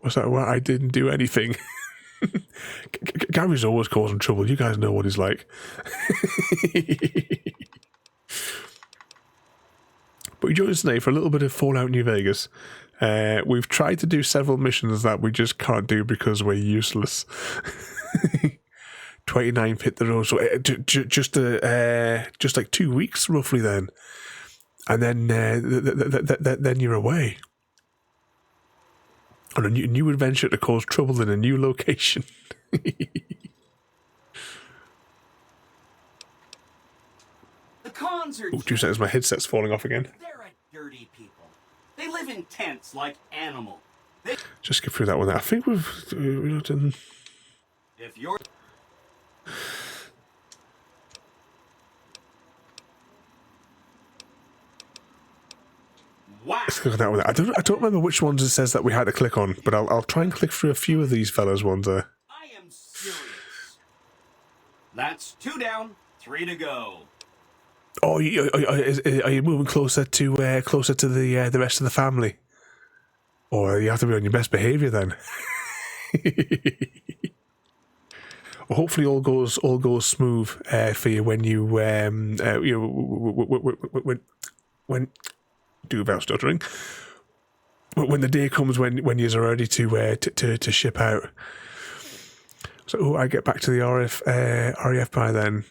Was that why I didn't do anything? Gary's always causing trouble. You guys know what he's like. But we joined us today for a little bit of Fallout New Vegas. We've tried to do several missions that we just can't do because we're useless. 29 hit the road, so just like 2 weeks roughly then, and then you're away on a new adventure to cause trouble in a new location. The cons are... Oh, 2 seconds, my headset's falling off again. They're a dirty people. They live in tents like animals. Just skip through that one. I think we've done... If you're... Wow. Let's click on that one. I don't remember which ones it says that we had to click on, but I'll try and click through a few of these fellas ones there. I am serious. That's 2 down, 3 to go. Oh, are you moving closer to the rest of the family? Or you have to be on your best behaviour then. Well, hopefully all goes smooth for you when you when do about stuttering. When the day comes when you're ready to ship out. So I get back to the RAF by then.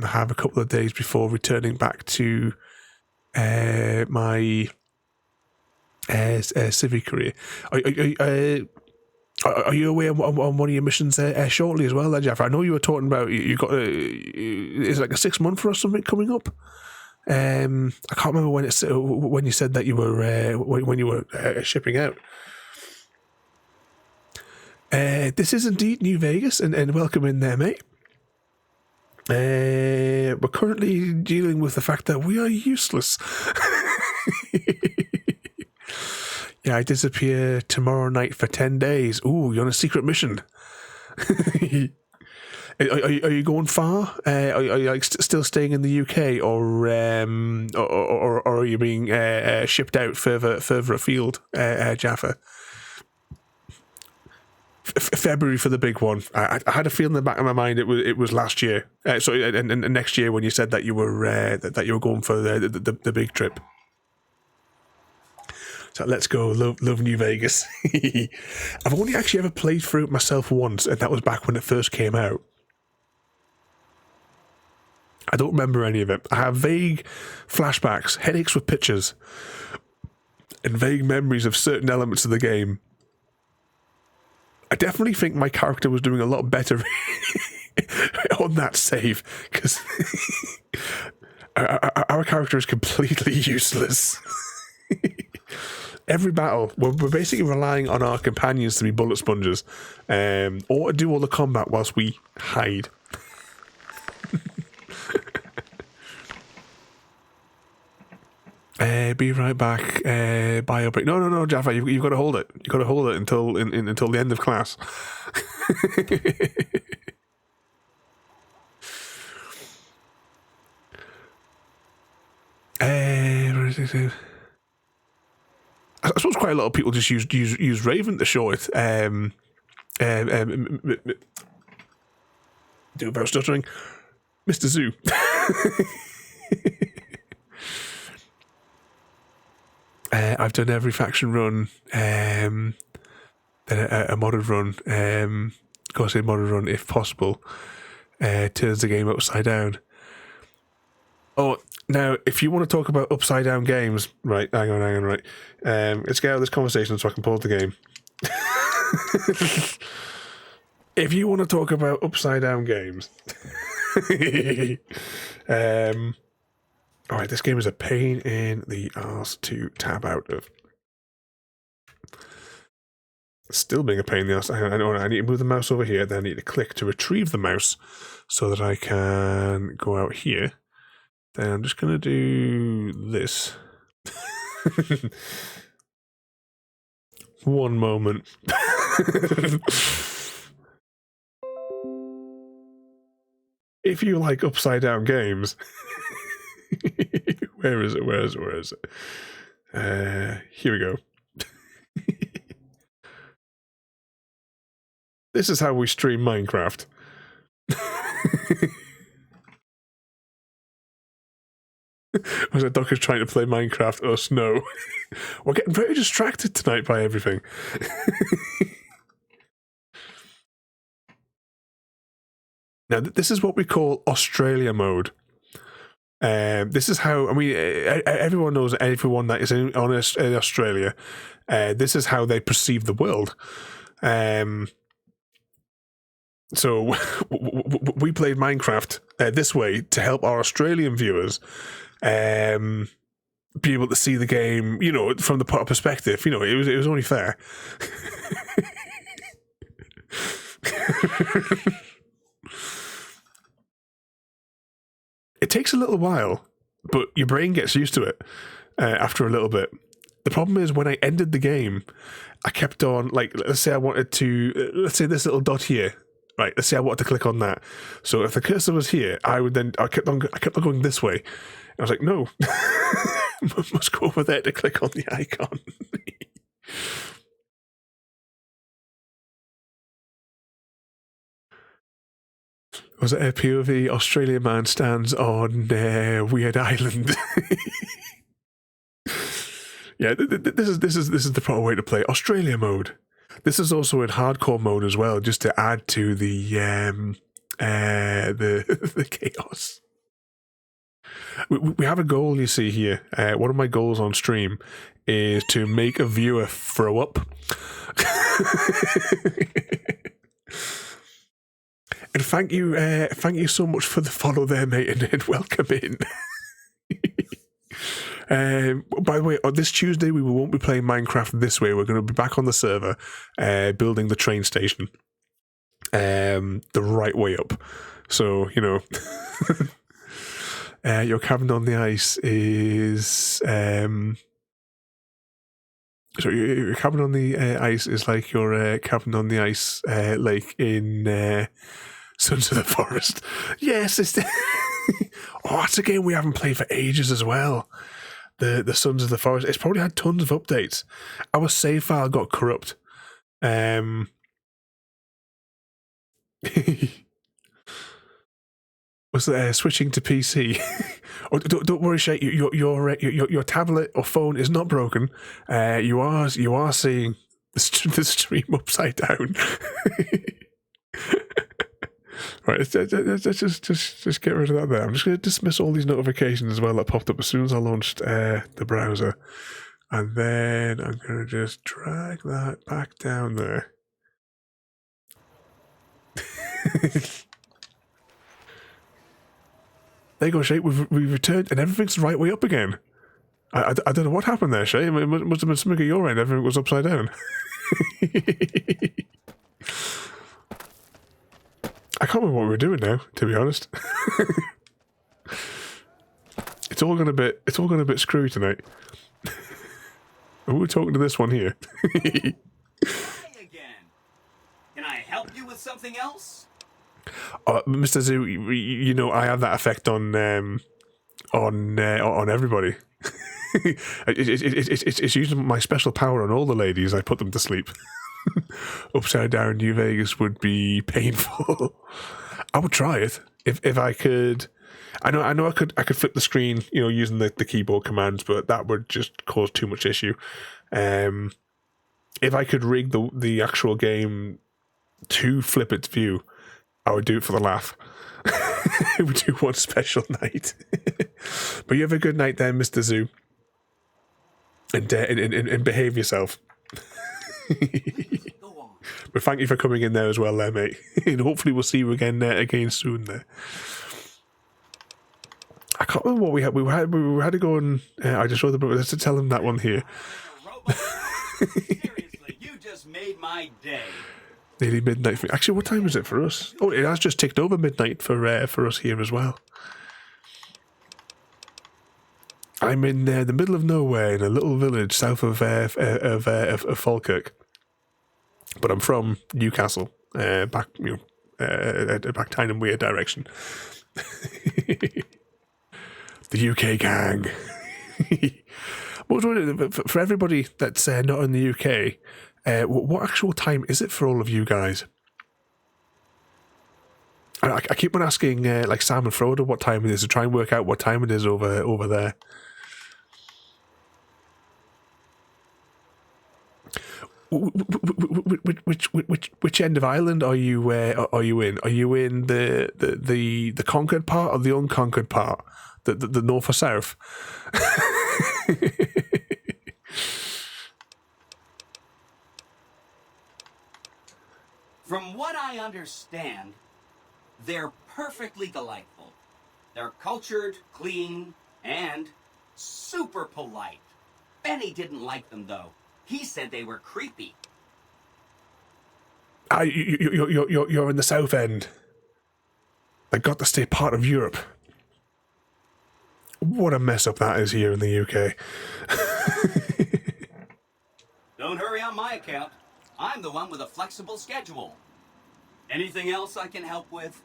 Have a couple of days before returning back to my civic career. Are you away on one of your missions shortly as well, Jeff? I know you were talking about you got is it like a 6 month or something coming up. I can't remember when you said that you were when you were shipping out. This is indeed New Vegas, and welcome in there, mate. We're currently dealing with the fact that we are useless. Yeah, I disappear tomorrow night for 10 days. Ooh, you're on a secret mission. Are you going far? Are you like still staying in the UK, or are you being shipped out further afield, Jaffa? February for the big one. I had a feeling in the back of my mind it was last year. And next year when you said that you were going for the big trip. So let's go. Love New Vegas. I've only actually ever played through it myself once, and that was back when it first came out. I don't remember any of it. I have vague flashbacks, headaches with pictures, and vague memories of certain elements of the game. I definitely think my character was doing a lot better on that save, because our character is completely useless. Every battle, we're basically relying on our companions to be bullet sponges, or to do all the combat whilst we hide. Be right back. Bio break. No, Jaffa, you've got to hold it. You've got to hold it until the end of class. I suppose quite a lot of people just use Raven to show it. Do about stuttering, Mr. Zoo. I've done every faction run, then a modded run, of course a modded run if possible, turns the game upside down. Oh, now, if you want to talk about upside down games, right, hang on, right, let's get out of this conversation so I can pause the game. If you want to talk about upside down games, alright, this game is a pain in the arse to tab out of. Still being a pain in the arse. I need to move the mouse over here, then I need to click to retrieve the mouse so that I can go out here. Then I'm just going to do this. One moment. If you like upside down games... Where is it? Here we go. This is how we stream Minecraft. Was it Doc is trying to play Minecraft? Us, no. We're getting very distracted tonight by everything. Now, this is what we call Australia mode. This is how, I mean, everyone knows, everyone that is in Australia, this is how they perceive the world. So we played Minecraft this way to help our Australian viewers be able to see the game, you know, from the perspective. You know, it was only fair. It takes a little while, but your brain gets used to it after a little bit. The problem is when I ended the game, I kept on, like, let's say I wanted to, let's say this little dot here, right? Let's say I wanted to click on that. So if the cursor was here, I kept on going this way. I was like, no, must go over there to click on the icon. Was it a POV? Australian man stands on weird island. Yeah, this is the proper way to play Australia mode. This is also in hardcore mode as well, just to add to the chaos. We have a goal, you see here. One of my goals on stream is to make a viewer throw up. And thank you so much for the follow there, mate, and welcome in. By the way, on this Tuesday, we won't be playing Minecraft this way. We're going to be back on the server, building the train station the right way up. So, you know, your cabin on the ice is... So your cabin on the ice is like your cabin on the ice lake in Sons of the Forest. Yes, it's... Oh, that's a game we haven't played for ages as well. The Sons of the Forest. It's probably had tons of updates. Our save file got corrupt. Was switching to PC? Oh, don't worry, Shay. Your tablet or phone is not broken. You are seeing the stream upside down. Right, let's just get rid of that there. I'm just going to dismiss all these notifications as well that popped up as soon as I launched the browser. And then I'm going to just drag that back down there. There you go, Shay. We've returned and everything's right way up again. I don't know what happened there, Shay. It must have been something at your end. Everything was upside down. I can't remember what we were doing now, to be honest. It's all gone a bit screwy tonight. We're talking to this one here. Hi again. Can I help you with something else? Mr. Zoo, you know I have that effect on everybody. It's using my special power on all the ladies. I put them to sleep. Upside down New Vegas would be painful. I would try it if I could. I know I could flip the screen, you know, using the keyboard commands, but that would just cause too much issue. If I could rig the actual game to flip its view, I would do it for the laugh. We would do one special night. But you have a good night there, Mr. Zoo, and behave yourself. But thank you for coming in there as well, there, mate. And hopefully we'll see you again soon. There. I can't remember what we had. We had to go and I just wrote the book. Let's tell them that one here. Seriously, you just made my day. Nearly midnight for me. Actually, what time is it for us? Oh, it has just ticked over midnight for us here as well. I'm in the middle of nowhere in a little village south of Falkirk, but I'm from Newcastle, back down in weird direction. The UK gang. For everybody that's not in the UK, what actual time is it for all of you guys? I keep on asking like Sam and Frodo what time it is to try and work out what time it is over there. Which end of Ireland are you in? Are you in the conquered part or the unconquered part? The north or south? From what I understand, they're perfectly delightful. They're cultured, clean, and super polite. Benny didn't like them, though. He said they were creepy. You're in the south end. They got to stay part of Europe. What a mess up that is here in the UK. Don't hurry on my account. I'm the one with a flexible schedule. Anything else I can help with?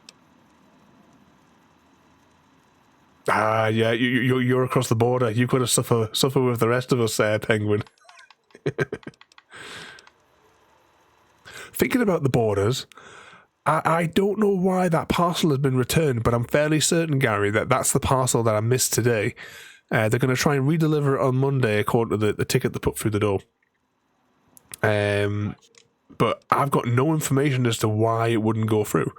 Yeah, you're across the border. You've got to suffer with the rest of us, Penguin. Thinking about the borders, I don't know why that parcel has been returned, but I'm fairly certain, Gary, that that's the parcel that I missed today. They're going to try and redeliver it on Monday according to the ticket they put through the door. But I've got no information as to why it wouldn't go through.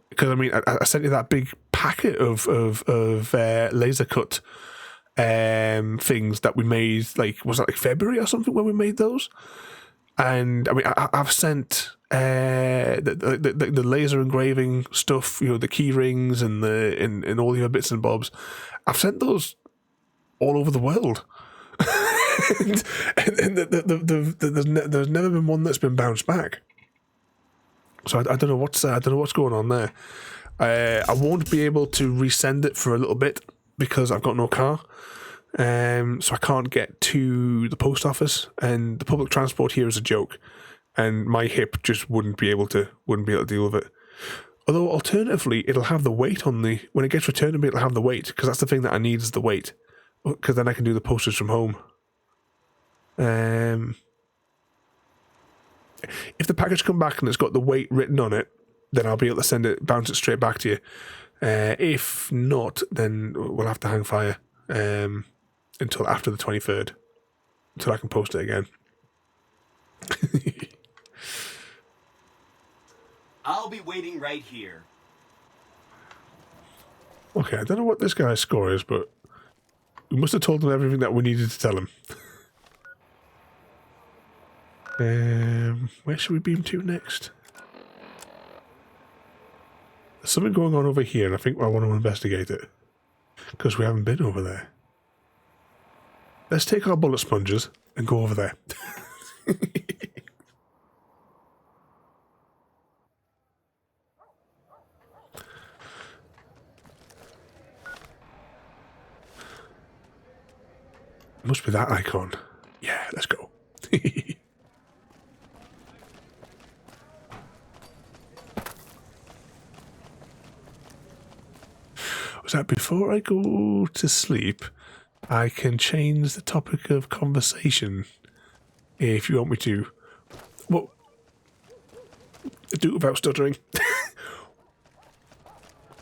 Because I mean, I sent you that big packet of laser cut things that we made. Like, was that like February or something when we made those? And I mean, I've sent the laser engraving stuff, you know, the key rings and all the other bits and bobs. I've sent those all over the world. and there's never been one that's been bounced back. So I don't know what's going on there. I won't be able to resend it for a little bit because I've got no car. So I can't get to the post office, and the public transport here is a joke, and my hip just wouldn't be able to deal with it. Although alternatively, it'll have the weight on the when it gets returned to me, it'll have the weight, because that's the thing that I need is the weight, because then I can do the postage from home. If the package come back and it's got the weight written on it, then I'll be able to bounce it straight back to you. If not, then we'll have to hang fire until after the 23rd, until I can post it again. I'll be waiting right here. Okay, I don't know what this guy's score is, but we must have told him everything that we needed to tell him. Where should we beam to next? There's something going on over here, and I think I want to investigate it, because we haven't been over there. Let's take our bullet sponges and go over there. Must be that icon. Yeah, let's go. Was that before I go to sleep, I can change the topic of conversation if you want me to. Well, do it without stuttering.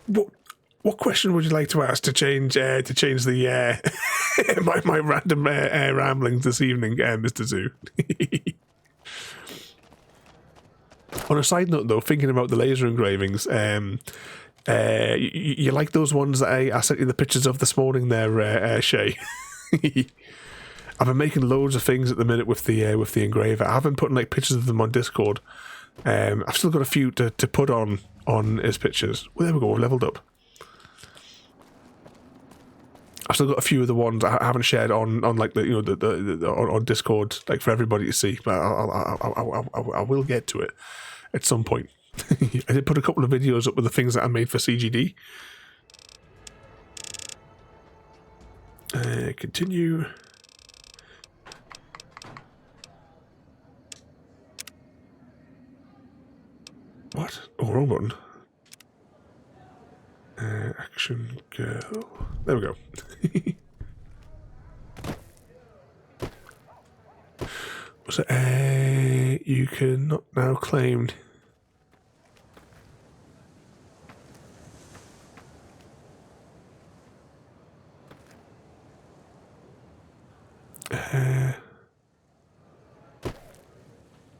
What question would you like to ask to change the my random ramblings this evening, Mr. Zoo? On a side note, though, thinking about the laser engravings, you like those ones that I sent you the pictures of this morning there, Shay? I've been making loads of things at the minute with the engraver. I haven't put like pictures of them on Discord. I've still got a few to put on his pictures. Well, there we go, we've leveled up. I've still got a few of the ones I haven't shared on like the on Discord, like for everybody to see. But I will get to it at some point. I did put a couple of videos up with the things that I made for CGD. Continue. What? Oh, wrong button. Action girl. There we go. Was it? You can not now claim.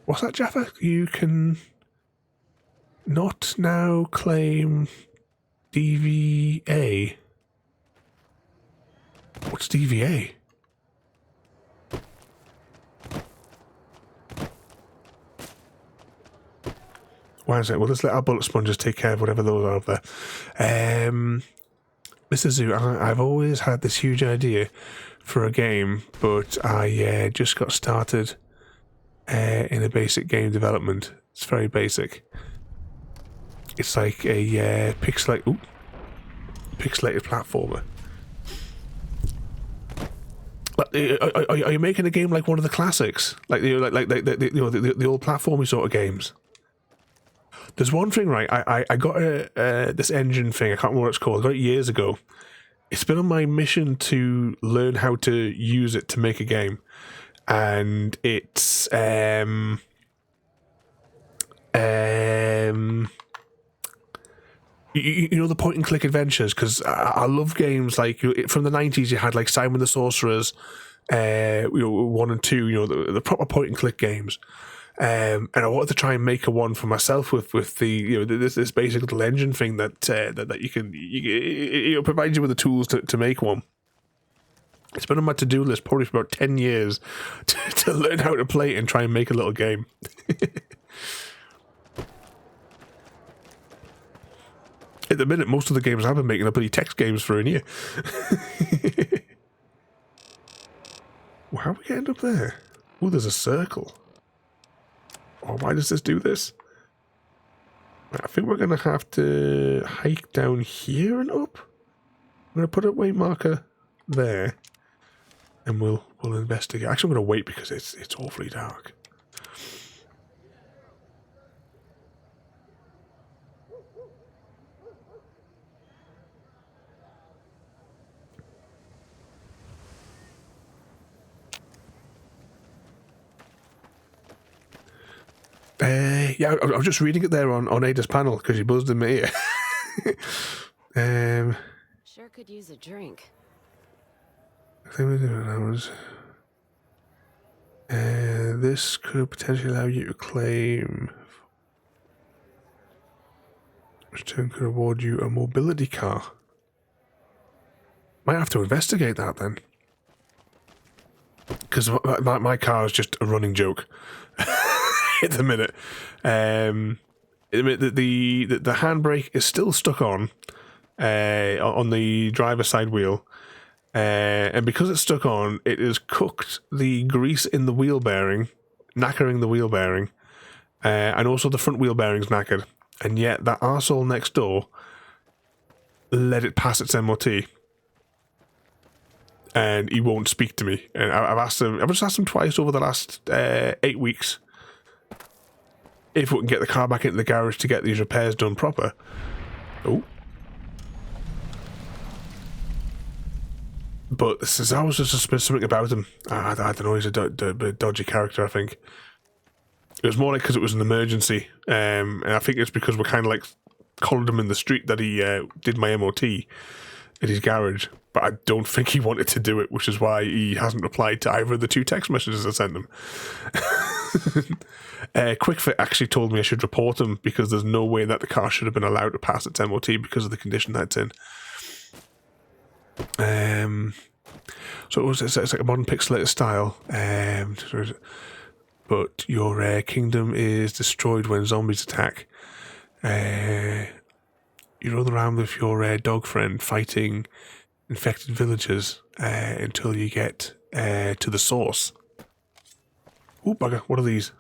What's that, Jaffa? You can not now claim DVA. What's DVA? Why is it? Well, let's let our bullet sponges take care of whatever those are up there. Mr. Zoo, I've always had this huge idea for a game, but I just got started in a basic game development. It's very basic. It's like a pixelated platformer. Are you making a game like one of the classics, like the old platformy sort of games? There's one thing, right? I got this engine thing. I can't remember what it's called. I got it years ago. It's been on my mission to learn how to use it to make a game, and it's you know, the point and click adventures, because I love games like from the 90s. You had like Simon the Sorcerer's, 1 and 2, the proper point and click games. And I wanted to try and make a one for myself with the this basic little engine thing that you can provide you with the tools to make one. It's been on my to-do list probably for about 10 years to learn how to play it and try and make a little game. At the minute, most of the games I've been making are bloody text games for in here. How are we getting up there? Oh, there's a circle. Oh, why does this do this? I think we're going to have to hike down here and up. I'm going to put a waypoint marker there, and we'll investigate. Actually, I'm going to wait because it's awfully dark. Yeah, I was just reading it there on Ada's panel because you buzzed in my ear. Sure could use a drink. This could potentially allow you to claim. Return could award you a mobility car. Might have to investigate that then. Because my car is just a running joke. At the minute, the handbrake is still stuck on the driver's side wheel, and because it's stuck on, it has cooked the grease in the wheel bearing, knackering the wheel bearing, and also the front wheel bearing's knackered. And yet that arsehole next door let it pass its MOT, and he won't speak to me. And I've just asked him twice over the last 8 weeks. If we can get the car back into the garage to get these repairs done proper. Oh. But there's always just something about him. I don't know, he's a dodgy character, I think. It was more like because it was an emergency. And I think it's because we kind of like collared him in the street that he did my MOT at his garage. But I don't think he wanted to do it, which is why he hasn't replied to either of the 2 text messages I sent him. QuickFit actually told me I should report him because there's no way that the car should have been allowed to pass its MOT because of the condition that it's in. So it's like a modern pixelated style. But your kingdom is destroyed when zombies attack. You run around with your dog friend fighting infected villagers until you get to the source. Oh, bugger, what are these?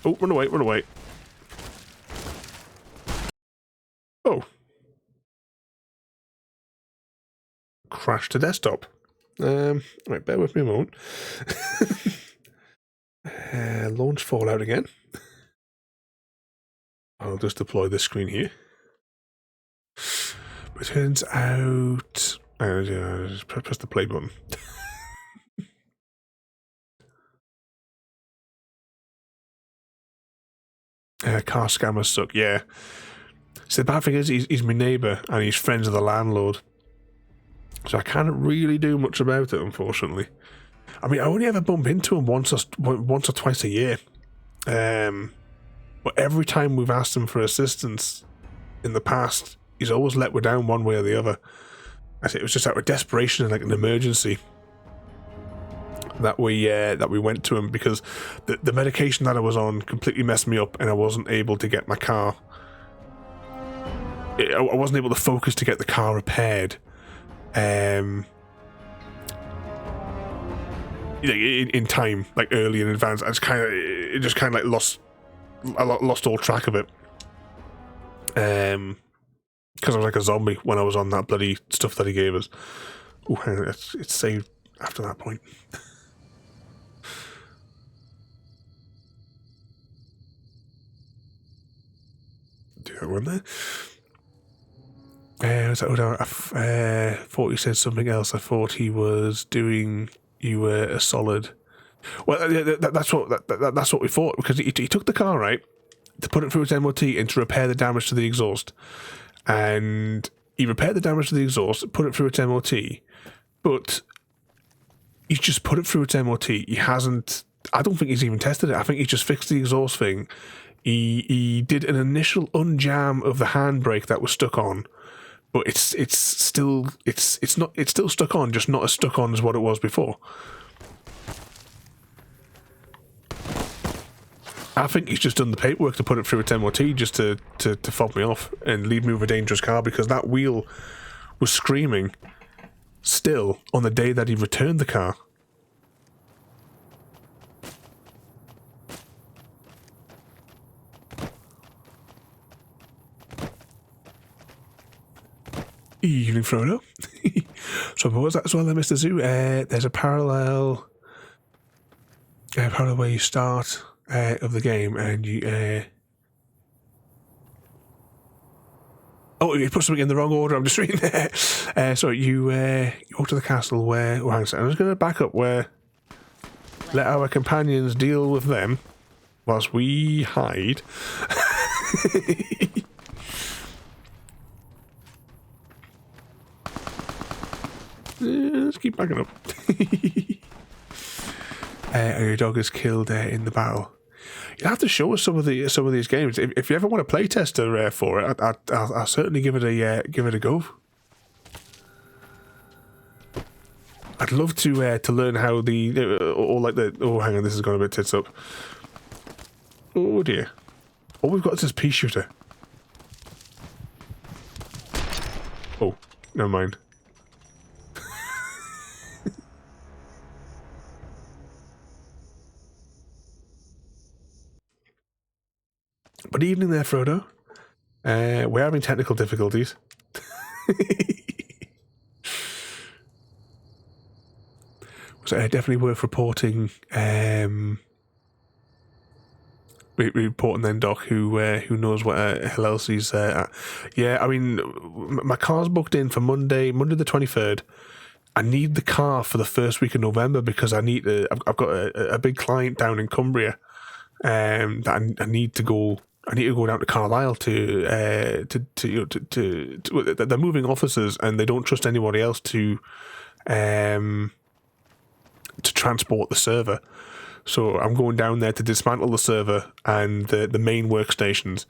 Oh, run away, run away. Oh. Crash to desktop. Right, bear with me a moment. Launch Fallout again. I'll just deploy this screen here. But it turns out... just press the play button. Car scammers suck, yeah. So the bad thing is he's my neighbour and he's friends with the landlord. So I can't really do much about it, unfortunately. I mean, I only ever bump into him once or twice a year. But every time we've asked him for assistance in the past, he's always let us down one way or the other. I think it was just out of desperation and like an emergency that we went to him because the medication that I was on completely messed me up and I wasn't able to get my car. I wasn't able to focus to get the car repaired. In time, like early in advance. I just kind of lost all track of it. Because I was like a zombie when I was on that bloody stuff that he gave us. Oh, it's saved after that point. Do that one there. I thought he said something else. I thought he was doing you a solid. Well, that's what we thought because he took the car right to put it through its MOT and to repair the damage to the exhaust, and he repaired the damage to the exhaust, put it through its MOT, but he's just put it through its MOT. He hasn't. I don't think he's even tested it. I think he just fixed the exhaust thing. He did an initial unjam of the handbrake that was stuck on. But it's still stuck on, just not as stuck on as what it was before. I think he's just done the paperwork to put it through its MOT just to fob me off and leave me with a dangerous car because that wheel was screaming still on the day that he returned the car. Evening, Frodo. So what was that as well, Mr. Zoo? There's a parallel where you start of the game, and you oh, you put something in the wrong order. I'm just reading there. So you go to the castle where... Oh, hang on a second. I'm just going to back up where... Let our companions deal with them whilst we hide. Let's keep backing up. Your dog is killed in the battle. You have to show us some of these games. If you ever want a playtester for it, I'll certainly give it a go. I'd love to learn how oh, hang on, this has gone a bit tits up. Oh dear. All we've got is this pea shooter. Oh, never mind. Good evening there, Frodo. We're having technical difficulties. So definitely worth reporting. Reporting then, Doc, who knows what hell else he's at. Yeah, I mean, my car's booked in for Monday the 23rd. I need the car for the first week of November because I've got a big client down in Cumbria that I need to go. I need to go down to Carlisle to they're moving offices and they don't trust anybody else to transport the server. So I'm going down there to dismantle the server and the main workstations,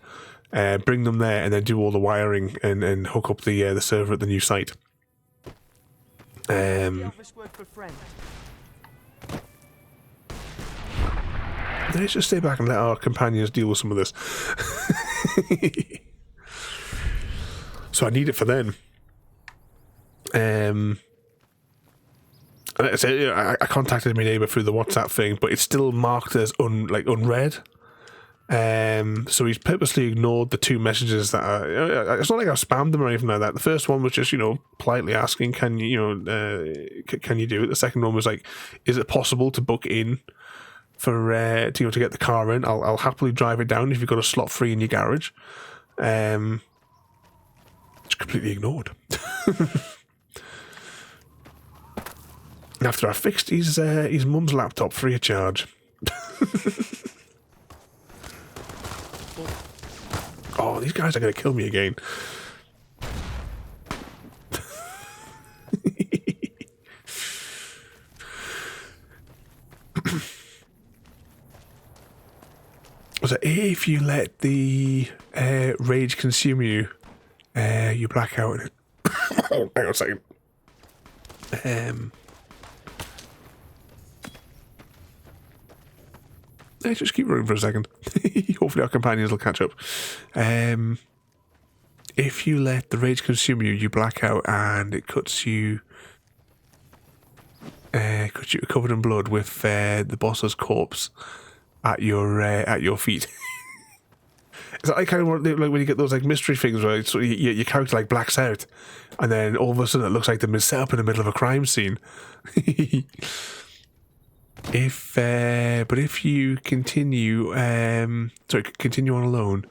bring them there, and then do all the wiring and hook up the server at the new site. Let's just stay back and let our companions deal with some of this. So I need it for them. I contacted my neighbour through the WhatsApp thing, but it's still marked as unread. So he's purposely ignored the two messages that it's not like I've spammed them or anything like that. The first one was just, politely asking, can you do it? The second one was like, is it possible to book in for to get the car in? I'll happily drive it down if you've got a slot free in your garage. It's completely ignored. After I fixed his mum's laptop free of charge. Oh, these guys are going to kill me again. So if you let the rage consume you, you black out. Hang on a second. Let's just keep running for a second. Hopefully our companions will catch up. If you let the rage consume you, you black out and it cuts you covered in blood with the boss's corpse at your feet. Is that like kind of like when you get those like mystery things where so your character like blacks out, and then all of a sudden it looks like they've been set up in the middle of a crime scene. But if you continue, continue on alone,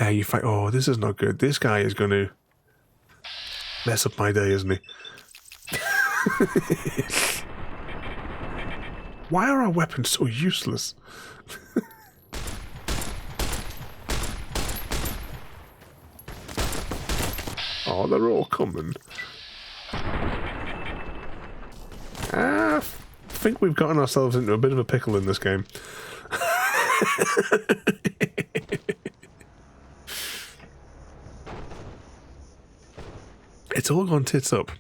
you find, oh, this is not good. This guy is going to mess up my day, isn't he? Why are our weapons so useless? Oh, they're all coming. I think we've gotten ourselves into a bit of a pickle in this game. It's all gone tits up.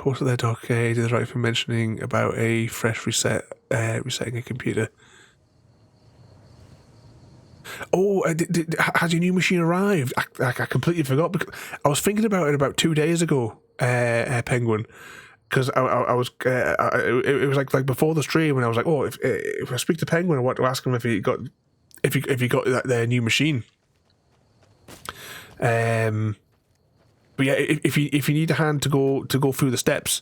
What's that, Doc? Did the right for mentioning about a fresh resetting a computer? Oh, has your new machine arrived? I completely forgot because I was thinking about it about 2 days ago, Penguin, because I was it was like before the stream, and I was like, oh, if I speak to Penguin, I want to ask him if he got their new machine. But yeah, if you need a hand to go through the steps,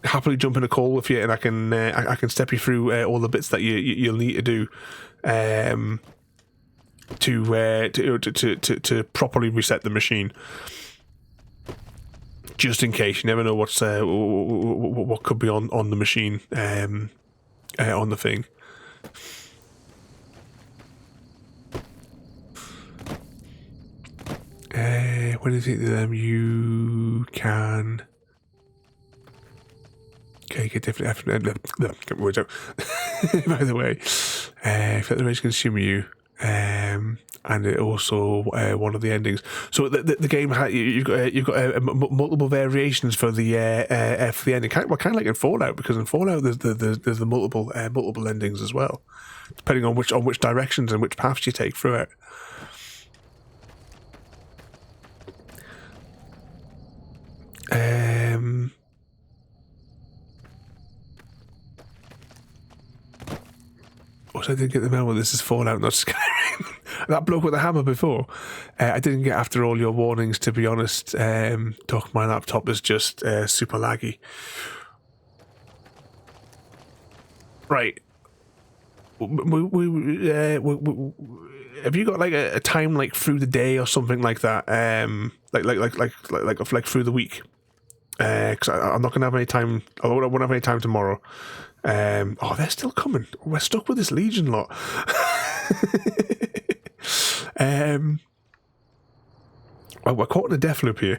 happily jump in a call with you, and I can step you through all the bits that you'll need to do to properly reset the machine. Just in case, you never know what could be on the machine, on the thing. When you think to them, you can. Okay, get different. Get my words out. By the way, if the race consume you, and it also one of the endings. So the game you've got multiple variations for the ending. Kind of like in Fallout, because in Fallout there's the multiple endings as well, depending on which directions and which paths you take through it. Also, I didn't get the memo. This is Fallout, not Skyrim. That bloke with the hammer before. I didn't get after all your warnings, to be honest. Doc, my laptop is just super laggy. Right. Have you got like a time like through the day or something like that? Like through the week? Because I'm not gonna have any time. I won't have any time tomorrow. Oh, they're still coming. We're stuck with this Legion lot. Well, we're caught in a death loop here.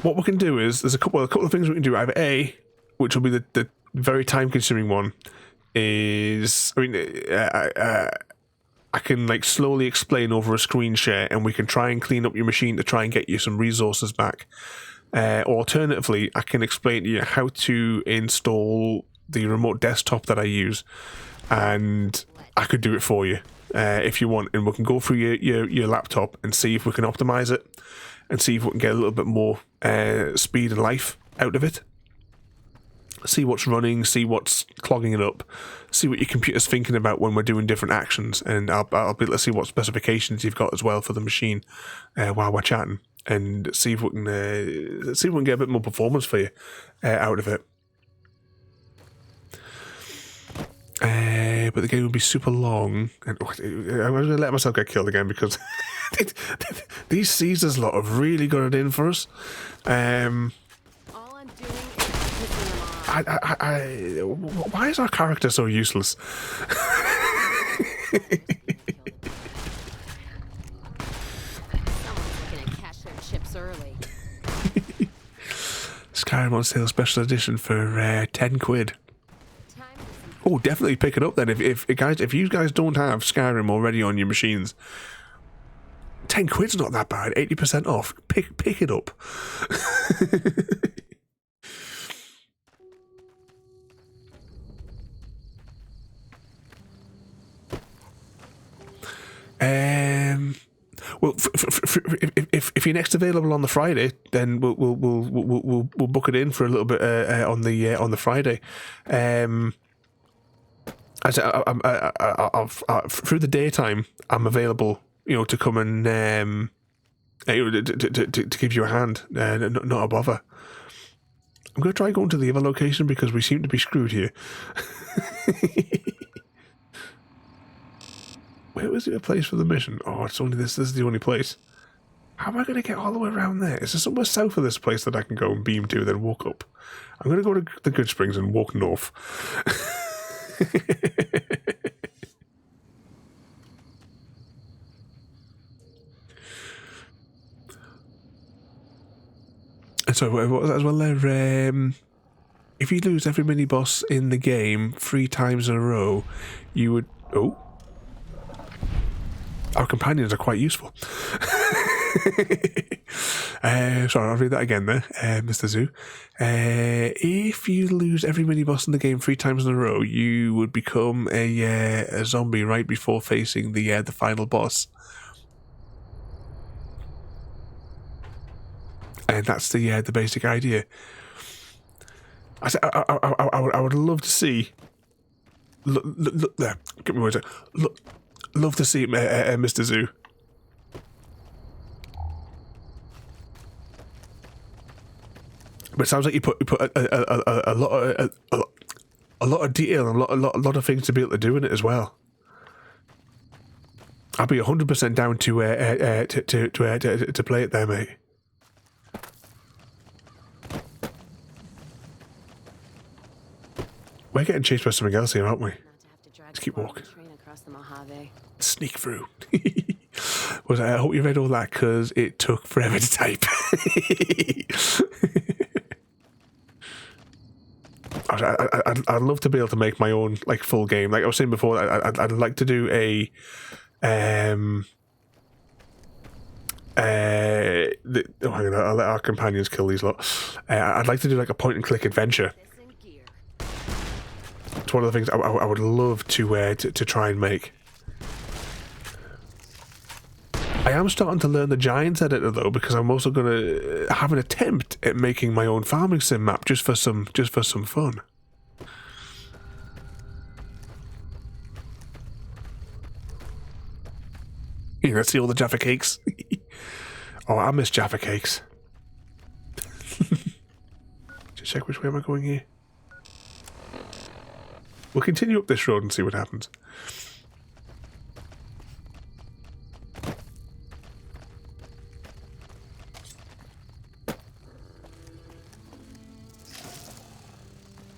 What we can do is there's a couple of things we can do. Either A, which will be the very time consuming one, is I can like slowly explain over a screen share, and we can try and clean up your machine to try and get you some resources back. Alternatively, I can explain to you how to install the remote desktop that I use, and I could do it for you if you want, and we can go through your laptop and see if we can optimize it and see if we can get a little bit more speed and life out of it. See what's running, see what's clogging it up, see what your computer's thinking about when we're doing different actions, and I'll be able to see what specifications you've got as well for the machine while we're chatting, and see if we can get a bit more performance for you out of it. But the game will be super long, and I'm going to let myself get killed again because these Caesars lot have really got it in for us. Why is our character so useless? Someone's gonna cash their chips early. Skyrim on sale special edition for 10 quid. Oh, definitely pick it up then. If you guys don't have Skyrim already on your machines, 10 quid's not that bad. 80% off. Pick it up. Well, if you're next available on the Friday, then we'll book it in for a little bit on the Friday. Through the daytime, I'm available, to come and to give you a hand. Not a bother. I'm going to try going to the other location because we seem to be screwed here. Where was the other place for the mission? Oh, it's only this. This is the only place. How am I going to get all the way around there? Is there somewhere south of this place that I can go and beam to, then walk up? I'm going to go to the Good Springs and walk north. And so, what was that as well there? If you lose every mini-boss in the game 3 times in a row, you would... Oh. Our companions are quite useful. Sorry, I'll read that again there, Mr. Zoo. If you lose every mini-boss in the game 3 times in a row, you would become a zombie right before facing the final boss. And that's the basic idea. I would love to see. Look there. Get me words out. Love to see Mr. Zoo. But it sounds like you put a lot of detail and a lot of things to be able to do in it as well. I'll be 100% down to play it there, mate. We're getting chased by something else here, aren't we? Let's keep walking. Sneak through. I hope you read all that because it took forever to type. I'd love to be able to make my own like full game. Like I was saying before, I'd like to do a hang on, I'll let our companions kill these lot. I'd like to do like a point and click adventure. It's one of the things I would love to try and make. I am starting to learn the Giants editor though, because I'm also going to have an attempt at making my own farming sim map just for some fun. You know, see all the Jaffa cakes. Oh, I miss Jaffa cakes. Just check which way am I going here. We'll continue up this road and see what happens.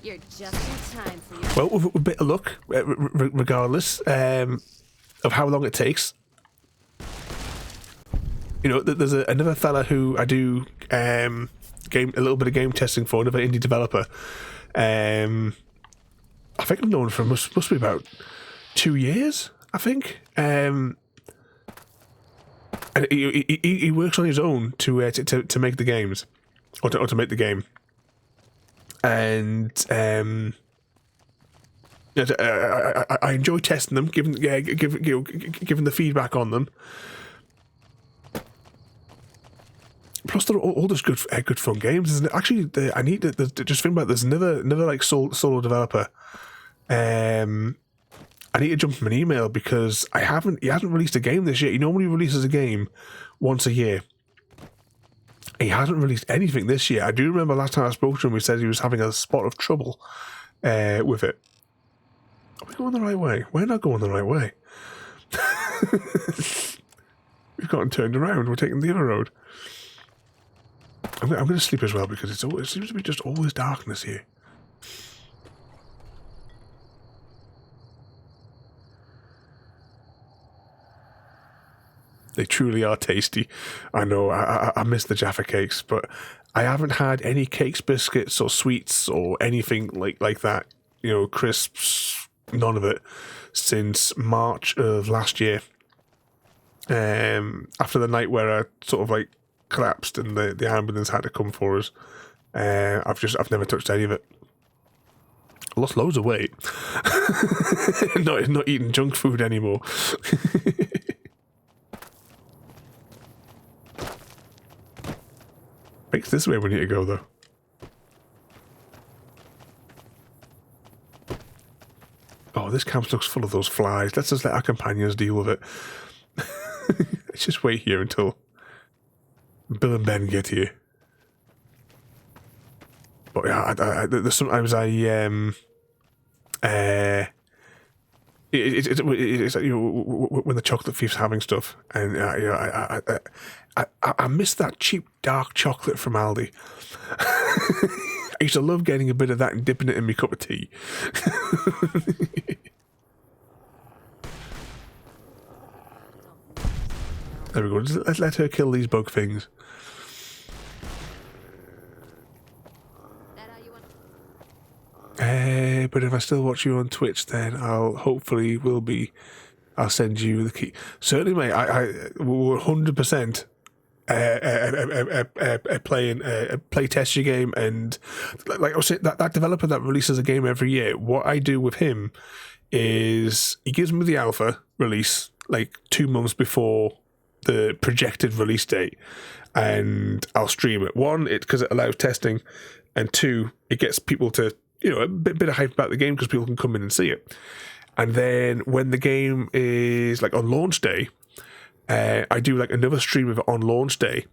You're just in time for your... Well, with a bit of luck, regardless of how long it takes. You know, there's another fella who I do a little bit of game testing for, another indie developer. I think I've known him for must be about 2 years, I think. And he works on his own to make the games, or to make the game. And I enjoy testing them, giving the feedback on them. Plus, they're all just good fun games. Isn't it? Actually, I need to just think about this. Another like solo developer. I need to jump him an email because he hasn't released a game this year. He normally releases a game once a year. He hasn't released anything this year. I do remember last time I spoke to him, he said he was having a spot of trouble with it. Are we going the right way? We're not going the right way. We've gotten turned around. We're taking the other road. I'm going to sleep as well because it seems to be just always darkness here. They truly are tasty. I know, I miss the Jaffa cakes, but I haven't had any cakes, biscuits, or sweets, or anything like that. You know, crisps, none of it, since March of last year. After the night where I sort of like collapsed and the ambulance had to come for us, I've never touched any of it. I lost loads of weight. not eating junk food anymore. It's this way we need to go, though. Oh, this camp looks full of those flies. Let's just let our companions deal with it. Let's just wait here until Bill and Ben get here. But yeah, there's sometimes it's like, you know, when the chocolate thief's having stuff, and you know, I miss that cheap dark chocolate from Aldi. I used to love getting a bit of that and dipping it in my cup of tea. There we go. Let her kill these bug things. But if I still watch you on Twitch, then I'll send you the key. Certainly, mate. I will 100% play test your game, and like I was saying, that developer that releases a game every year. What I do with him is he gives me the alpha release like 2 months before the projected release date, and I'll stream it. One, because it allows testing, and two, it gets people to, a bit of hype about the game because people can come in and see it. And then when the game is like on launch day, I do like another stream of it on launch day,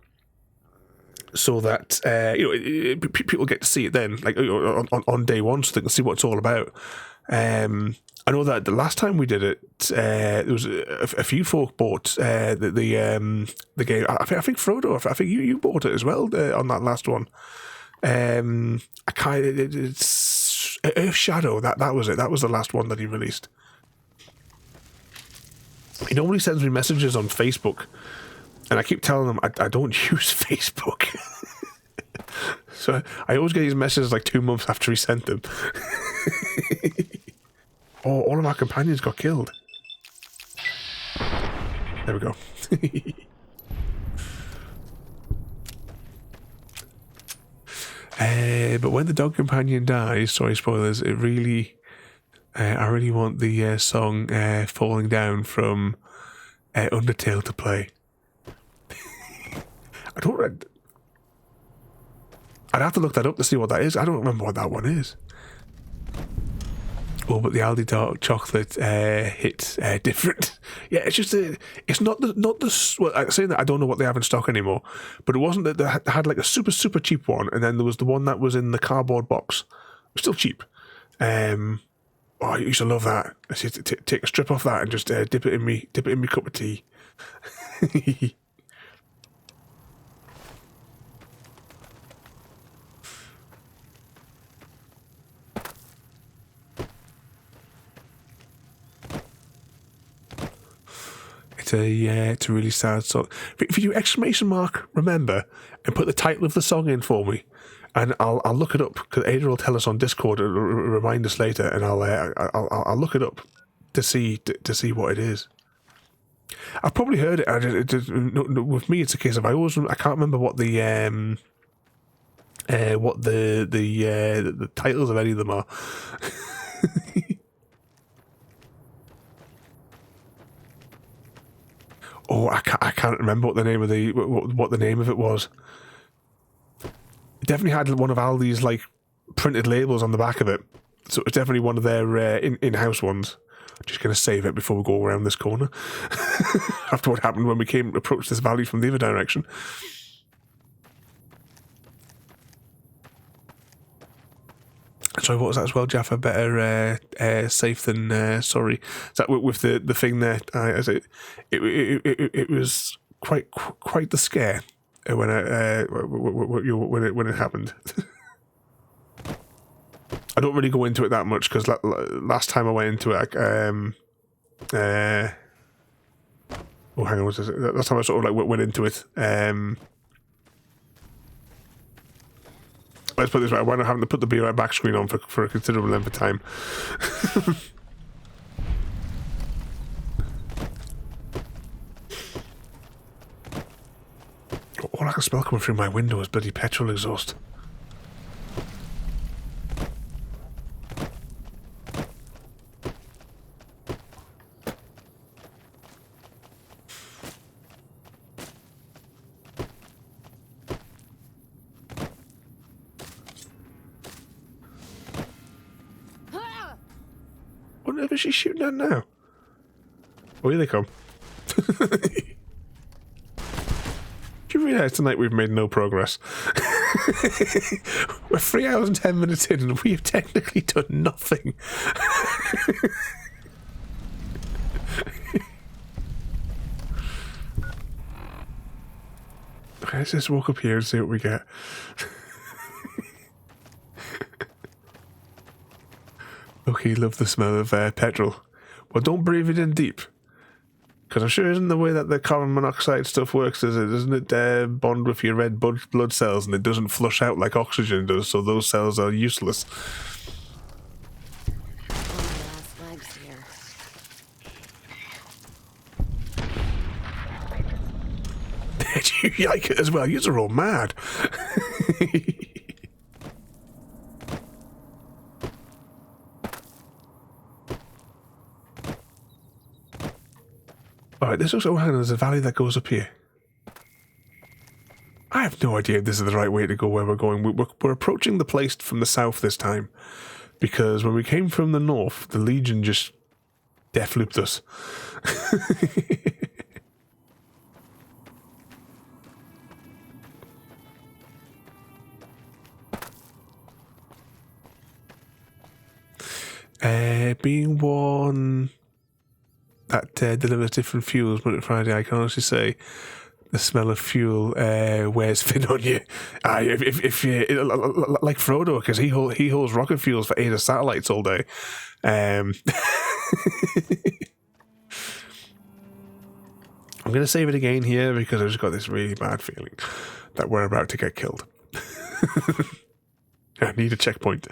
so that people get to see it then, like on day one, so they can see what it's all about. I know that the last time we did it, there was a few folk bought the game. I think Frodo, I think you bought it as well on that last one. It's Earth Shadow. That was it. That was the last one that he released. He normally sends me messages on Facebook, and I keep telling him I don't use Facebook. So I always get these messages like 2 months after he sent them. Oh, all of our companions got killed. There we go. But when the dog companion dies, sorry, spoilers, I really want the song Falling Down from Undertale to play. I'd have to look that up to see what that is. I don't remember what that one is. Oh, but the Aldi dark chocolate hit different. Yeah, it's just it's not the well, I'm saying that I don't know what they have in stock anymore, but it wasn't that they had like a super cheap one, and then there was the one that was in the cardboard box. It was still cheap. Oh, I used to love that. I used to take a strip off that and just dip it in me cup of tea. It's a really sad song. If you do exclamation mark remember and put the title of the song in for me, and I'll look it up, because Ada will tell us on Discord and remind us later, and I'll look it up to see what it is. I've probably heard it. With me, it's a case of I can't remember what the titles of any of them are. Oh, I can't remember what the name of what the name of it was. It definitely had one of Aldi's like printed labels on the back of it, so it's definitely one of their in-house ones. I'm just gonna save it before we go around this corner. After what happened when we approached this valley from the other direction. Sorry, what was that as well, Jaffa? Better safe than sorry. Is that with the thing there? It was quite the scare when it happened. I don't really go into it that much because last time I went into it, oh, hang on, what's this? Last time I sort of like went into it. Let's put it this way, I wound up having to put the Be Right Back screen on for a considerable length of time. All I can smell coming through my window is bloody petrol exhaust. What is she shooting at now? Oh, here they come. Do you realise tonight we've made no progress? We're 3 hours and 10 minutes in and we have technically done nothing. Okay, let's just walk up here and see what we get. Okay, love the smell of petrol. Well, don't breathe it in deep. Because I'm sure isn't the way that the carbon monoxide stuff works, doesn't it bond with your red blood cells and it doesn't flush out like oxygen does, so those cells are useless. You like it as well? You're all mad. Alright, this looks like there's a valley that goes up here. I have no idea if this is the right way to go where we're going. We're approaching the place from the south this time. Because when we came from the north, the Legion just death-looped us. Being one that delivers different fuels Monday to Friday, I can honestly say the smell of fuel wears thin on you. If you like Frodo, because he holds rocket fuels for 8 satellites all day. I'm going to save it again here because I've just got this really bad feeling that we're about to get killed. I need a checkpoint.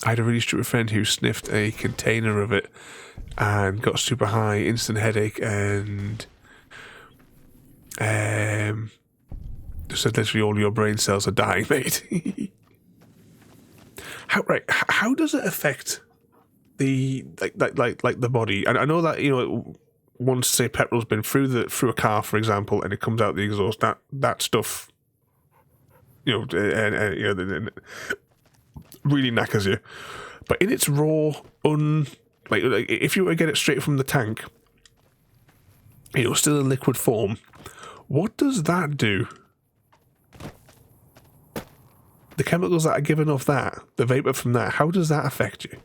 I had a really stupid friend who sniffed a container of it and got super high, instant headache, and said literally all your brain cells are dying, mate. How does it affect the like the body? And I know that, you know, once say petrol's been through a car, for example, and it comes out the exhaust, that stuff, you know, really knackers you. But in its raw, like if you were to get it straight from the tank, you know, still in liquid form, what does that do? The chemicals that are given off that, the vapor from that, how does that affect you?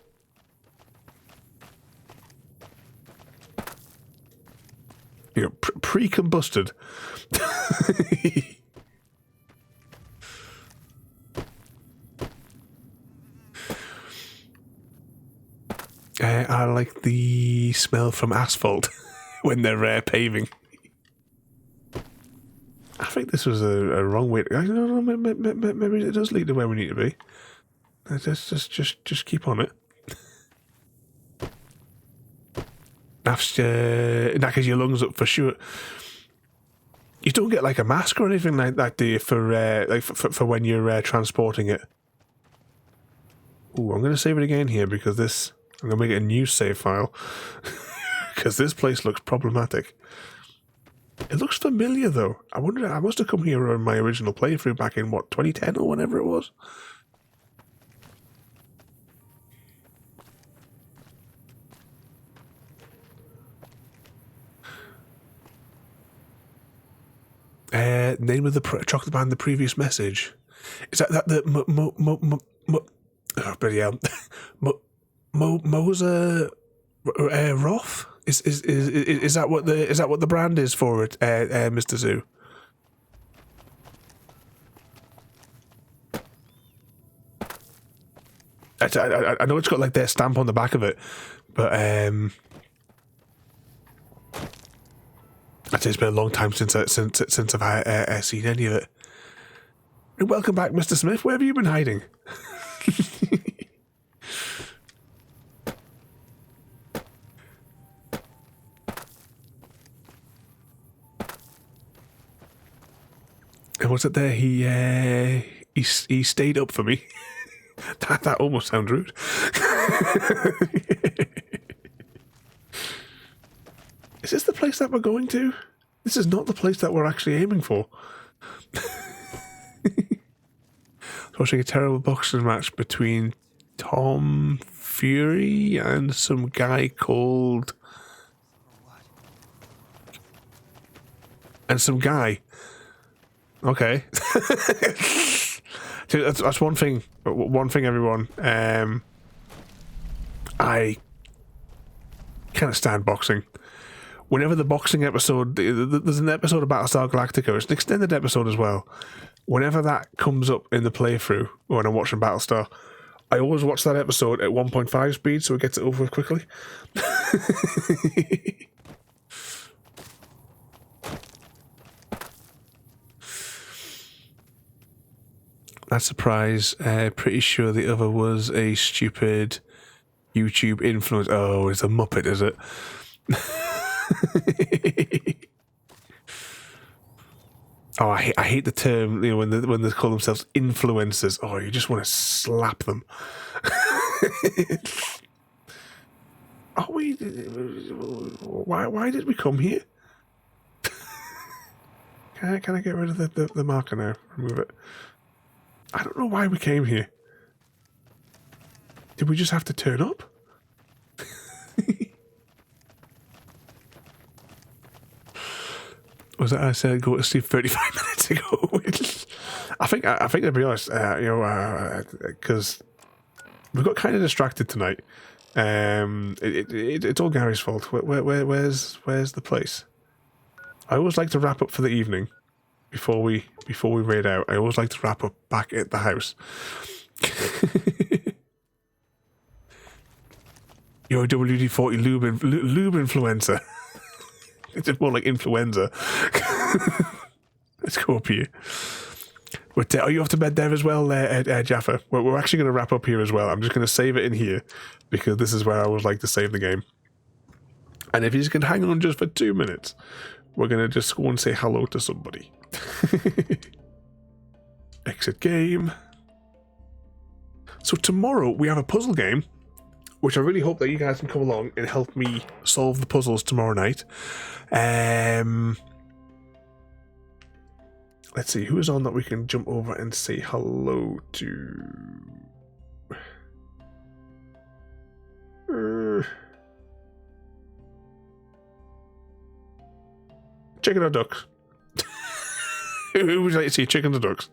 You know, pre-combusted. I like the smell from asphalt when they're paving. I think this was a wrong way to... I don't know, maybe it does lead to where we need to be. Just keep on it. Knackers your lungs up for sure. You don't get like a mask or anything like that, do you, for when you're transporting it? Ooh, I'm going to save it again here because this... I'm going to make it a new save file. Because this place looks problematic. It looks familiar, though. I wonder, I must have come here on my original playthrough back in, what, 2010 or whenever it was? Name of the chocolate band, the previous message. Is that the... oh, bloody hell. Moser Roth? Is that what the brand is for it, Mr. Zoo? I know it's got like their stamp on the back of it, but I'd say it's been a long time since I've seen any of it. And welcome back, Mr. Smith. Where have you been hiding? And what's it there? He stayed up for me. that almost sounds rude. Is this the place that we're going to? This is not the place that we're actually aiming for. Watching a terrible boxing match between Tom Fury and some guy called... And some guy. Okay. That's one thing. One thing, everyone. I can't stand boxing. Whenever the boxing episode... There's an episode of Battlestar Galactica. It's an extended episode as well. Whenever that comes up in the playthrough, when I'm watching Battlestar, I always watch that episode at 1.5 speed so it gets it over with quickly. That surprise, pretty sure the other was a stupid YouTube influence. Oh, it's a Muppet, is it? Oh, I hate the term, you know, when they call themselves influencers. Oh, you just want to slap them. Are we? Why did we come here? Can I get rid of the marker now? Remove it. I don't know why we came here. Did we just have to turn up? Was that I said go to sleep 35 minutes ago? I think to be honest, because we got kind of distracted tonight. It's all Gary's fault. Where's the place? I always like to wrap up for the evening before we raid out. I always like to wrap up back at the house. Yo, WD-40 lube influencer. It's just more like influenza. Let's go up here. But are you off to bed there as well, Jaffa? We're actually going to wrap up here as well. I'm just going to save it in here because this is where I always like to save the game. And if you can hang on just for 2 minutes, we're going to just go and say hello to somebody. Exit game. So tomorrow we have a puzzle game, which I really hope that you guys can come along and help me solve the puzzles tomorrow night. Let's see, who is on that we can jump over and say hello to? Chicken or ducks? Who would you like to see, chickens or ducks?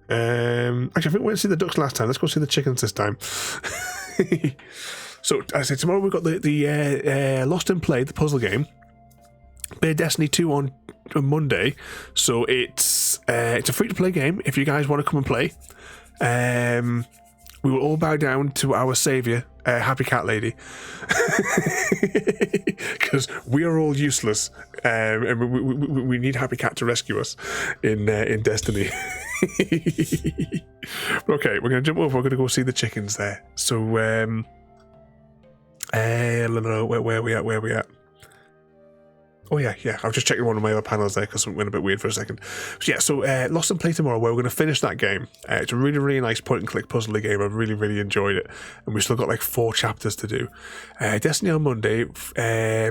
Actually, I think we went to see the ducks last time. Let's go see the chickens this time. So, as I said, tomorrow we've got the Lost in Play, the puzzle game. Play Destiny 2 on Monday. So it's a free-to-play game if you guys want to come and play. We will all bow down to our saviour, Happy Cat Lady. Because we are all useless. And we need Happy Cat to rescue us in Destiny. Okay, we're going to jump over. We're going to go see the chickens there. So, where are we at? Oh yeah. I've just checked one of my other panels there because it went a bit weird for a second. So Lost in Play tomorrow, where we're going to finish that game. It's a really, really nice point-and-click puzzle game. I've really, really enjoyed it. And we've still got like 4 chapters to do. Destiny on Monday.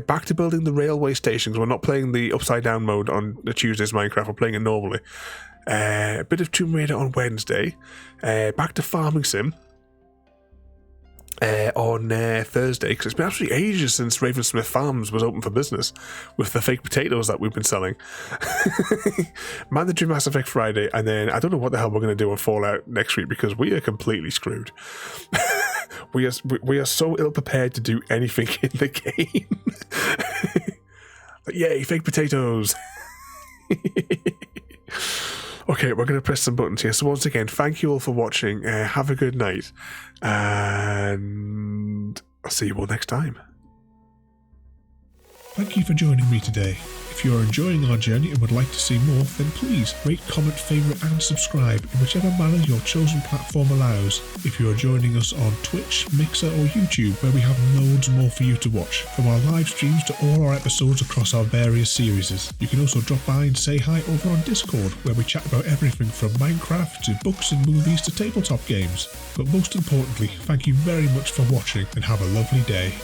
Back to building the railway stations. We're not playing the upside-down mode on the Tuesday's Minecraft. We're playing it normally. A bit of Tomb Raider on Wednesday. Back to Farming Sim. On Thursday, because it's been absolutely ages since Ravensmith Farms was open for business with the fake potatoes that we've been selling. Mandatory Mass Effect Friday, and then I don't know what the hell we're going to do on Fallout next week because we are completely screwed. we are so ill prepared to do anything in the game. But yay, fake potatoes. Okay, we're going to press some buttons here. So once again, thank you all for watching. Have a good night. And I'll see you all next time. Thank you for joining me today. If you are enjoying our journey and would like to see more, then please rate, comment, favourite and subscribe in whichever manner your chosen platform allows. If you are joining us on Twitch, Mixer or YouTube, where we have loads more for you to watch, from our live streams to all our episodes across our various series. You can also drop by and say hi over on Discord, where we chat about everything from Minecraft to books and movies to tabletop games. But most importantly, thank you very much for watching and have a lovely day.